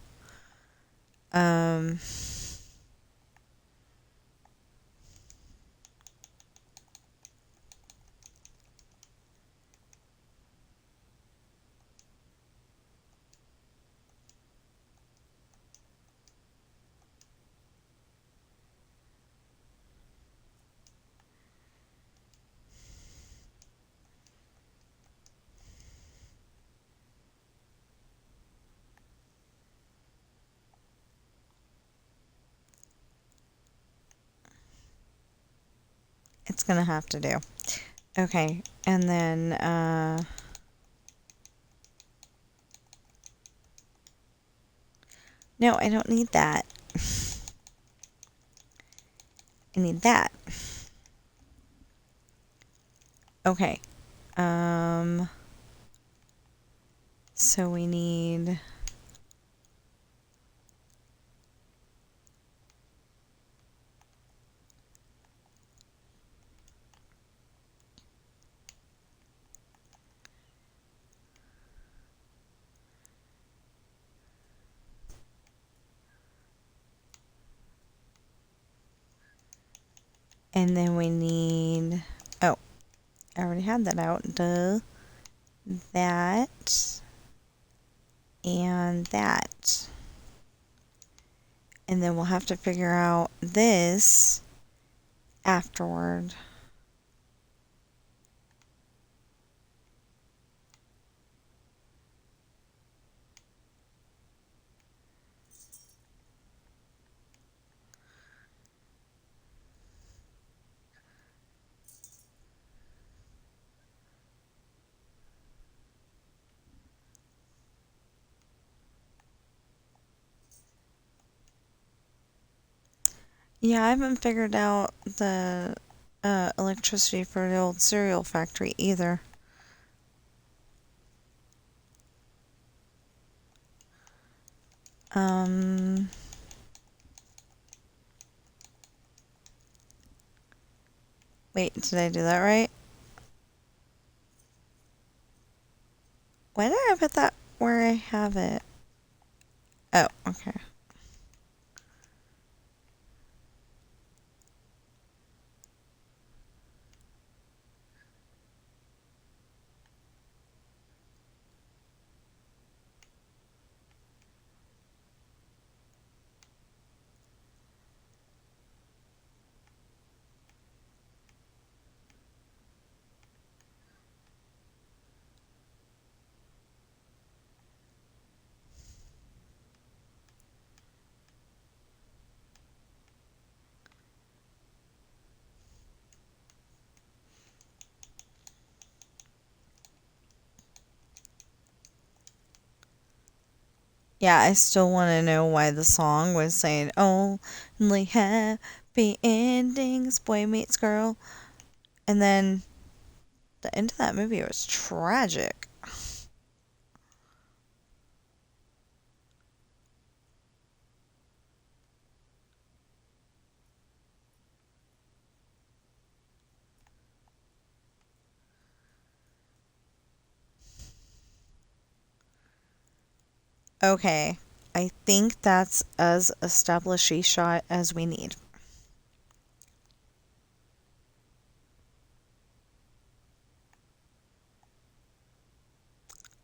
It's gonna have to do. Okay, and then, no, I don't need that. I need that. Okay. So we need... And then we need... Oh, I already had that out. Duh. That. And that. And then we'll have to figure out this afterward. Yeah, I haven't figured out the electricity for the old cereal factory either. Um, Wait, did I do that right? Why did I put that where I have it? Oh, okay. Yeah, I still want to know why the song was saying only happy endings, boy meets girl. And then the end of that movie was tragic. Okay, I think that's as established a shot as we need.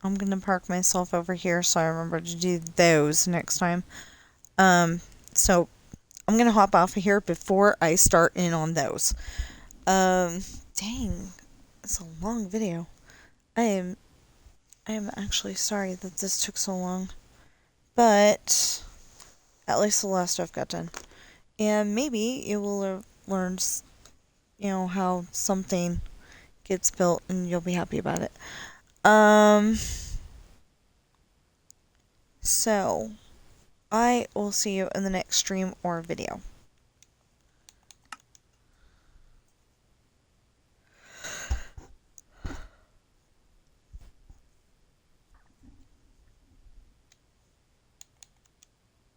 I'm gonna park myself over here so I remember to do those next time. So I'm gonna hop off of here before I start in on those. Dang, it's a long video. I am I am actually sorry that this took so long, but at least the last stuff got done. And maybe you will learn, how something gets built and you'll be happy about it. So I will see you in the next stream or video.